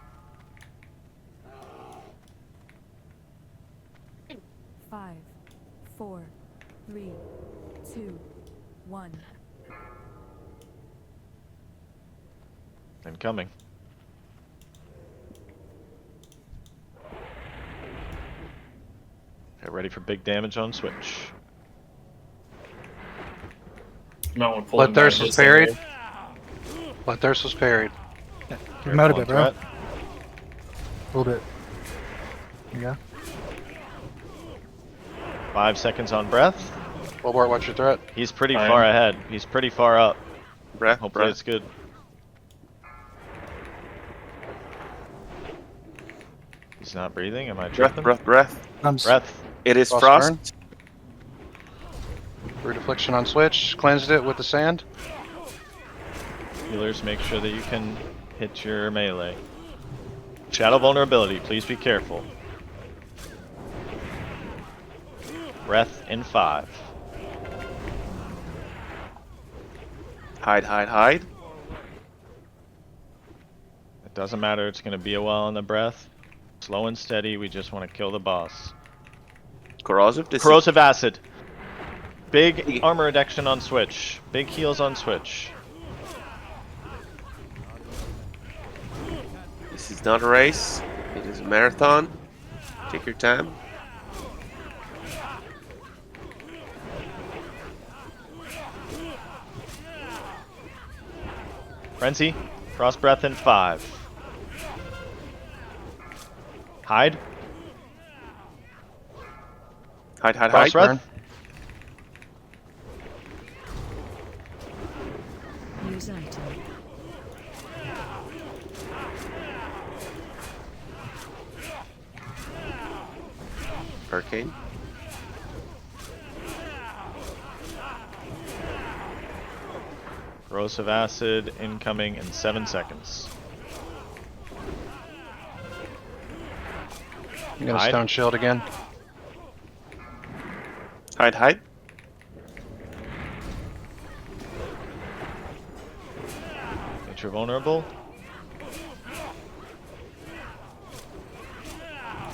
5, 4, 3, 2, 1. Incoming. Get ready for big damage on switch. Bloodthirst was parried. Bloodthirst was parried. Give him out a bit, bro. A little bit. There you go. 5 seconds on breath. Volbart, watch your threat. He's pretty far ahead. He's pretty far up. Breath. Hopefully it's good. He's not breathing. Am I tripping? Breath. Breath. It is Frost frost. burn. Root Affliction on switch. Cleansed it with the sand. Healers, make sure that you can hit your melee. Shadow vulnerability. Please be careful. Breath in 5. Hide. It doesn't matter. It's going to be a while on the breath. Slow and steady. We just want to kill the boss. Corrosive acid. Big armor reduction on switch. Big heals on switch. This is not a race. It is a marathon. Take your time. Frenzy. Frost breath in 5. Hide. Frost breath. Use item. Arcane. Corrosive acid incoming in 7 seconds. I'm gonna stone shield again. Hide. Nature vulnerable.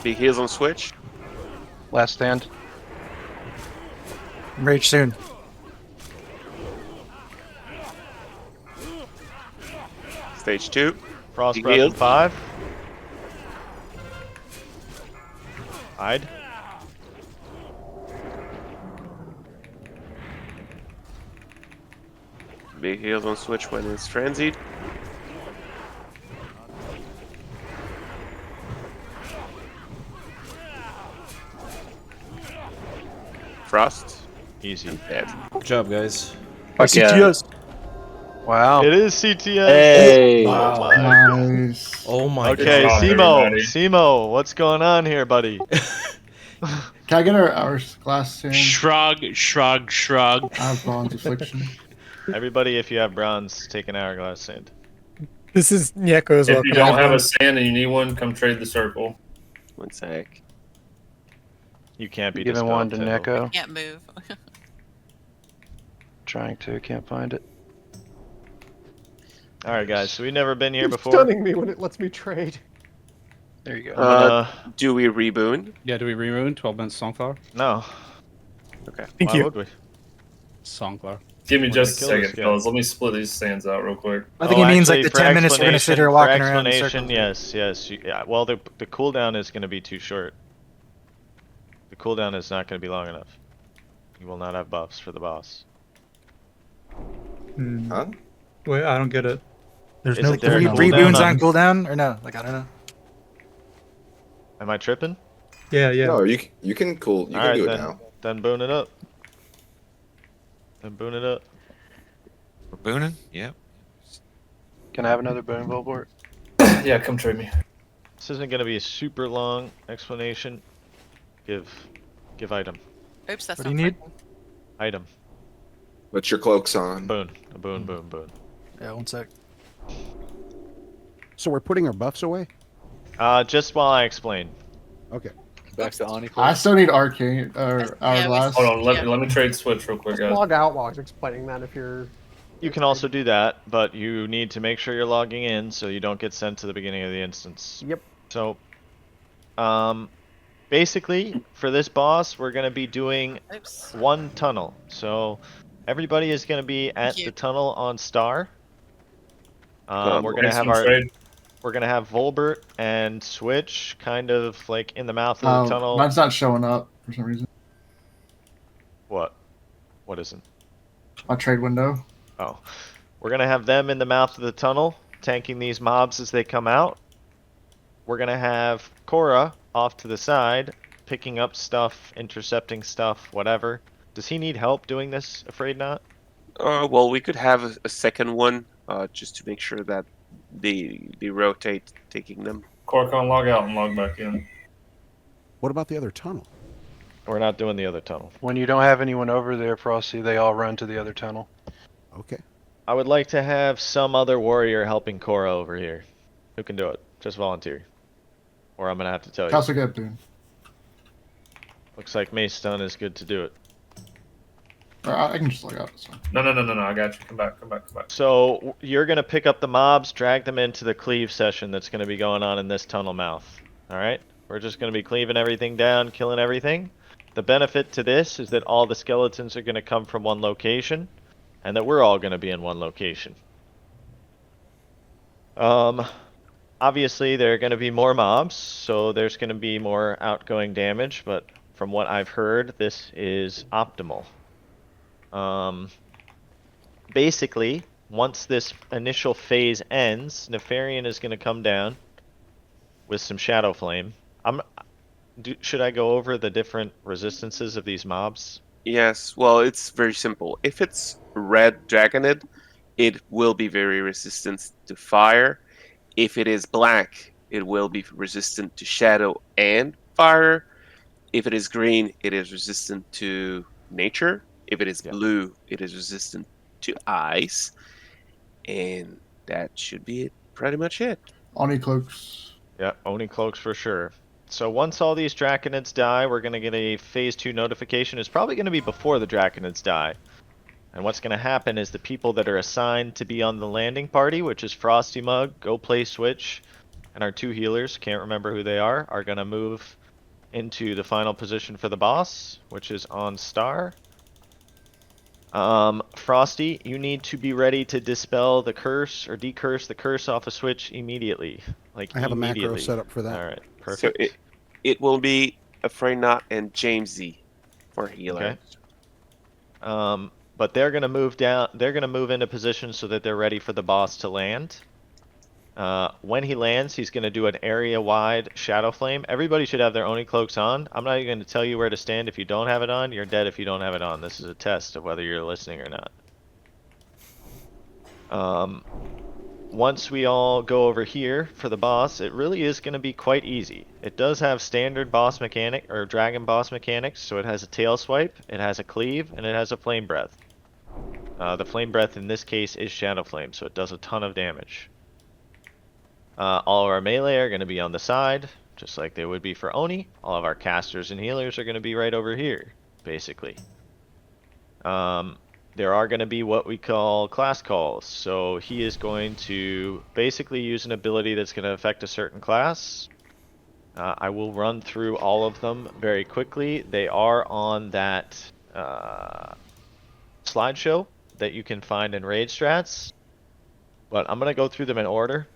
Big heals on switch. Last stand. Rage soon. Stage 2. Frost breath in 5. Hide. Big heals on switch when it's frenzied. Frost. Easy. Dead. Good job, guys. CTS. Wow. It is CTS. Hey. Wow. Nice. Oh my Okay, god. Simo, what's going on here, buddy? Can I get our glass sand? Shrug. I have Bronze Affliction. Everybody, if you have bronze, take an hourglass sand. This is Nieko's If welcome. you don't have a sand and you need one, come trade the circle. One sec. You can't be Giving one to dispelled, Neko. Can't move. Trying to, can't find it. Alright guys, so we've never been here It's before. stunning me when it lets me trade. There you go. Do we reboon? Yeah, do we reboon 12 minutes Songflower? No. Okay. Thank Why you. would we? Songflower. Give me We're just a gonna kill this second, guy. fellas. Let me split these stands out real quick. I think he means like the for 10 minutes we're gonna sit here explanation- walking for around in explanation, circles. yes. Yeah, well, the cooldown is going to be too short. The cooldown is not going to be long enough. You will not have buffs for the boss. Huh? Wait, I don't get it. There's Isn't no there a reboons cooldown on cooldown or no? Like I don't know. Am I tripping? Yeah, yeah. No, you can cool. You can do it then, now. Then boon it up. Then boon it up. We're booning? Yep. Can I have another boon, Volbort? Yeah, come trade me. This isn't going to be a super long explanation. Give item. Oops, that's What do not you need? friendly. Item. Put your cloaks on. Boon. A boon, boon, boon. Yeah, one sec. So we're putting our buffs away? Just while I explain. Okay. Back to Oni. I still need arcane or hourglass. Hold on, let me trade switch real quick, Just guys. log out while he's explaining that if you're... You can also do that, but you need to make sure you're logging in so you don't get sent to the beginning of the instance. Yep. So, basically, for this boss, we're going to be doing one tunnel. So, everybody is going to be at the tunnel on Star. We're going to have we're going to have Volbert and Switch kind of like in the mouth of the tunnel. Mine's not showing up for some reason. What? What isn't? My trade window. Oh. We're going to have them in the mouth of the tunnel, tanking these mobs as they come out. We're going to have Korra off to the side, picking up stuff, intercepting stuff, whatever. Does he need help doing this, Afraid Not? Well, we could have a second one, just to make sure that they rotate taking them. Corcon, log out and log back in. What about the other tunnel? We're not doing the other tunnel. When you don't have anyone over there, Frosty, they all run to the other tunnel. Okay. I would like to have some other warrior helping Korra over here. Who can do it? Just volunteer. Or I'm going to have to tell you. That's a good boon. Looks like Mace Stun is good to do it. I can just log out. So. No, I got you. Come back. So you're going to pick up the mobs, drag them into the cleave session that's going to be going on in this tunnel mouth. Alright? We're just going to be cleaving everything down, killing everything. The benefit to this is that all the skeletons are going to come from one location, and that we're all going to be in one location. Obviously, there are going to be more mobs, so there's going to be more outgoing damage, but from what I've heard, this is optimal. Basically, once this initial phase ends, Nefarian is going to come down with some Shadow Flame. Should I go over the different resistances of these mobs? Yes, well, it's very simple. If it's red Dragonid, it will be very resistant to fire. If it is black, it will be resistant to shadow and fire. If it is green, it is resistant to nature. If it is blue, it is resistant to ice. And that should be pretty much it. Oni cloaks. Yeah, Oni cloaks for sure. So once all these Draconids die, we're going to get a Phase 2 notification. It's probably going to be before the Draconids die. And what's going to happen is the people that are assigned to be on the landing party, which is Frosty Mug, Go Play Switch, and our 2 healers, can't remember who they are going to move into the final position for the boss, which is on Star. Frosty, you need to be ready to dispel the curse or decurse the curse off a Switch immediately. I have a macro set up for that. All right, perfect. So it will be Afraid Not and Jamesy for healer. Okay. But they're gonna move down. They're gonna move into position so that they're ready for the boss to land. When he lands, he's gonna do an area-wide Shadow Flame. Everybody should have their Oni cloaks on. I'm not even gonna tell you where to stand if you don't have it on. You're dead if you don't have it on. This is a test of whether you're listening or not. Once we all go over here for the boss, it really is going to be quite easy. It does have standard boss mechanic or dragon boss mechanics, so it has a tail swipe, it has a cleave, and it has a flame breath. The flame breath in this case is Shadow Flame, so it does a ton of damage. All of our melee are going to be on the side, just like they would be for Oni. All of our casters and healers are going to be right over here, basically. There are going to be what we call class calls. So he is going to basically use an ability that's going to affect a certain class. I will run through all of them very quickly. They are on that slideshow that you can find in Raid Strats. But I'm going to go through them in order.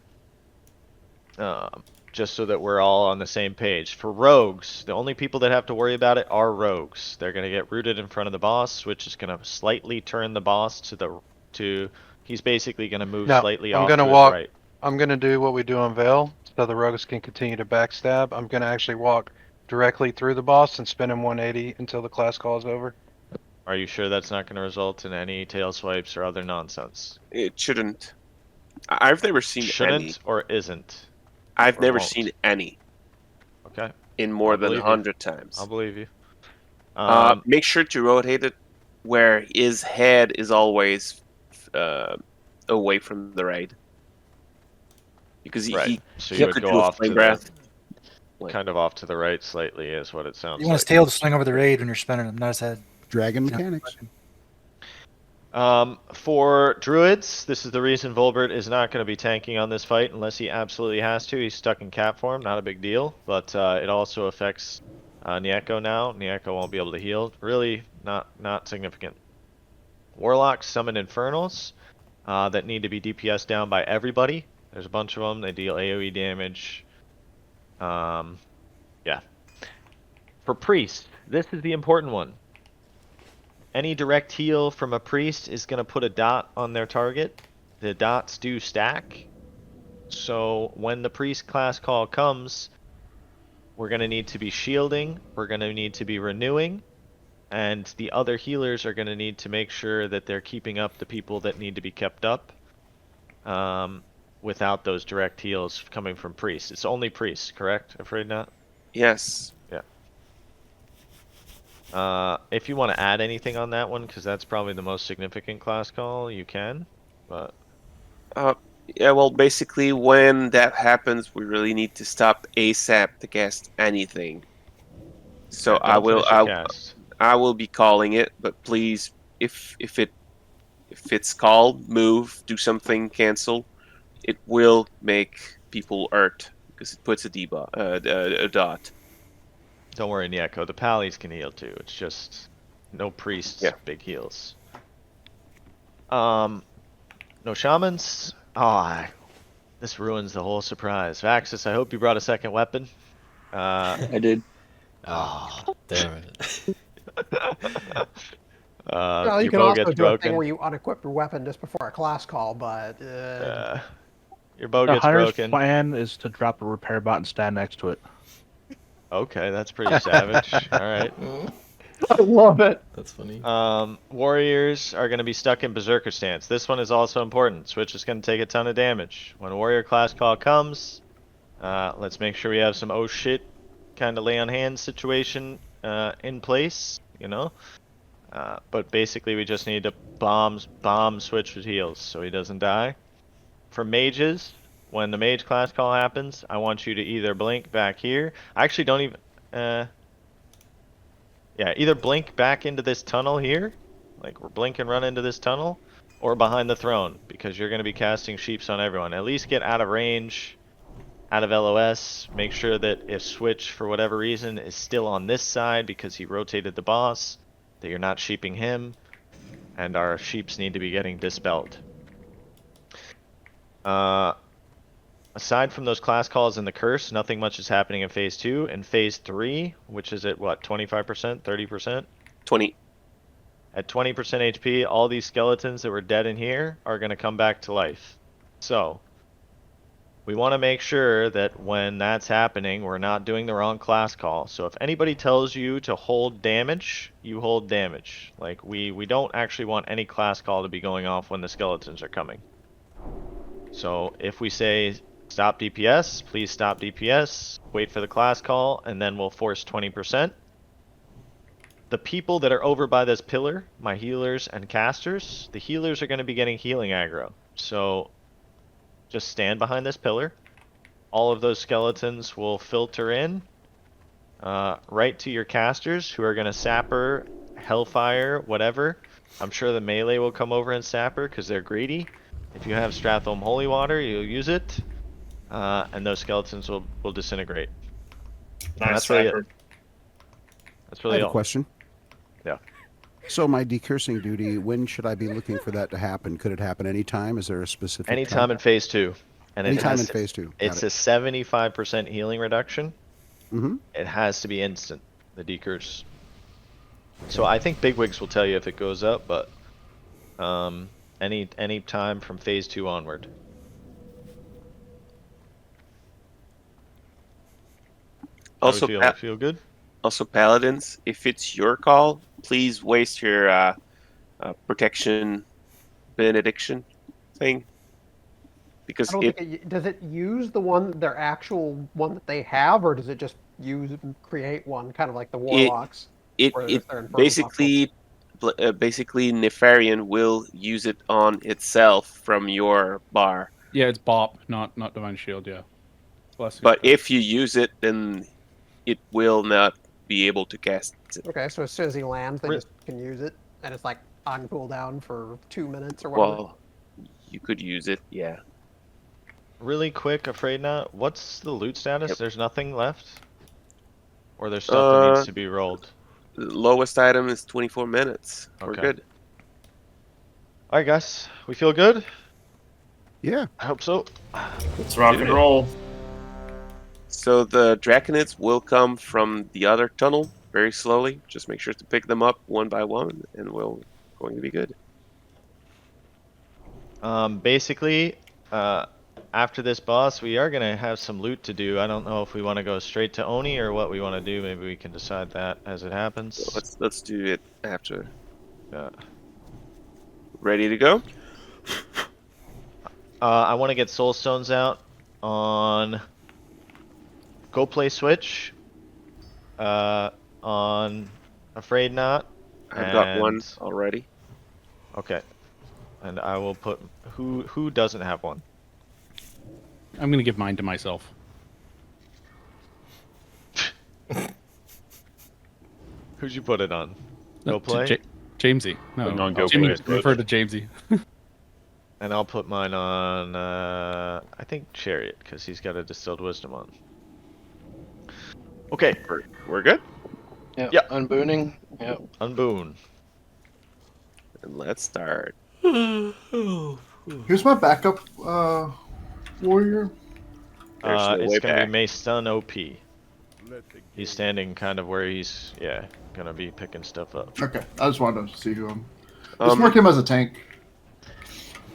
Just so that we're all on the same page. For rogues, the only people that have to worry about it are rogues. They're going to get rooted in front of the boss, which is going to slightly turn the boss to he's basically going to move slightly off to his right. I'm gonna do what we do on Veil, so the rogues can continue to backstab. I'm gonna actually walk directly through the boss and spin him 180 until the class call is over. Are you sure that's not going to result in any tail swipes or other nonsense? It shouldn't. I've never seen Shouldn't any. or isn't? I've or never won't? seen any. Okay. In more I'll than believe you. 100 times. I'll believe you. Make sure to rotate it where his head is always away from the raid. Because he so you would could go do a off flame to breath. kind of off to the right slightly is what it sounds You want like. his tail to swing over the raid when you're spinning him, not his head. Dragon mechanics. For druids, this is the reason Volbert is not going to be tanking on this fight unless he absolutely has to. He's stuck in cap form, not a big deal, but it also affects Nieko now. Nieko won't be able to heal. Really, not significant. Warlocks summon Infernals that need to be DPS down by everybody. There's a bunch of them. They deal AoE damage. Yeah. For Priest, this is the important one. Any direct heal from a priest is going to put a dot on their target. The dots do stack. So when the priest class call comes, we're going to need to be shielding, we're going to need to be renewing, and the other healers are going to need to make sure that they're keeping up the people that need to be kept up without those direct heals coming from priests. It's only priests, correct? Afraid not? Yes. Yeah. If you want to add anything on that one, because that's probably the most significant class call, you can. But yeah, well, basically, when that happens, we really need to stop ASAP to cast anything. So Yeah, I will be calling it, but please, if it's called, move, do something, cancel. It will make people hurt because it puts a dot. Don't worry, Nieko. The Pallies can heal too. It's just no priests, big heals. No shamans. This ruins the whole surprise. Vaxis, I hope you brought a second weapon. I did. Oh, damn it. Well, you can also do a thing where you unequip your weapon just before a class call, but your bow The gets hunter's broken. plan is to drop a repair bot and stand next to it. Okay, that's pretty savage. All right. I love it. That's funny. Warriors are going to be stuck in Berserker stance. This one is also important. Switch is going to take a ton of damage. When a warrior class call comes, let's make sure we have some oh shit kind of lay on hands situation in place, you know? But basically we just need to bomb switch with heals so he doesn't die. For mages, when the mage class call happens, I want you to either blink back here. I actually don't even... either blink back into this tunnel here, like we're blink and run into this tunnel, or behind the throne, because you're going to be casting sheeps on everyone. At least get out of range, out of LOS. Make sure that if Switch, for whatever reason, is still on this side because he rotated the boss, that you're not sheeping him, and our sheeps need to be getting dispelled. Aside from those class calls and the curse, nothing much is happening in phase 2. In phase 3, which is at what, 25%, 30%? 20. At 20% HP, all these skeletons that were dead in here are going to come back to life. So, we want to make sure that when that's happening, we're not doing the wrong class call. So if anybody tells you to hold damage, you hold damage. Like, we don't actually want any class call to be going off when the skeletons are coming. So if we say stop DPS, please stop DPS, wait for the class call, and then we'll force 20%. The people that are over by this pillar, my healers and casters, the healers are going to be getting healing aggro. So just stand behind this pillar. all of those skeletons will filter in right to your casters, who are going to Sapper, Hellfire, whatever. I'm sure the melee will come over and Sapper because they're greedy. If you have Stratholme Holy Water, you'll use it, and those skeletons will disintegrate. And that's really it. That's really I have all. a question. Yeah. So my decursing duty, when should I be looking for that to happen? Could it happen anytime? Is there a specific Anytime time? in phase 2. And Anytime in phase 2. It's a 75% healing reduction. Mm-hmm. It has to be instant, the decurse. So I think Bigwigs will tell you if it goes up, but any time from phase 2 onward. Also, feel good. Also, Paladins, if it's your call, please waste your protection benediction thing. Because I don't think does it use the one, their actual one that they have, or does it just use and create one, kind of like the Warlocks? It basically Nefarian will use it on itself from your bar. Yeah, it's Bop, not Divine Shield. Yeah. But if you use it, then it will not be able to cast it. Okay, so as soon as he lands, they just can use it, and it's like on cooldown for 2 minutes or whatever. Well, you could use it, yeah. Really quick, Afraid Not, what's the loot status? There's nothing left? Or there's stuff that needs to be rolled? The lowest item is 24 minutes. We're Okay. good. Alright guys, we feel good? Yeah. I hope so. Let's rock and roll. So the Draconids will come from the other tunnel very slowly. Just make sure to pick them up one by one, and we're going to be good. Basically, after this boss, we are going to have some loot to do. I don't know if we want to go straight to Oni or what we want to do. Maybe we can decide that as it happens. So let's do it after. Ready to go? I want to get Soul Stones out on Go Play Switch, on Afraid Not. I've got one already. Okay. And I will put... Who doesn't have one? I'm gonna give mine to myself. Who'd you put it on? Go Play? Jamesy. No, on Go Jimmy, Play. refer to Jamesy. And I'll put mine on, I think Chariot, because he's got a Distilled Wisdom on. Okay. We're good? Yep. Unbooning. Yep. Unboon. And let's start. Here's my backup warrior. It's going to be Mace Stun OP. He's standing kind of where he's, going to be picking stuff up. Okay, I just wanted to see who I'm... Let's mark him as a tank.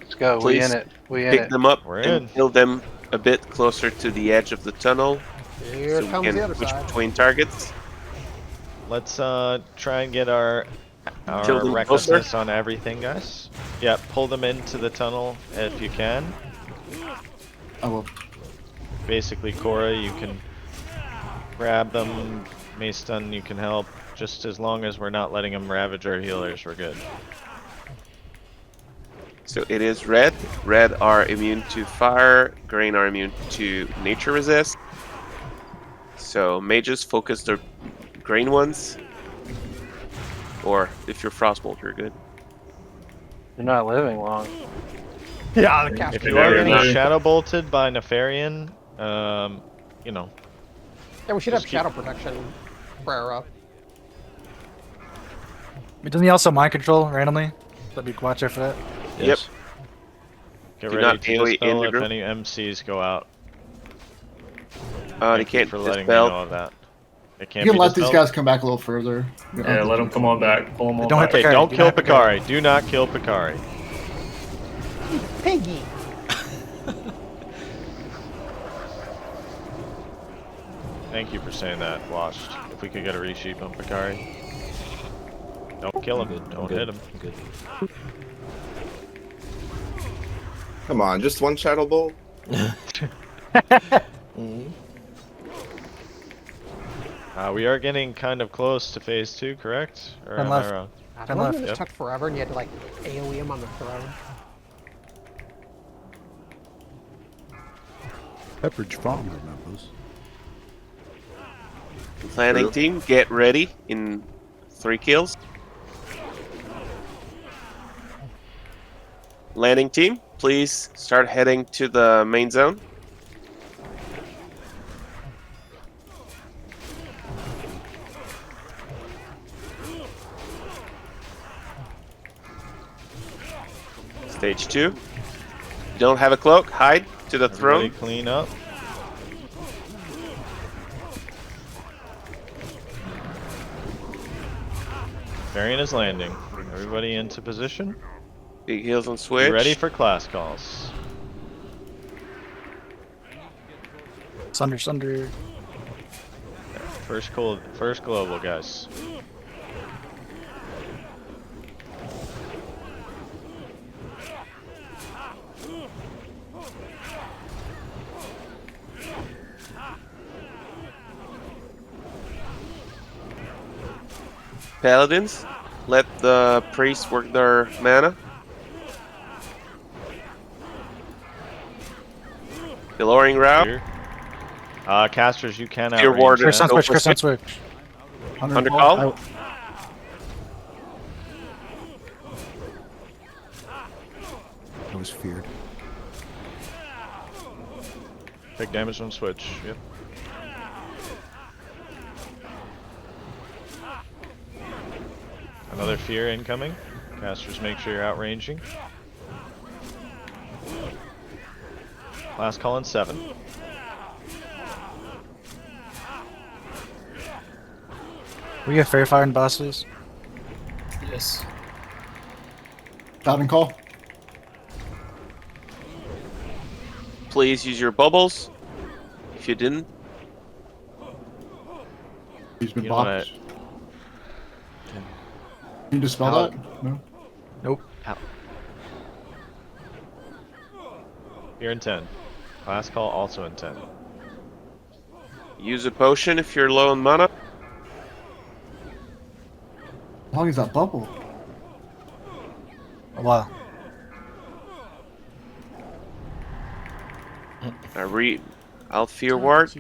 Let's go, we in it. We in pick it. them up We're and kill them a bit closer to the edge of the tunnel. Here so comes we can the other switch side. between targets. Let's try and get our Kill them recklessness closer. on everything, guys. Yeah, pull them into the tunnel if you can. I will. Basically, Cora, you can grab them. Mace Stun, you can help. Just as long as we're not letting them ravage our healers, we're good. So it is red. Red are immune to fire. Green are immune to nature resist. So mages focus the green ones. Or if you're Frostbolt, you're good. You're not living long. Yeah, the cast. If you are getting Shadow Bolted by Nefarian, you know. Yeah, we should have shadow protection prayer up. Doesn't he also mind control randomly? Let me watch out for that. Yep. Get Do ready not to AoE in dispel the if group. any MCs go out. They Thank you can't for letting dispel. me know of that. It can't You can be let these dispelled? guys come back a little further. Yeah, let them come on back. Pull them on Don't back. hit Okay, Picari. don't Do kill not hit Picari. Do not kill Picari. Piggy. Thank you for saying that, Washed. If we could get a resheep on Picari. Don't kill him. Don't hit him. Good. Come on, just one Shadow Bolt? We are getting kind of close to phase 2, correct? Or Ten am I left. wrong? I Ten love left. it just Yep. took forever and you had to like AoE him on the throne. Pepperidge Farm remembers. Planning team, get ready in 3 kills. Landing team, please start heading to the main zone. Stage 2. You don't have a cloak, hide to the Everybody throne. clean up. Nefarian is landing. Everybody into position. Big heals on switch. Be ready for class calls. Sunder. First global, guys. Paladins, let the priests work their mana. Lowering route. Casters, you can Fear outrange ward. that. Curse on switch. Under call. Out. I was feared. Take damage on switch. Yep. Another fear incoming. Casters, make sure you're outranging. Last call in 7. We have fair fire and bosses. Yes. Diving call. Please use your bubbles. If you didn't, He's been You don't wanna- blocked. Can you dispel How- that? No. Nope. Fear in 10. Last call also in 10. use a potion if you're low on mana. How long is that bubble? A while. I'll fear ward.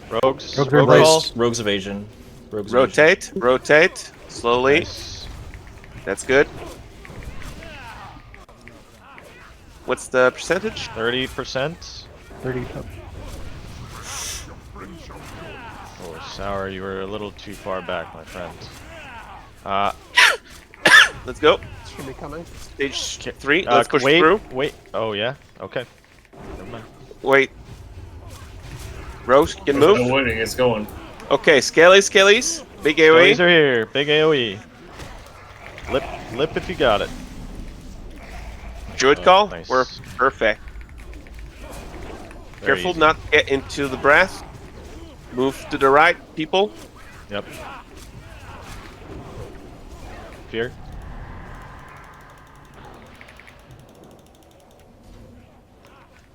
Rogues. Rogue Rogue call. Rogues evasion. Rogues Rotate slowly. Nice. That's good. What's the percentage? 30%. 30. Oh, Sour, you were a little too far back, my friend. Let's go. Should be coming. Stage 3. Let's push wait, through. Wait. Oh, yeah? Okay. Never mind. Wait. Rose, you can There's move. no winning, it's going. Okay, Skellies. Big AoE. Skellies are here. Big AoE. Lip if you got it. Druid call. Nice. We're perfect. Very Careful easy. not to get into the breath. Move to the right, people. Yep. Fear.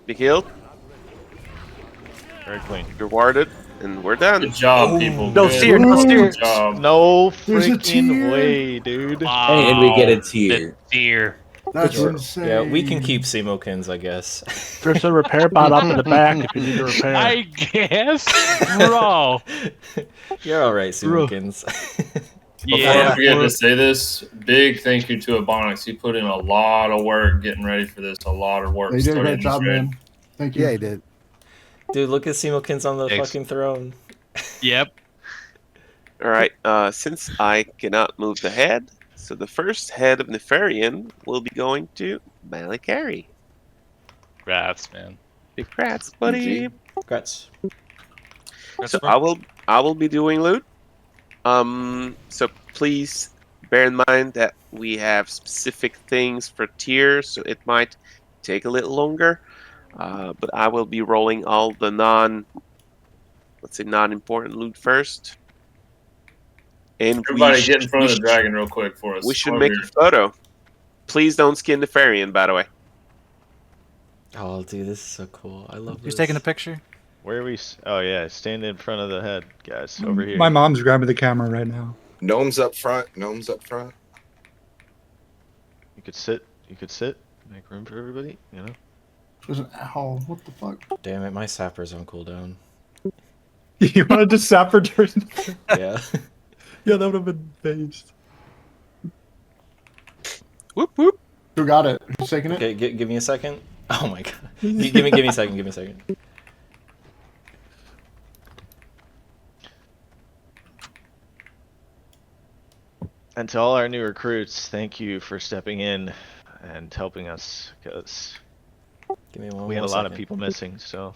Big heal. Very clean. You're warded, and we're done. Good job, people. No Good steer, no steer. job. No There's a freaking tier. way, dude. Hey, and we get a tier. Tier. That's Yeah, insane. yeah, we can keep Simokins, I guess. There's a repair bot up in the back if you need a repair. I guess, bro. You're alright, Simokins. Before Yeah. I forget to say this, big thank you to Ebonroc. He put in a lot of work getting ready for this. A lot of work. You did a starting great this job, raid. man. Thank you. Yeah, he did. Dude, look at Simokins on the Thanks. fucking throne. Yep. All right. Since I cannot move the head, so the first head of Nefarian will be going to Vaelastrasz. Rats, man. Big rats, buddy. Congrats. So I will be doing loot. So please bear in mind that we have specific things for tiers, so it might take a little longer. But I will be rolling all the non-important loot first. And Everybody get in front of the dragon real quick for us. We should Come make over a photo. Please don't skin Nefarian, by the way. Oh, dude, this is so cool. I love Who's this. taking a picture? Where are we? Oh, yeah. Stand in front of the head, guys. Over here. My mom's grabbing the camera right now. Gnomes up front. Gnomes up front. You could sit. You could sit. Make room for everybody, you know? There's an owl. What the fuck? Damn it, my sapper's on cooldown. You wanted to sapper during the Yeah. Yeah, that would have been based. Whoop whoop. Who got it? Who's taking it? Okay, give me a second. Oh my god. Give me a second. Give me a second. And to all our new recruits, thank you for stepping in and helping us, because Give me one we had a more lot of second. people missing, so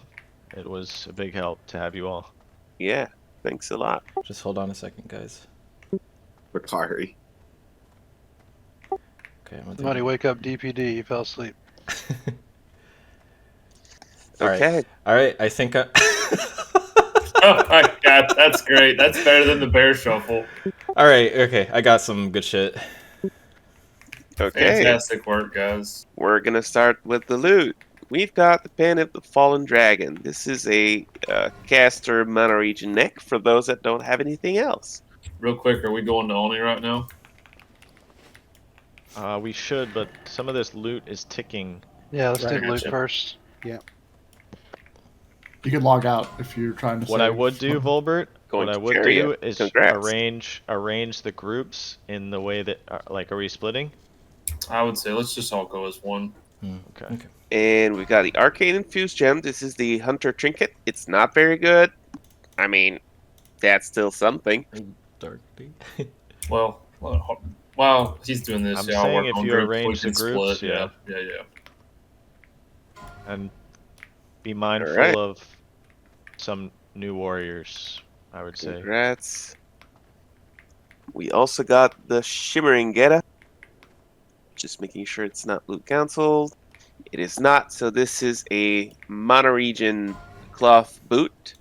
it was a big help to have you all. Yeah, thanks a lot. Just hold on a second, guys. Bakari. Okay, I'm Somebody wake up DPD. He fell asleep. Okay. All right. I think I. Oh my god, that's great. That's better than the bear shuffle. All right. Okay. I got some good shit. Okay. Fantastic work, guys. We're gonna start with the loot. We've got the Pen of the Fallen Dragon. This is a caster mana region neck for those that don't have anything else. Real quick, are we going to ONY right now? We should, but some of this loot is ticking. Yeah, let's do Right. loot first. Yeah. You can log out if you're trying to. What I save. would do, Volbert, Going what I to would carry do it. is Congrats. arrange the groups in the way that, like, are we splitting? I would say let's just all go as one. Okay. And we've got the Arcane Infused Gem. This is the Hunter Trinket. It's not very good. I mean, that's still something. Well, while he's doing this, I'm yeah, I'll saying work if on you groups, arrange we the can groups, split. yeah. Yeah. And be mindful Alright. of some new warriors, I would say. Congrats. We also got the Shimmering Geta. Just making sure it's not loot cancelled. It is not, so this is a mono region cloth boot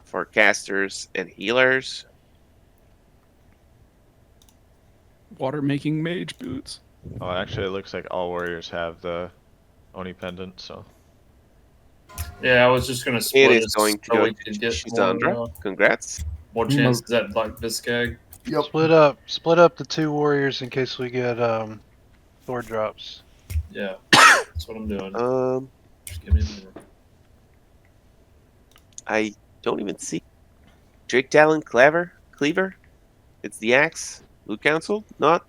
for casters and healers. Water making mage boots. Oh, actually, it looks like all warriors have the Oni pendant, so. Yeah, I was just gonna split It is us going to so go we to could get Chisandra. Congrats. more chances at like this guy. Yep. Split up the two warriors in case we get sword drops. Yeah, that's what I'm doing. Just give me a minute. I don't even see Drake Talon Cleaver. It's the axe. Loot Council? Not.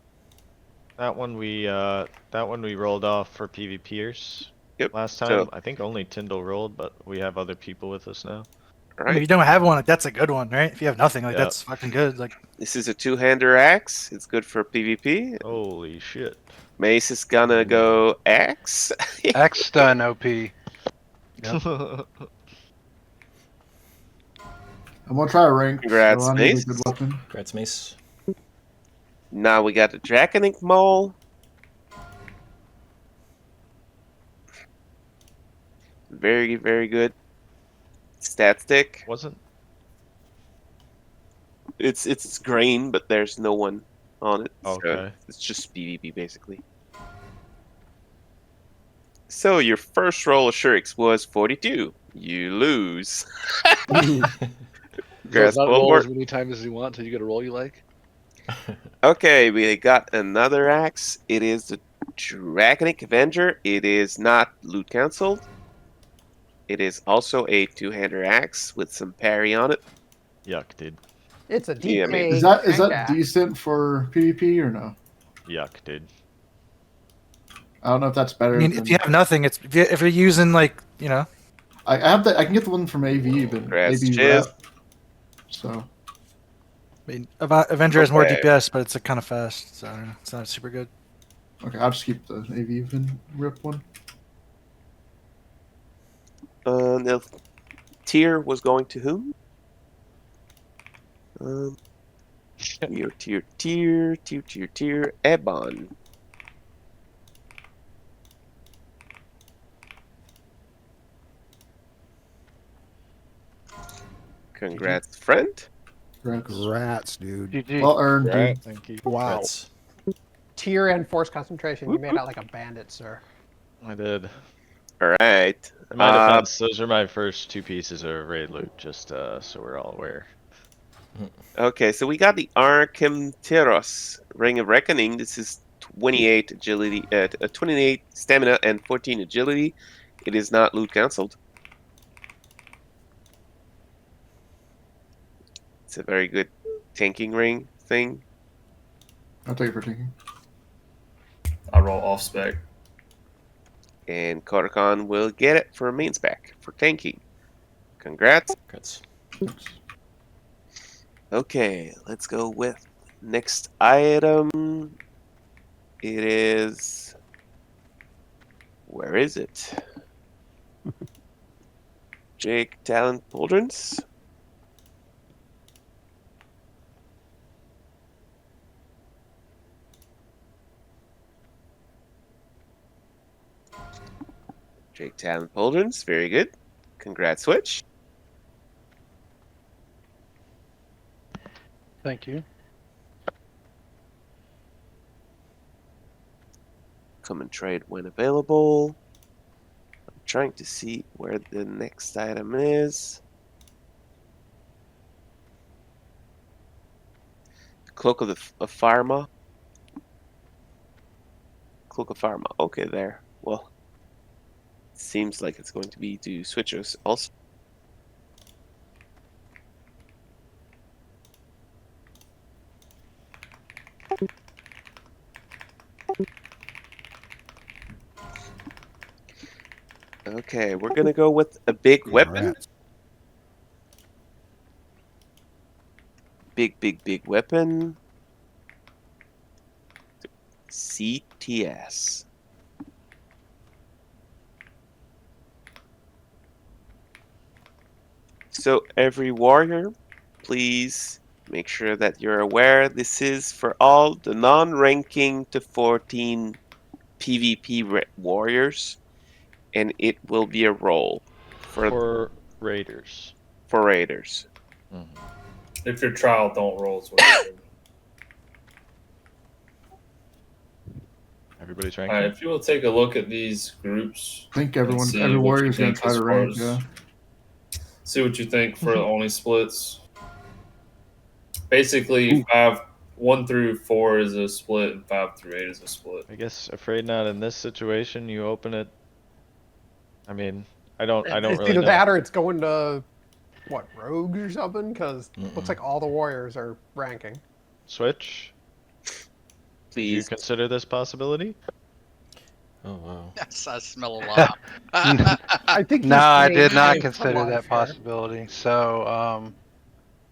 That one we rolled off for PvPers. Yep. Last time, So- I think only Tyndall rolled, but we have other people with us now. All I mean, if right. you don't have one, like, that's a good one, right? If you have nothing, like Yeah. that's fucking good. Like, This is a two-hander axe. It's good for PvP. Holy shit. Mace is gonna go axe. Axe stun OP. Yep. I'm gonna try a rank. Congrats, so I need a Mace. good weapon. Congrats, Mace. Now we got the Draconic Mole. Very, very good. Stat stick. Wasn't It's green, but there's no one on it. So Okay. it's just PvP basically. So your first roll of Shurix was 42. You lose. So Congrats, not roll as Bulwark. many times as you want until you get a roll you like. Okay, we got another axe. It is the Draconic Avenger. It is not loot cancelled. It is also a two-hander axe with some parry on it. Yuck, dude. It's a Yeah, I DK. mean- Is that Tank decent for PvP or no? Yuck, dude. I don't know if that's better. I mean, than, if you have nothing, it's if you're using like I have that. I can get the one from AV, but Congrats, AV Chiz. rep. So I mean, Avenger has more Okay. DPS, but it's kind of fast, so I don't know, it's not super good. okay, I'll just keep the AV rip one. The tier was going to whom? Tier. Ebon. Congrats, friend. Congrats, dude. GG. Well earned, Right, dude. thank you. Wow. Congrats. Tier and force concentration. You made out like a bandit, sir. I did. All right. In my defense, those are my first two pieces of raid loot, just so we're all aware. Okay, so we got the Arkham Teros Ring of Reckoning. This is 28 agility, 28 stamina, and 14 agility. It is not loot cancelled. It's a very good tanking ring thing. I'll take it for tanking. I roll off spec. And Korakon will get it for main spec for tanking. Congrats. Okay, let's go with next item. It is. Where is it? Jake Talent Pauldrons. Jake Talent Pauldrons, very good. Congrats, Switch. Thank you. Come and trade when available. I'm trying to see where the next item is. Cloak of Firemaw. Cloak of Firemaw. Okay, there. Well, seems like it's going to be to switchers also. Okay, we're gonna go with a big weapon. Big weapon. CTS. So every warrior, please make sure that you're aware this is for all the non-ranking to 14 PvP warriors, and it will be a roll for raiders. For raiders. If your trial don't roll, it's whatever. Everybody's All ranking. right, if you will take a look at these groups, I think and see every what warrior's you gonna think try as to far rank. as- Yeah. See what you think for the only splits. Basically, 1 through 4 is a split, and 5 through 8 is a split. I guess afraid not in this situation. You open it. I mean, I don't It's really either know. that or it's going to what, rogue or something? Because looks like all the warriors are ranking. Switch. Did you Please consider this possibility? Oh wow. Yes, I smell a lot. I think No, I did not maintaining consider some that life here. possibility. So,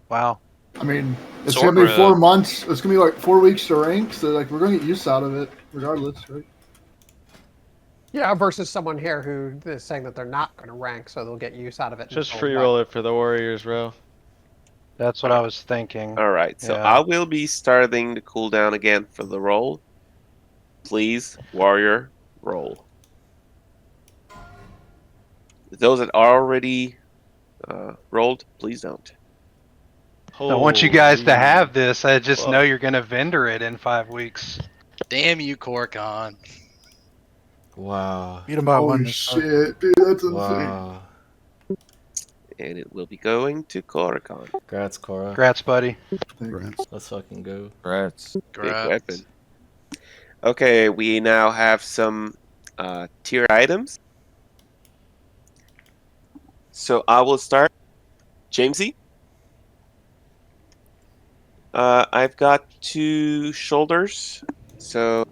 wow. I mean, it's Sword gonna be 4 Rogue. months. It's gonna be like 4 weeks to rank. So like we're gonna get use out of it regardless, right? Yeah, versus someone here who is saying that they're not going to rank, so they'll get use out of it. Just until free about- roll it for the warriors, bro. That's what I was thinking. All right, so Yeah. I will be starting the cooldown again for the roll. Please, warrior, roll. Those that are already rolled, please don't. I want you guys to have this. I just know you're going to vendor it in 5 weeks. Damn you, Korkon. Wow. Beat him by Holy one. shit, dude, that's insane. Wow. And it will be going to Korakon. Congrats, Cora. Congrats, buddy. Let's fucking go. Congrats. Big weapon. Okay, we now have some tier items. So I will start. Jamesy. I've got 2 shoulders. So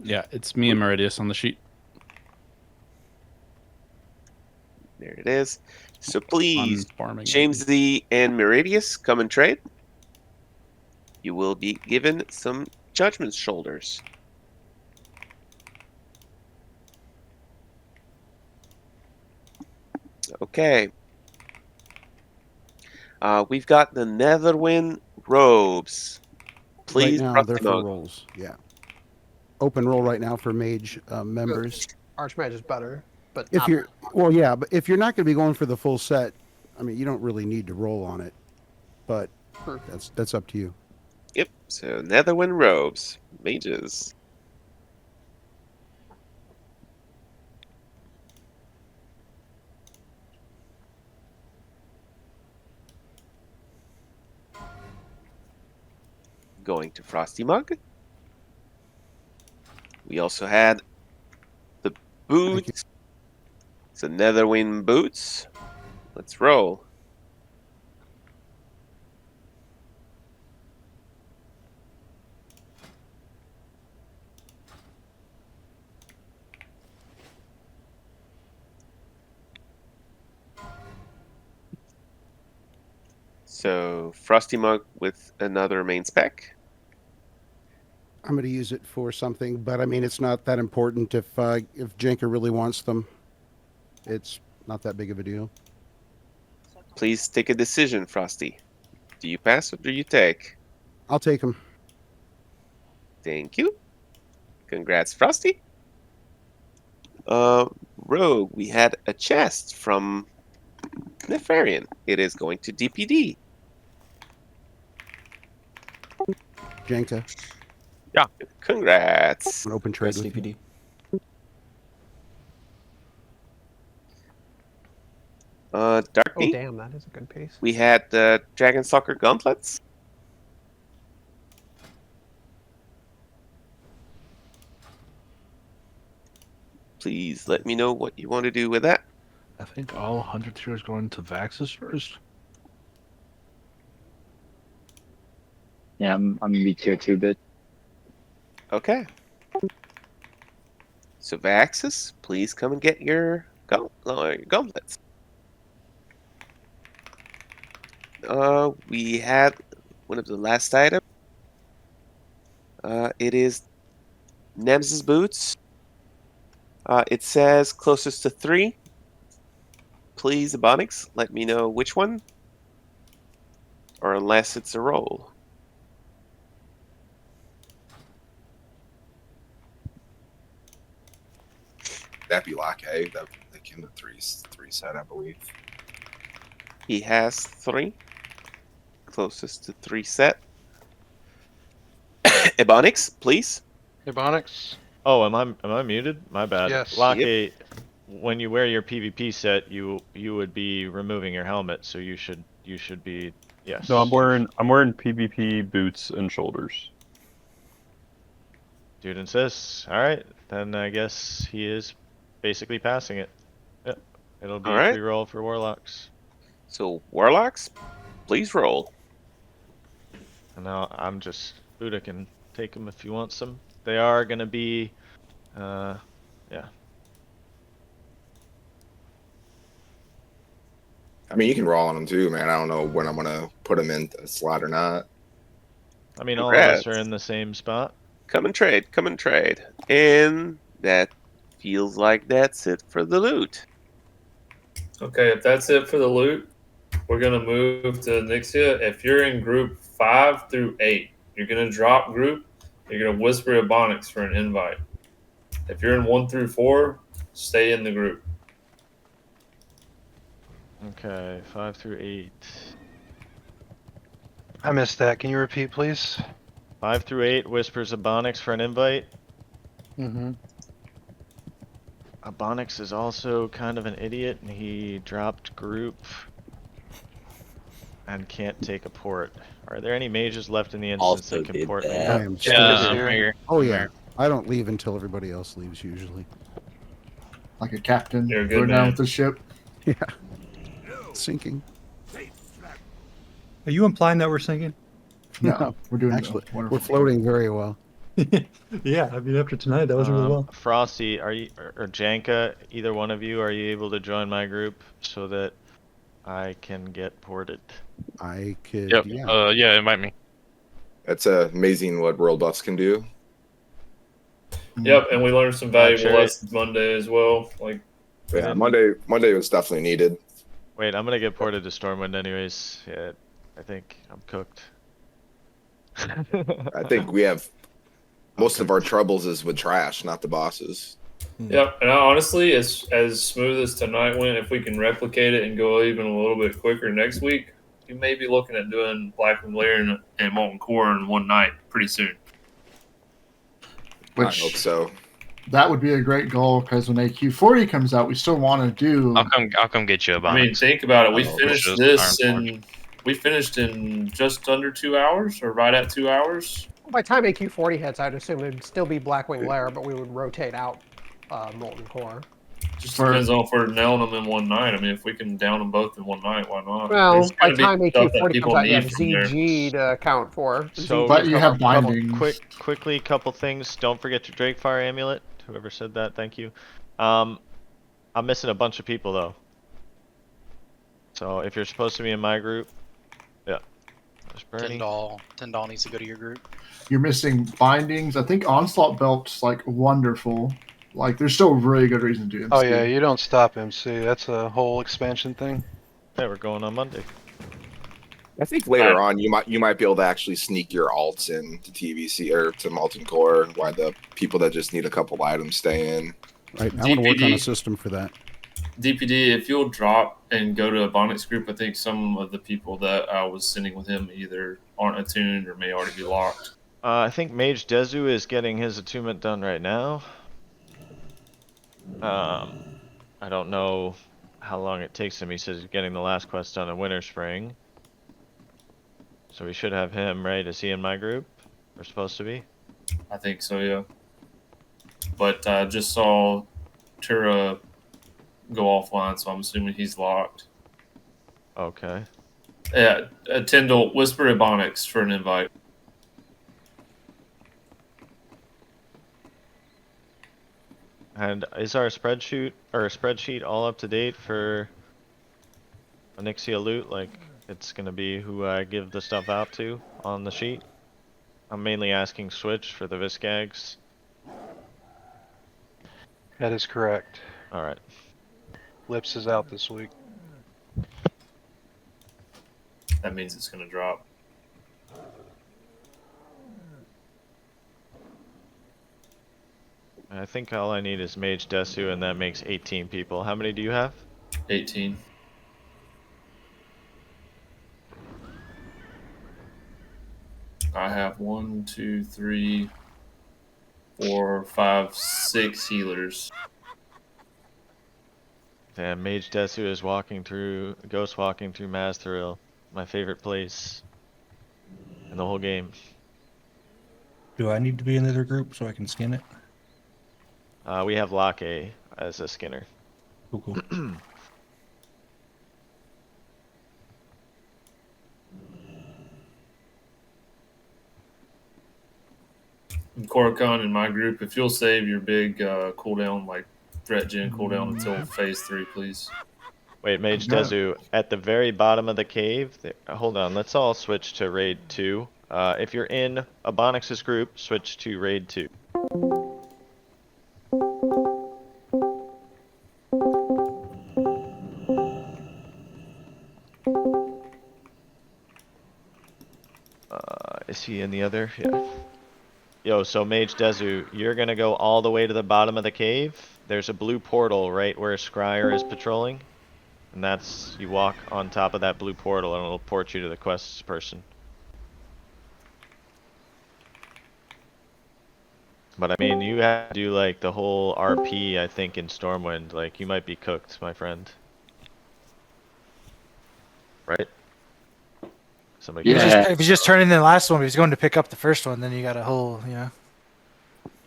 Yeah, it's me and Meridius on the sheet. there it is. So please, I'm farming. Jamesy and Meridius, come and trade. You will be given some Judgment shoulders. Okay. We've got the Netherwind robes. Please, right now they're for rolls. Yeah. Open roll right now for mage members. Archmage is better, but If not you're well, yeah, but if you're not going to be going for the full set, I mean, you don't really need to roll on it. But that's up to you. Yep. So Netherwind robes, mages. Going to Frosty Mug. We also had the boots. It's a Netherwind boots. Let's roll. So Frosty Mug with another main spec. I'm going to use it for something, but I mean, it's not that important if Jenka really wants them. It's not that big of a deal. Please take a decision, Frosty. Do you pass or do you take? I'll take them. Thank you. Congrats, Frosty. Rogue, we had a chest from Nefarian. It is going to DPD. Jenka. Yeah. Congrats. An open trade Press with you. DPD. Dark Oh, Meat, damn, that is a good piece. we had the Dragon Stalker gauntlets. Please let me know what you want to do with that. I think all 100 tiers going to Vaxis first. Yeah, I'm gonna be tier 2 bit. Okay. So Vaxis, please come and get your gauntlets. We had one of the last items. It is Nemesis boots. It says closest to 3. Please, Ebonroc, let me know which one. Or unless it's a roll. That'd be Locke. That came to three set, I believe. He has 3. Closest to 3 set. Ebonroc, please. Ebonroc? Oh, am I muted? My bad. Yes. Locke, when you wear your PvP set, you would be removing your helmet, so you should be yes. No, I'm wearing PvP boots and shoulders. Dude insists. Alright, then I guess he is basically passing it. Yep. It'll be Alright. free roll for Warlocks. So Warlocks, please roll. And now I'm just Buddha can take them if he wants them. They are gonna be yeah. I mean, you can roll on them too, man. I don't know when I'm gonna put them in a slot or not. I mean, all of us are in the same spot. Come and trade, come and trade. And that feels like that's it for the loot. Okay, if that's it for the loot, we're gonna move to Onyxia. If you're in group 5 through 8, you're gonna drop group. You're gonna whisper Ebonroc for an invite. If you're in 1 through 4, stay in the group. Okay, 5 through 8. I missed that. Can you repeat, please? 5 through 8 whispers Ebonroc for an invite. Mm-hmm. Ebonroc is also kind of an idiot, and he dropped group and can't take a port. Are there any mages left in the instance Also that can did port me? that. I am Yeah, Oh yeah. I don't leave until everybody else leaves usually. Like a captain. You're a Go good down man. with the ship. Yeah. Sinking. Are you implying that we're sinking? No, we're doing Actually, wonderful. we're floating very well. Yeah, I mean after tonight that was really well. Frosty, are you or Janka? Either one of you, are you able to join my group so that I can get ported? I could. Yep. Yeah. Yeah, invite me. It's amazing what world buffs can do. Yep, and we learned some valuable Cherry. lessons Monday as well. Like, Yeah, Monday was definitely needed. Wait, I'm gonna get ported to Stormwind anyways. Yeah, I think I'm cooked. I think we have most of our troubles is with trash, not the bosses. Yep, and honestly, as smooth as tonight went, if we can replicate it and go even a little bit quicker next week, we may be looking at doing Black and Lair and Molten Core in one night pretty soon. I hope so. That would be a great goal because when AQ40 comes out, we still want to do. I'll come get you a I mean, box. think about it. We Oh, finished just this Ironforge. we finished in just under 2 hours, or right at 2 hours By the time AQ40 hits, I'd assume it'd still be Blackwing Lair, but we would rotate out Molten Core. Just depends on if we're nailing them in one night. I mean, if we can down them both in one night, why not? Well, There's by gotta the time be stuff that AQ40 people comes out, you have need from there. ZG to account for. So, But you have couple bindings. quickly, couple things. Don't forget your Drakefire amulet. Whoever said that, thank you. I'm missing a bunch of people though. So if you're supposed to be in my group, yeah. There's Bernie. Tyndall needs to go to your group. You're missing bindings. I think Onslaught Belt's like wonderful. Like there's still really good reason to do MC. Oh yeah, you don't stop MC. That's a whole expansion thing. Yeah, we're going on Monday. I think later on you might be able to actually sneak your alts in to TVC or to Molten Core, while the people that just need a couple items stay in. Right, I want to work on a system for that. DPD, if you'll drop and go to a Ebonroc group, I think some of the people that I was sending with him either aren't attuned or may already be locked. I think Mage Dezu is getting his attunement done right now. I don't know how long it takes him. He says he's getting the last quest done in Winter Spring. So we should have him, right? Is he in my group? We're supposed to be? I think so, yeah. But I just saw Tura go offline, so I'm assuming he's locked. Okay. Yeah, Tyndall, whisper Ebonroc for an invite. And is our spreadsheet all up to date for Onyxia loot? Like, it's gonna be who I give the stuff out to on the sheet? I'm mainly asking Switch for the Viscags. That is correct. Alright. Lips is out this week. That means it's gonna drop. I think all I need is Mage Desu, and that makes 18 people. How many do you have? 18. I have 1, 2, 3, 4, 5, 6 healers. Damn, Mage Desu is ghost walking through Maztharil, my favorite place in the whole game. Do I need to be in the other group so I can skin it? We have Locke as a skinner. Cool, cool. And Korokon in my group, if you'll save your big cooldown, like threat gen cooldown until phase 3, please. Wait, Mage Desu, at the very bottom of the cave, hold on, let's all switch to Raid 2. If you're in Ebonrox's group, switch to Raid 2. Is he in the other? Yeah. Yo, so Mage Desu, you're gonna go all the way to the bottom of the cave. There's a blue portal right where Scryer is patrolling. And that's, you walk on top of that blue portal and it'll port you to the quests person. But I mean, you have to do like the whole RP, I think, in Stormwind. Like, you might be cooked, my friend. Right? Somebody If he's just turning in the last one, but he's going to pick up the first one, then you got a whole, you know.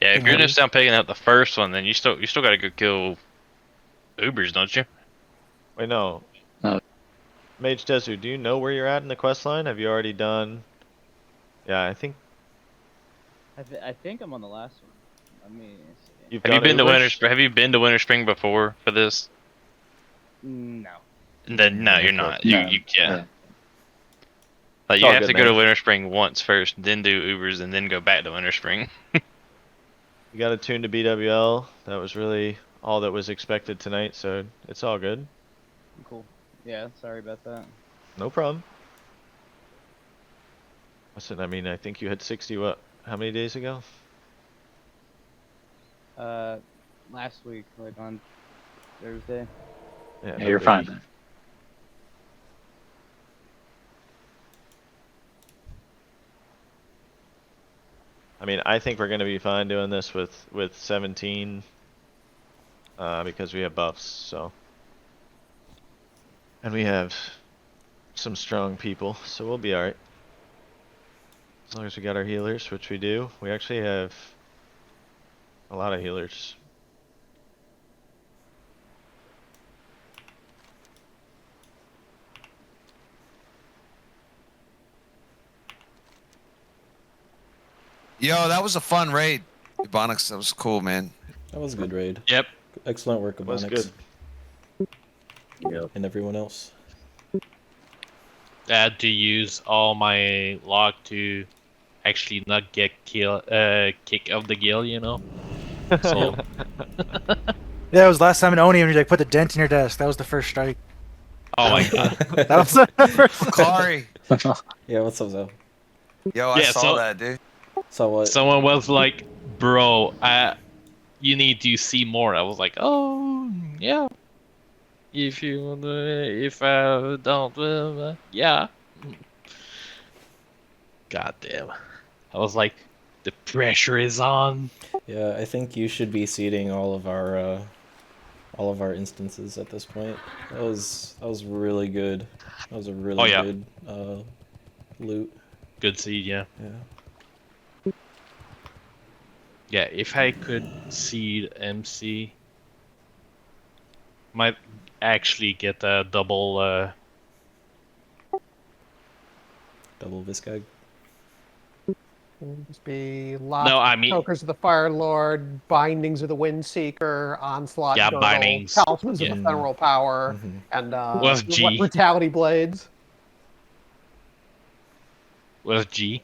Yeah, if you're just down picking up the first one, then you still gotta go kill Ubers, don't you? Wait, no. Mage Desu, do you know where you're at in the quest line? Have you already done? Yeah, I think. I think I'm on the last one. Let me see. Have you been to Have you been to Winter Spring before for this? No. Then no, you're not. No. You yeah. Like, you have to go to Winter Spring once first, then do Ubers, and then go back to Winter Spring. You got attuned to BWL. That was really all that was expected tonight, so it's all good. Cool. Yeah, sorry about that. No problem. Listen, I mean, I think you had 60, how many days ago? Last week, like on Thursday. Yeah, you're fine. I mean, I think we're going to be fine doing this with 17 because we have buffs, so. And we have some strong people, so we'll be alright. As long as we got our healers, which we do. We actually have a lot of healers. Yo, that was a fun raid, Ebonroc. That was cool, man. That was a good raid. Yep. Excellent work, Ebonroc. Was good. Yep. And everyone else. I had to use all my luck to actually not get kicked off the guild, you know. So. Yeah, it was last time in ONY when you like put the dent in your desk. That was the first strike. Oh my god. That was the first. Kari. Yeah, what's up, Zo? Yo, I saw that, dude. So what? Someone was like, "Bro, you need to see more." I was like, "Oh, yeah. If you, if I don't, yeah." God damn. I was like, the pressure is on. Yeah, I think you should be seeding all of our instances at this point. That was really good. That was a really good loot. Good seed, yeah. Yeah. Yeah, if I could seed MC, might actually get a double Viscag. Just be lots No, I mean- Chokers of the Fire Lord, Bindings of the Windseeker, Onslaught, Yeah, Girdle, Bindings. Talismans of Yeah. the Ephemeral Power, and Was G. Brutality Blades. with G.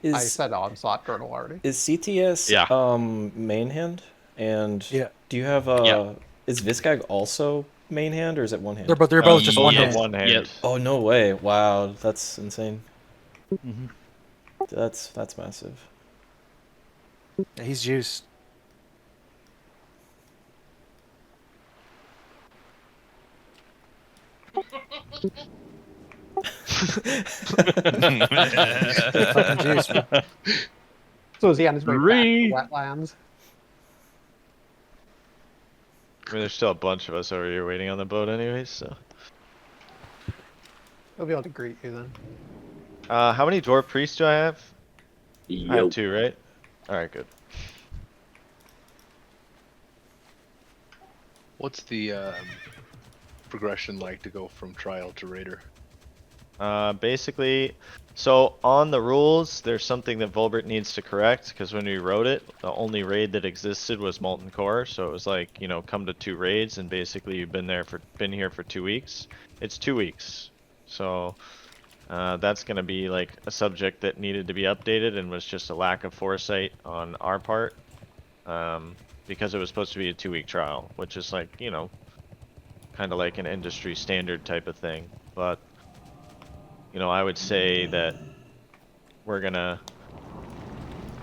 I said Onslaught Girdle already. Is CTS main hand? And do you have is Viscag also main hand or is it one hand? They're both just one hand. One hand. Yep. Oh no way! Wow, that's insane. Mm-hmm. That's massive. Yeah, he's juiced. Fucking juice, man. So is he on his way back to wetlands? I mean, there's still a bunch of us over here waiting on the boat anyways, so. He'll be able to greet you then. How many Dwarf Priests do I have? I have Yo. 2, right? Alright, good. What's the progression like to go from trial to raider? Basically, so on the rules, there's something that Volbert needs to correct, because when we wrote it, the only raid that existed was Molten Core, so it was like, you know, come to 2 raids, and basically you've been here for 2 weeks. It's 2 weeks. So, that's gonna be like a subject that needed to be updated, and was just a lack of foresight on our part, because it was supposed to be a 2-week trial, which is like, you know, kind of like an industry standard type of thing, but you know, I would say that we're gonna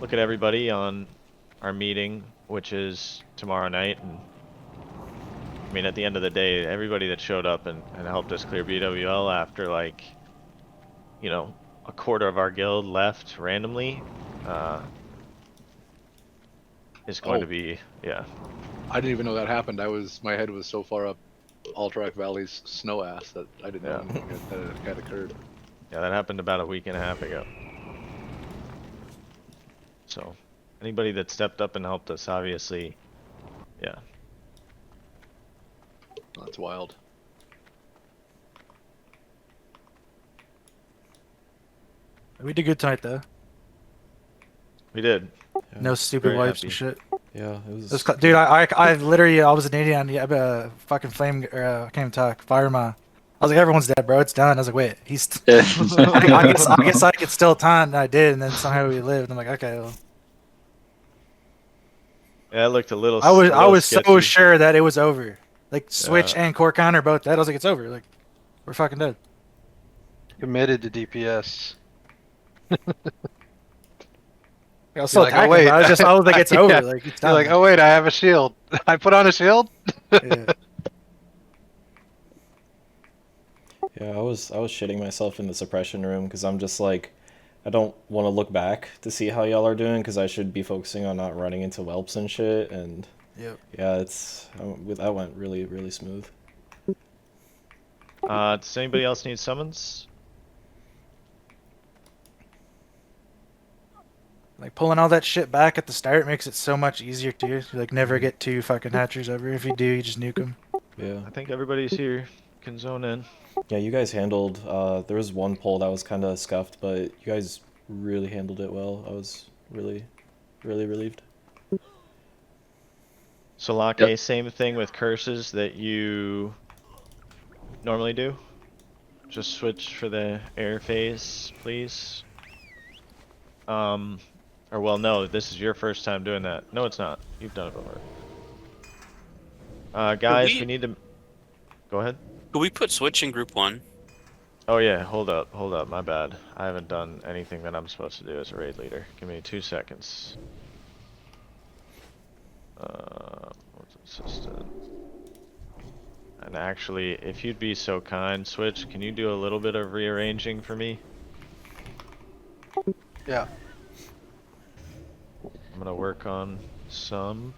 look at everybody on our meeting, which is tomorrow night, and I mean, at the end of the day, everybody that showed up and helped us clear BWL after, like, you know, a quarter of our guild left randomly, is going to be, yeah. I didn't even know that happened. My head was so far up Alterac Valley's snow ass that I didn't know that it had occurred. Yeah, that happened about a week and a half ago. So, anybody that stepped up and helped us, obviously, yeah. That's wild. We did good tonight though. We did. No stupid Very wipes happy. and shit. Yeah, it was. Dude, I literally was an idiot on the fucking flame. I can't even talk. Firemaw. I was like, everyone's dead, bro. It's done. I was like, wait, he's. I guess I could still taunt, and I did, and then somehow we lived. I'm like, okay, well. Yeah, it looked a little. I was so sketchy. sure that it was over. Like Switch and Core Counter both dead. I was like, it's over. Like, we're fucking dead. Committed to DPS. I was still You're like, attacking, oh, wait. but I was like, it's over. Yeah. Like, it's You're done. like, oh wait, I have a shield. I put on a shield. Yeah. Yeah, I was shitting myself in the suppression room because I'm just like, I don't want to look back to see how y'all are doing because I should be focusing on not running into whelps and shit. And Yep. yeah, that went really, really smooth. Does anybody else need summons? Like pulling all that shit back at the start makes it so much easier too. You like never get 2 fucking hatchers ever. If you do, you just nuke them. Yeah. I think everybody's here. Can zone in. Yeah, you guys handled. There was one pull that was kind of scuffed, but you guys really handled it well. I was really relieved. So Locke, same thing with curses that you normally do. Just switch for the air phase, please. Or well, no, this is your first time doing that. No, it's not. You've done it before. Guys, we need to. Go ahead. Could we put switch in group 1? Oh yeah, hold up, my bad. I haven't done anything that I'm supposed to do as a raid leader. Give me 2 seconds. What's assistant? And actually, if you'd be so kind, Switch, can you do a little bit of rearranging for me? Yeah. I'm gonna work on some.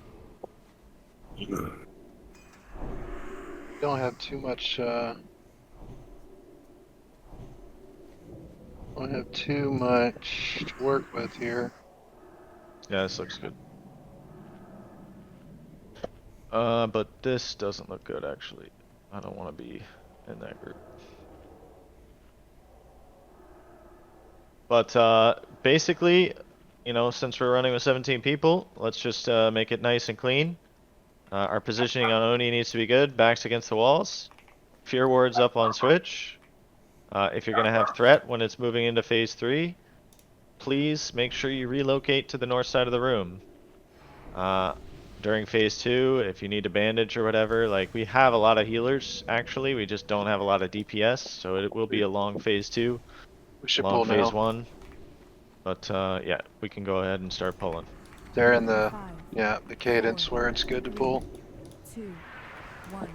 Don't have too much. Don't have too much to work with here. Yeah, this looks good. But this doesn't look good actually. I don't want to be in that group. But basically, you know, since we're running with 17 people, let's just make it nice and clean. Our positioning on ONY needs to be good. Backs against the walls. Fear wards up on switch. If you're gonna have threat when it's moving into phase 3, please make sure you relocate to the north side of the room. During phase 2, if you need a bandage or whatever, like we have a lot of healers actually, we just don't have a lot of DPS, so it will be a long phase 2. We should long pull phase now. 1. But yeah, we can go ahead and start pulling. They're in the the cadence where it's good to pull. 2, 1.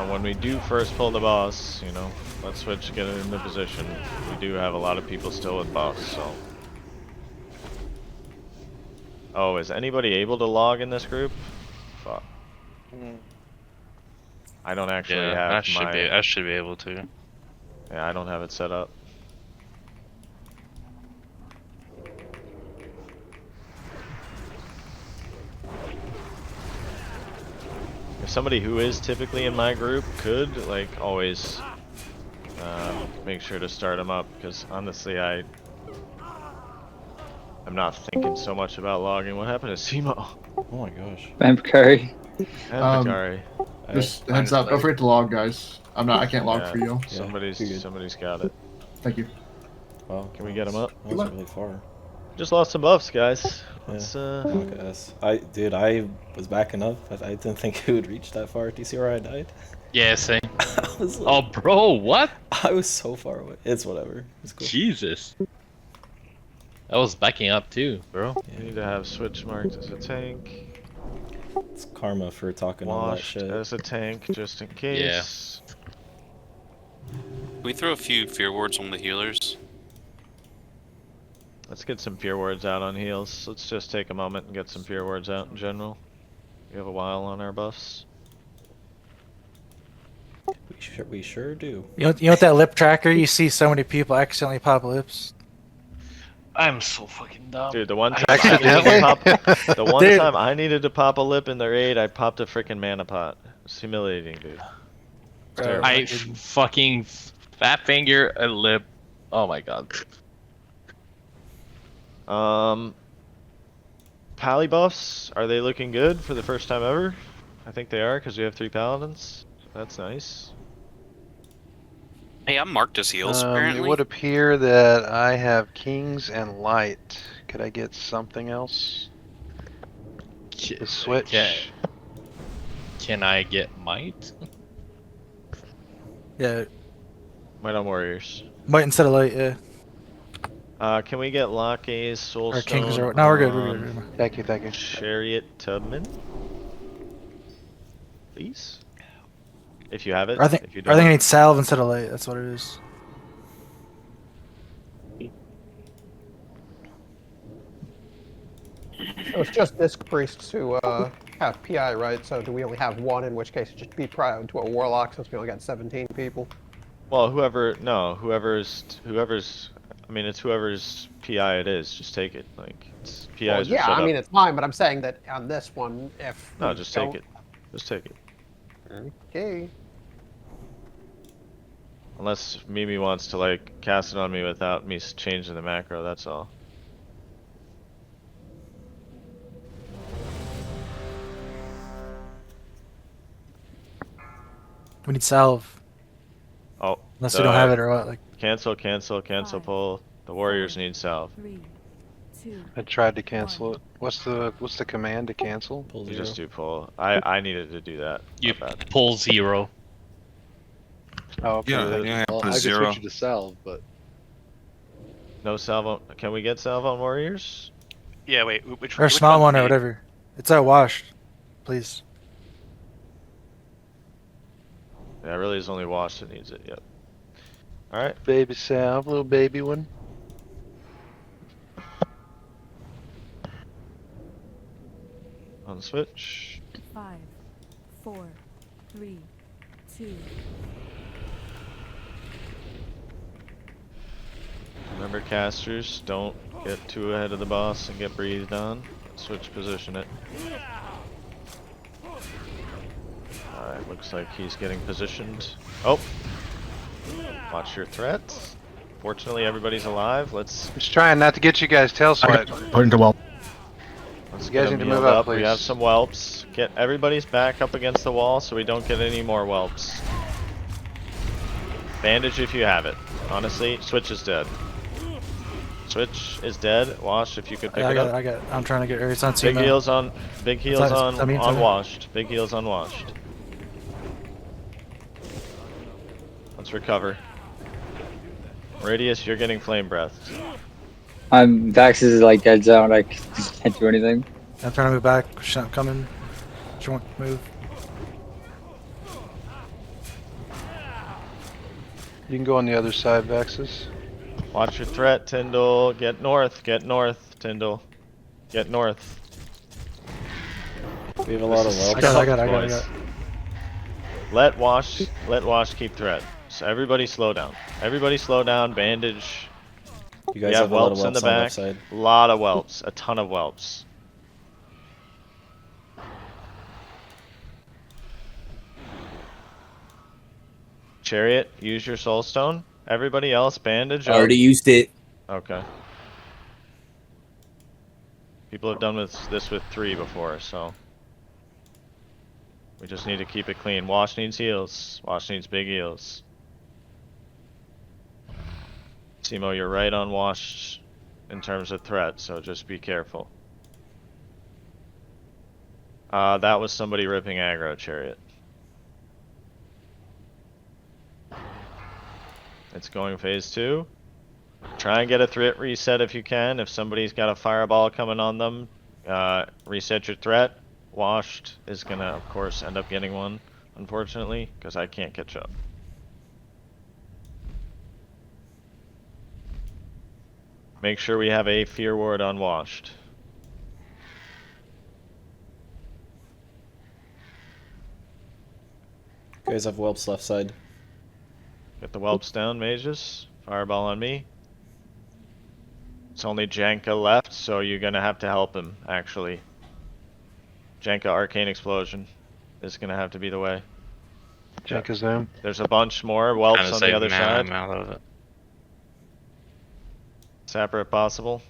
When we do first pull the boss, you know, let's switch, get it into position. We do have a lot of people still with buffs, so. Oh, is anybody able to log in this group? Fuck. I don't actually have I should be able to. Yeah, I don't have it set up. If somebody who is typically in my group could, like, always make sure to start them up, because honestly, I'm not thinking so much about logging. What happened to Simo? Oh my gosh. Vampire. Just heads up, don't forget to log, guys. I can't log for you. Somebody's got it. Thank you. Wow. Can we get him up? That was really far. Just lost some buffs, guys. Let's, Dude, I was backing up, but I didn't think it would reach that far. Do you see where I died? Yeah, same. I was like, oh, bro, what? I was so far away. It's whatever. It's cool. Jesus. I was backing up too, bro. You need to have switch marked as a tank. It's karma for talking all that Washed shit. as a tank, just in case. Can we throw a few fear wards on the healers? Let's get some fear words out on heals. Let's just take a moment and get some fear words out in general. We have a while on our buffs. We sure do. You know what that lip tracker? You see so many people accidentally pop lips. I'm so fucking dumb. Dude, the one time I needed to pop a lip in the raid, I popped a freaking mana pot. It's humiliating, dude. It's terrible. I fucking fat finger a lip. Oh my god. Pally buffs, are they looking good for the first time ever? I think they are, because we have 3 paladins. That's nice. Hey, I'm marked as heals, apparently. It would appear that I have kings and light. Could I get something else? The switch. Can I get might? Yeah. Might on warriors. Might instead of light, yeah. Can we get Lockie's Soulstone? Our kings are. No, we're good. We're good. Thank you, thank you. Chariot Tubman? Please? If you have it. I think. If you I don't. think I need salve instead of light. That's what it is. So it's just disc priests who have PI, right? So do we only have one? In which case, it should be proud to a warlock since we only got 17 people. Well, whoever's, I mean, it's whoever's PI it is, just take it. Like, it's PIs Well, are yeah, set I mean up. it's fine, but I'm saying that on this one, if No, we just don't- take it. Just take it. Okay. Unless Mimi wants to, like, cast it on me without me changing the macro, that's all. We need salve. Oh. Unless we don't have it or what. Like. Cancel, pull. The warriors need salve. 3, 2. I tried to cancel it. What's the command to cancel? Pull You 0. just do pull. I needed to do that. You My bad. pull 0. Oh, okay. Yeah, Well, put I could 0. switch you to salve, but No salve on, can we get salve on warriors? Yeah, wait, which Or a small one one or do we- whatever. It's washed. Please. Yeah, really is only Wash that needs it, yep. Alright. Baby salve, little baby one. On the switch. 5, 4, 3, 2. Remember casters, don't get too ahead of the boss and get breathed on. Switch position it. Alright, looks like he's getting positioned. Oh! Watch your threats. Fortunately everybody's alive. Let's Just trying not to get you guys tail sweat. Put into well. Let's You get guys them need to move healed up, up. We please. have some whelps. Get everybody's back up against the wall so we don't get any more whelps. Bandage if you have it. Honestly, Switch is dead. Switch is dead. Wash if you could pick I it got up. it. I got it. I'm trying to get it. It's on Big Timo. heals on. Big heals It's on. I mean, it's On on- washed. Big heals on washed. Let's recover. Radius, you're getting flame breath. Vax is like dead zone. I can't do anything. I'm trying to move back. Coming. Joint move. You can go on the other side, Vexus. Watch your threat, Tyndall. Get north, Tyndall. Get north. We have a lot of This is whelps. I got it. boys. Let Wash keep threat. So everybody slow down. Everybody slow down, bandage. You guys We have have a lot of whelps in the whelps on the back. left side. A lot of whelps. A ton of whelps. Chariot, use your soul stone. Everybody else, bandage. I already used it. Okay. People have done this with 3 before, so we just need to keep it clean. Wash needs heals. Wash needs big heals. Simo, you're right on Wash in terms of threat, so just be careful. That was somebody ripping aggro, Chariot. It's going phase 2. Try and get a threat reset if you can. If somebody's got a fireball coming on them, reset your threat. Washed is gonna, of course, end up getting one, unfortunately, because I can't catch up. Make sure we have a fear ward on Washed. You guys have whelps left side. Get the whelps down, mages. Fireball on me. It's only Janka left, so you're gonna have to help him, actually. Janka Arcane Explosion is gonna have to be the way. Janka's them. There's a bunch more whelps Kinda on the save other mana, side. I'm out of it. Sapper if possible.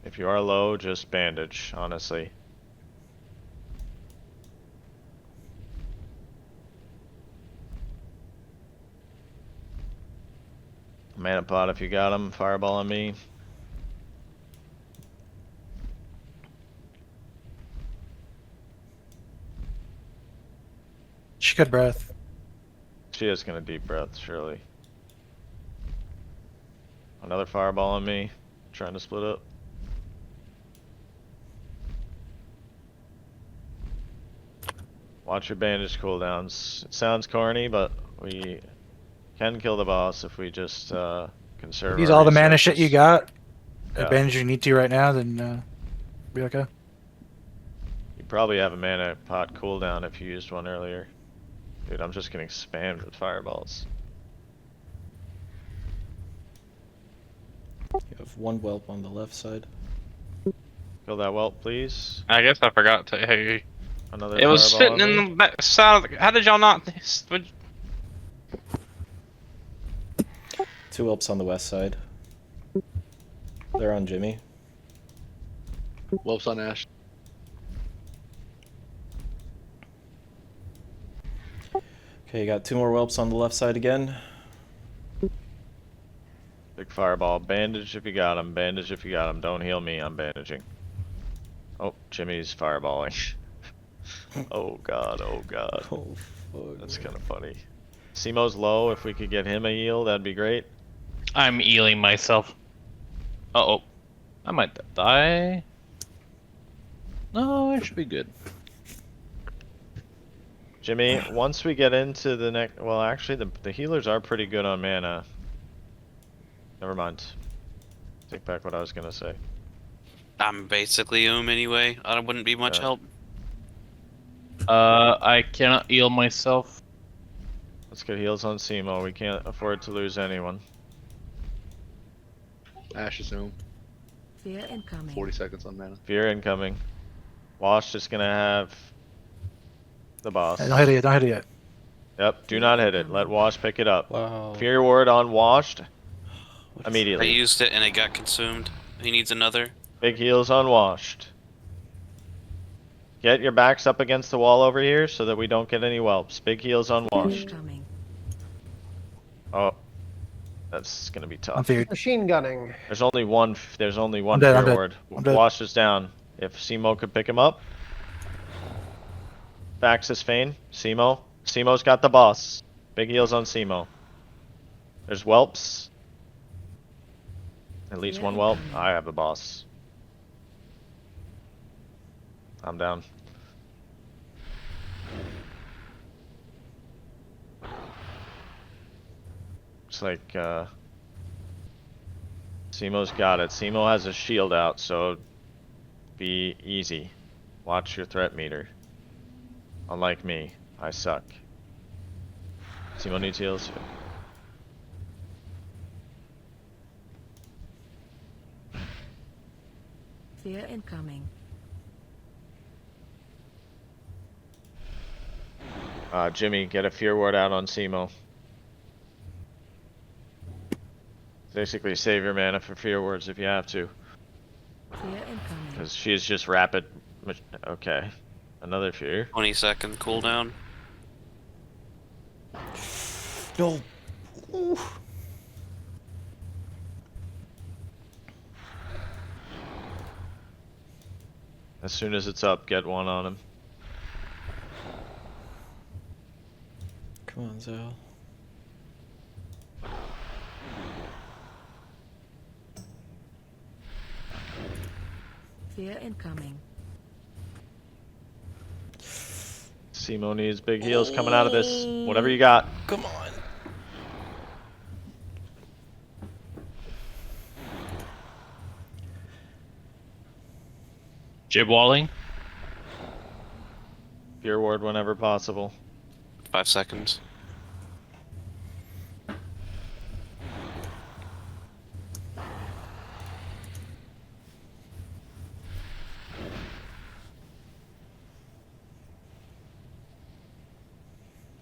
If you are low, just bandage, honestly. Mana pot if you got him. Fireball on me. She could breath. She is gonna deep breath, surely. Another fireball on me. Trying to split up. Watch your bandage cooldowns. It sounds corny, but we can kill the boss if we just conserve Use our all the mana shit you resources. got. Yeah. Advantage you need to right now, then be okay. You probably have a mana pot cooldown if you used one earlier. Dude, I'm just getting spammed with fireballs. You have one whelp on the left side. Kill that whelp, please. I guess I forgot to. Hey, Another it was fireball sitting on in me. the back side. How did y'all not? Two whelps on the west side. They're on Jimmy. Wolves on Ash. Okay, you got two more whelps on the left side again. Big fireball. Bandage if you got him. Bandage if you got him. Don't heal me. I'm bandaging. Oh, Jimmy's fireballing. Oh god. Oh god. Oh, fuck. That's kind of funny. Simo's low. If we could get him a heal, that'd be great. I'm healing myself. Uh-oh. I might die. No, I should be good. Jimmy, once we get into the next... Well, actually, the healers are pretty good on mana. Never mind. Take back what I was gonna say. I'm basically anyway. I wouldn't be much Yeah. help. I cannot heal myself. Let's get heals on Simo. We can't afford to lose anyone. Ash is home. Fear incoming. 40 seconds on mana. Fear incoming. Wash is gonna have the boss. Hey, don't hit it yet. Don't hit it yet. Yep, do not hit it. Let Wash pick it up. Wow. Fear ward on Washed. I Immediately. used it and it got consumed. He needs another. Big heals on Washed. Get your backs up against the wall over here so that we don't get any whelps. Big heals on Washed. Incoming. Oh. That's gonna be I'm tough. feared. Machine gunning. There's only one I'm dead, I'm fear dead. ward. I'm dead. Wash is down. If Simo could pick him up. Faxis Fane. Simo. Simo's got the boss. Big heals on Simo. There's whelps. At least one whelp. I have the boss. I'm down. Looks like Simo's got it. Simo has a shield out, so be easy. Watch your threat meter. Unlike me, I suck. Simo needs heals. Fear incoming. Jimmy, get a fear ward out on Simo. Basically, save your mana for fear wards if you have to. Fear incoming. Because she's just rapid. Okay. Another fear. 20-second cooldown. No. Ooh. As soon as it's up, get one on him. Come on, Zal. Fear incoming. Simo needs big heals coming out of this. Whatever you got. Come on. Jib walling. Fear ward whenever possible. 5 seconds.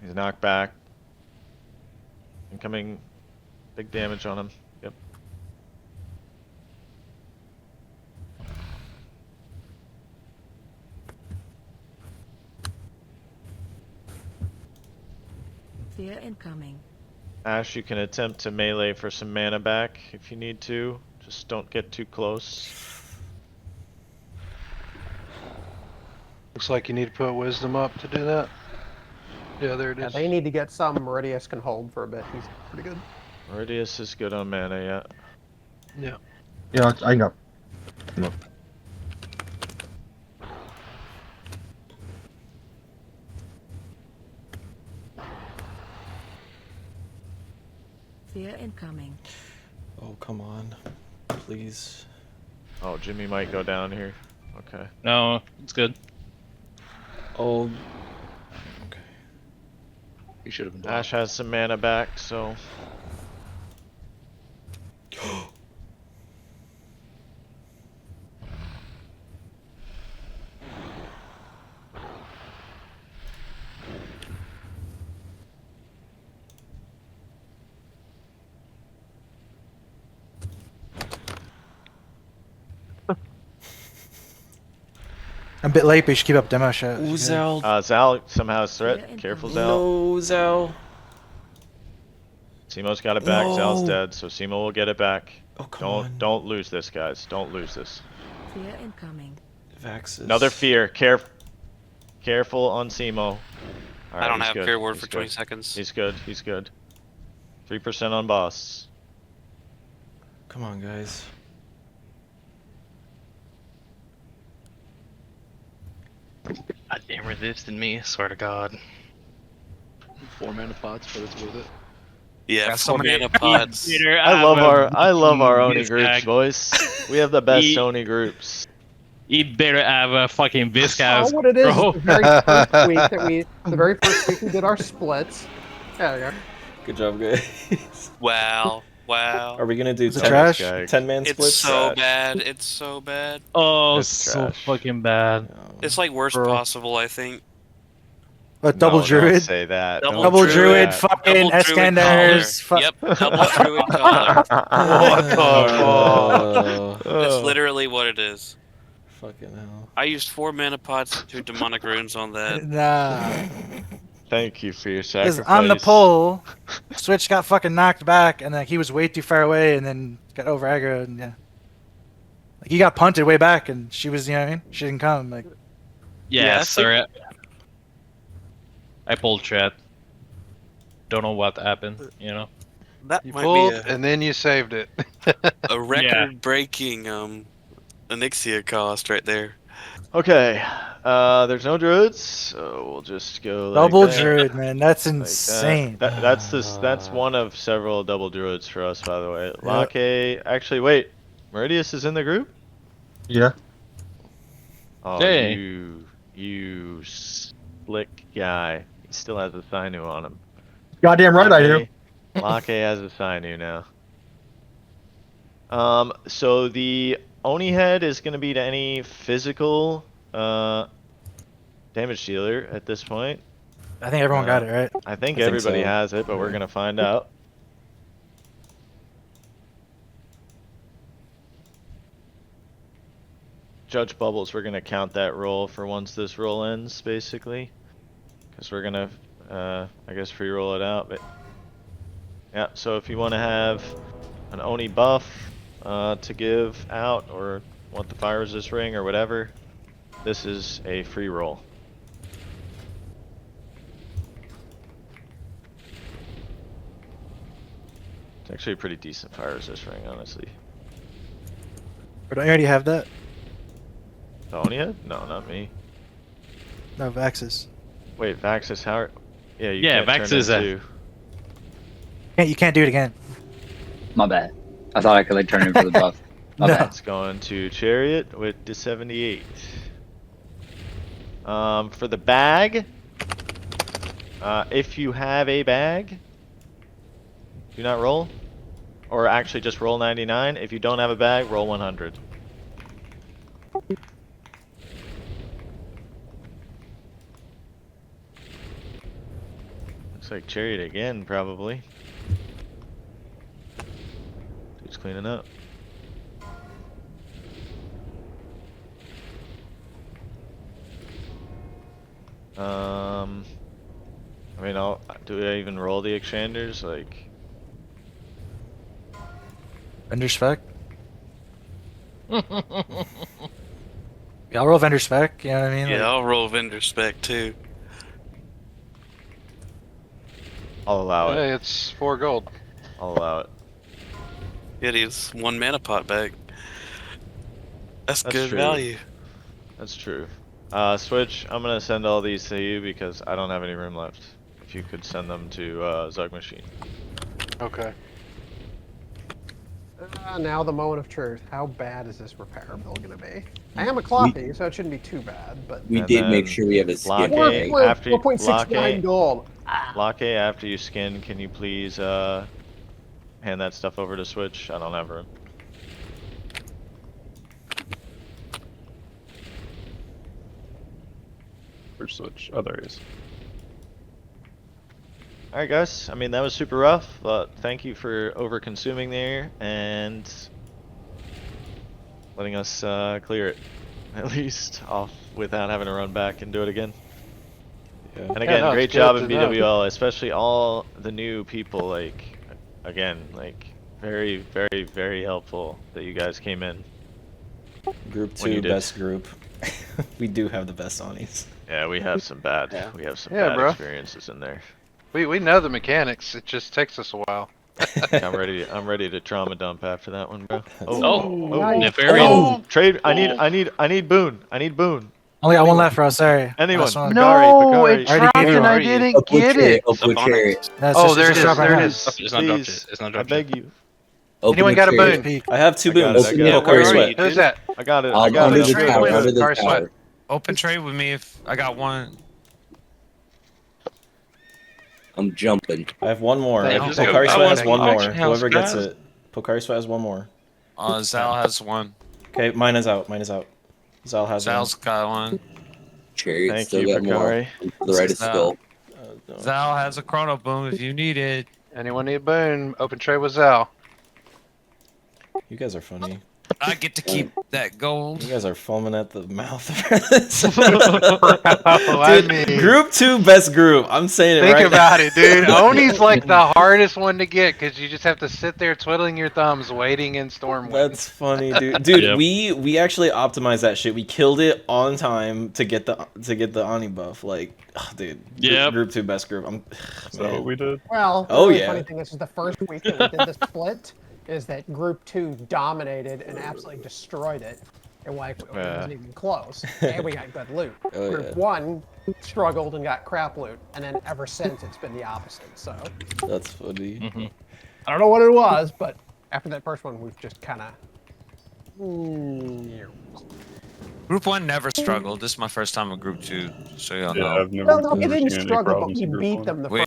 He's knocked back. Incoming big damage on him. Yep. Fear incoming. Ash, you can attempt to melee for some mana back if you need to. Just don't get too close. Looks like you need to put wisdom up to do that. Yeah, there it Yeah, is. they need to get some. Meridius can hold for a bit. He's pretty good. Meridius is good on mana, yeah. Yeah. Yeah, I got. No. Fear incoming. Oh, come on. Please. Oh, Jimmy might go down here. Okay. No, it's good. Oh. He should have been. Ash has some mana back, so. I'm a bit late, but you should keep up demo shit. Ooh, Zal. Zal somehow has threat. Careful, Zal. No, Zal. Simo's got it back. No. Zal's dead, so Simo will get it back. Oh, come on. Don't lose this, guys. Don't lose this. Fear incoming. Vaxis. Another fear. Careful on Simo. I don't have Fear Word for 20 seconds. He's good. He's good. 3% on boss. Come on, guys. Goddamn resisting me, swear to God. 4 mana pots, but it's worth it. Yeah, 4 mana pots. I love our Oni groups, boys. We have the best Oni groups. You better have a fucking Viscas, what it is bro. the very first week we did our splits. There we go. Good job, guys. Wow. Wow. Are we gonna do 10-man splits? It's so bad. It's so bad. Oh, It's so trash. fucking bad. It's like worst possible, I think. What, double No, druid? Don't say that. Double Double Don't druid, say that. fucking Double druid Eskanders. Yep, double druid collar. What the fuck? That's literally what it is. Fucking hell. I used 4 mana pots, 2 demonic runes on that. Nah. Thank you for your Because sacrifice. on the pole, Switch got fucking knocked back, and like he was way too far away, and then got over aggro, and yeah. Like he got punted way back, and she was, you know what I mean? She didn't come. Like, Yeah, sorry. I pulled chat. Don't know what happened, you know? That You might pulled, be and then you saved it. a record-breaking Onyxia cost right there. Okay. There's no druids, so we'll just go like double that. druid, man. That's Like insane. That's one of several double druids for us, by the way. Lake, actually, wait. Meridius is in the group? Yeah. Oh, Hey. you slick guy. He still has a Sinew on him. Goddamn right I do. Lake has a Sinew now. So the Oni head is going to be to any physical damage dealer at this point. I think everyone got it, right? I think I think everybody so. has it, but we're going to find out. Judge Bubbles, we're going to count that roll for once this roll ends, basically. Because we're going to, I guess, free roll it out. But yeah, so if you want to have an Oni buff to give out, or want the fire resist ring or whatever, this is a free roll. It's actually a pretty decent fire resist ring, honestly. But don't you already have that? The Oni head? No, not me. No, Vaxis. Wait, Vaxis, how? Yeah, you Yeah, can't turn Vaxis, into. You can't do it again. My bad. I thought I could like turn in for the buff. My No. bad. It's going to Chariot with the 78. For the bag, if you have a bag, do not roll. Or actually just roll 99. If you don't have a bag, roll 100. Looks like Chariot again, probably. Dude's cleaning up. I mean, do I even roll the extenders? Like, Vendor spec? Yeah, I'll roll vendor spec, you know what I mean? Yeah, Like, I'll roll vendor spec too. I'll allow it. Hey, it's 4 gold. I'll allow it. It is 1 mana pot back. That's good true. value. That's true. Switch, I'm gonna send all these to you because I don't have any room left. If you could send them to Zug Machine. Okay. Now the moment of truth. How bad is this repair bill gonna be? I am a cloppy, so it shouldn't be too bad. But We did make sure we have a skin. Locke, after 4.69 gold. Locke, after you skin, can you please hand that stuff over to Switch? I don't have room. For Switch. Oh, there he is. Alright guys, I mean that was super rough, but thank you for over consuming there and letting us clear it at least off without having to run back and do it again. Yeah. And again, no, great it's job good in to know. BWL, especially all the new people, like, again, like, very, very, very helpful that you guys came in. Group When you 2, did. best group. We do have the best Onis. Yeah, we have some bad, Yeah. we have some Yeah, bad bro. experiences in there. We know the mechanics. It just takes us a while. I'm ready to trauma dump after that one, bro. Nefarian. Trade. I need Boone. I need Boone. Only got one left, bro. Sorry. Anyone. Last one. Picari. it dropped and I didn't get it. Open chariot. No, it's Oh, just- there it it's is. dropped right There it now. is. It's not dropped Please, yet. It's not I dropped beg yet. you. Open Anyone got a chariot. boon? I have 2 I got boons. it, I got it. Pocari Where are Sweat. you? Who's that? I got it. Under I got the it. tower. Under the Pocari Sweat. tower. Open trade with me if I got one. I'm jumping. I have one more. Thank you. Pocari I Sweat has want one more. auction house, Whoever gets guys. it. Pocari Sweat has one more. Zal has one. Okay, mine is out. Mine is out. Zal has Zal's got one. Chariot Thank still you, got more. Picari. To the right of Zal. skull. Zal has a chrono boom if you need it. Anyone need a boon? Open trade with Zal. You guys are funny. I get to keep that gold. You guys are foaming at the mouth. I mean, Dude, group 2, best group. I'm saying it think right about now. it, dude. Oni's like the hardest one to get because you just have to sit there twiddling your thumbs, waiting in Stormwind. That's funny, dude. Dude, Yep. we actually optimized that shit. We killed it on time to get the Oni buff. Like, dude. Yep. Group 2, best group. Is that what we did? Well, the Oh, really yeah. funny thing is the first week that we did the split is that Group 2 dominated and absolutely destroyed it. And like, it wasn't even close. And we got good loot. Oh, Group yeah. 1 struggled and got crap loot. And then ever since, it's been the opposite. So, That's funny. I don't know what it was, but after that first one, we've just kind of... Group 1 never struggled. This is my first time in Group 2, so y'all Yeah, know. I've never, Well, no, never it didn't seen any struggle, but problems we in Group beat 1. them the Wait,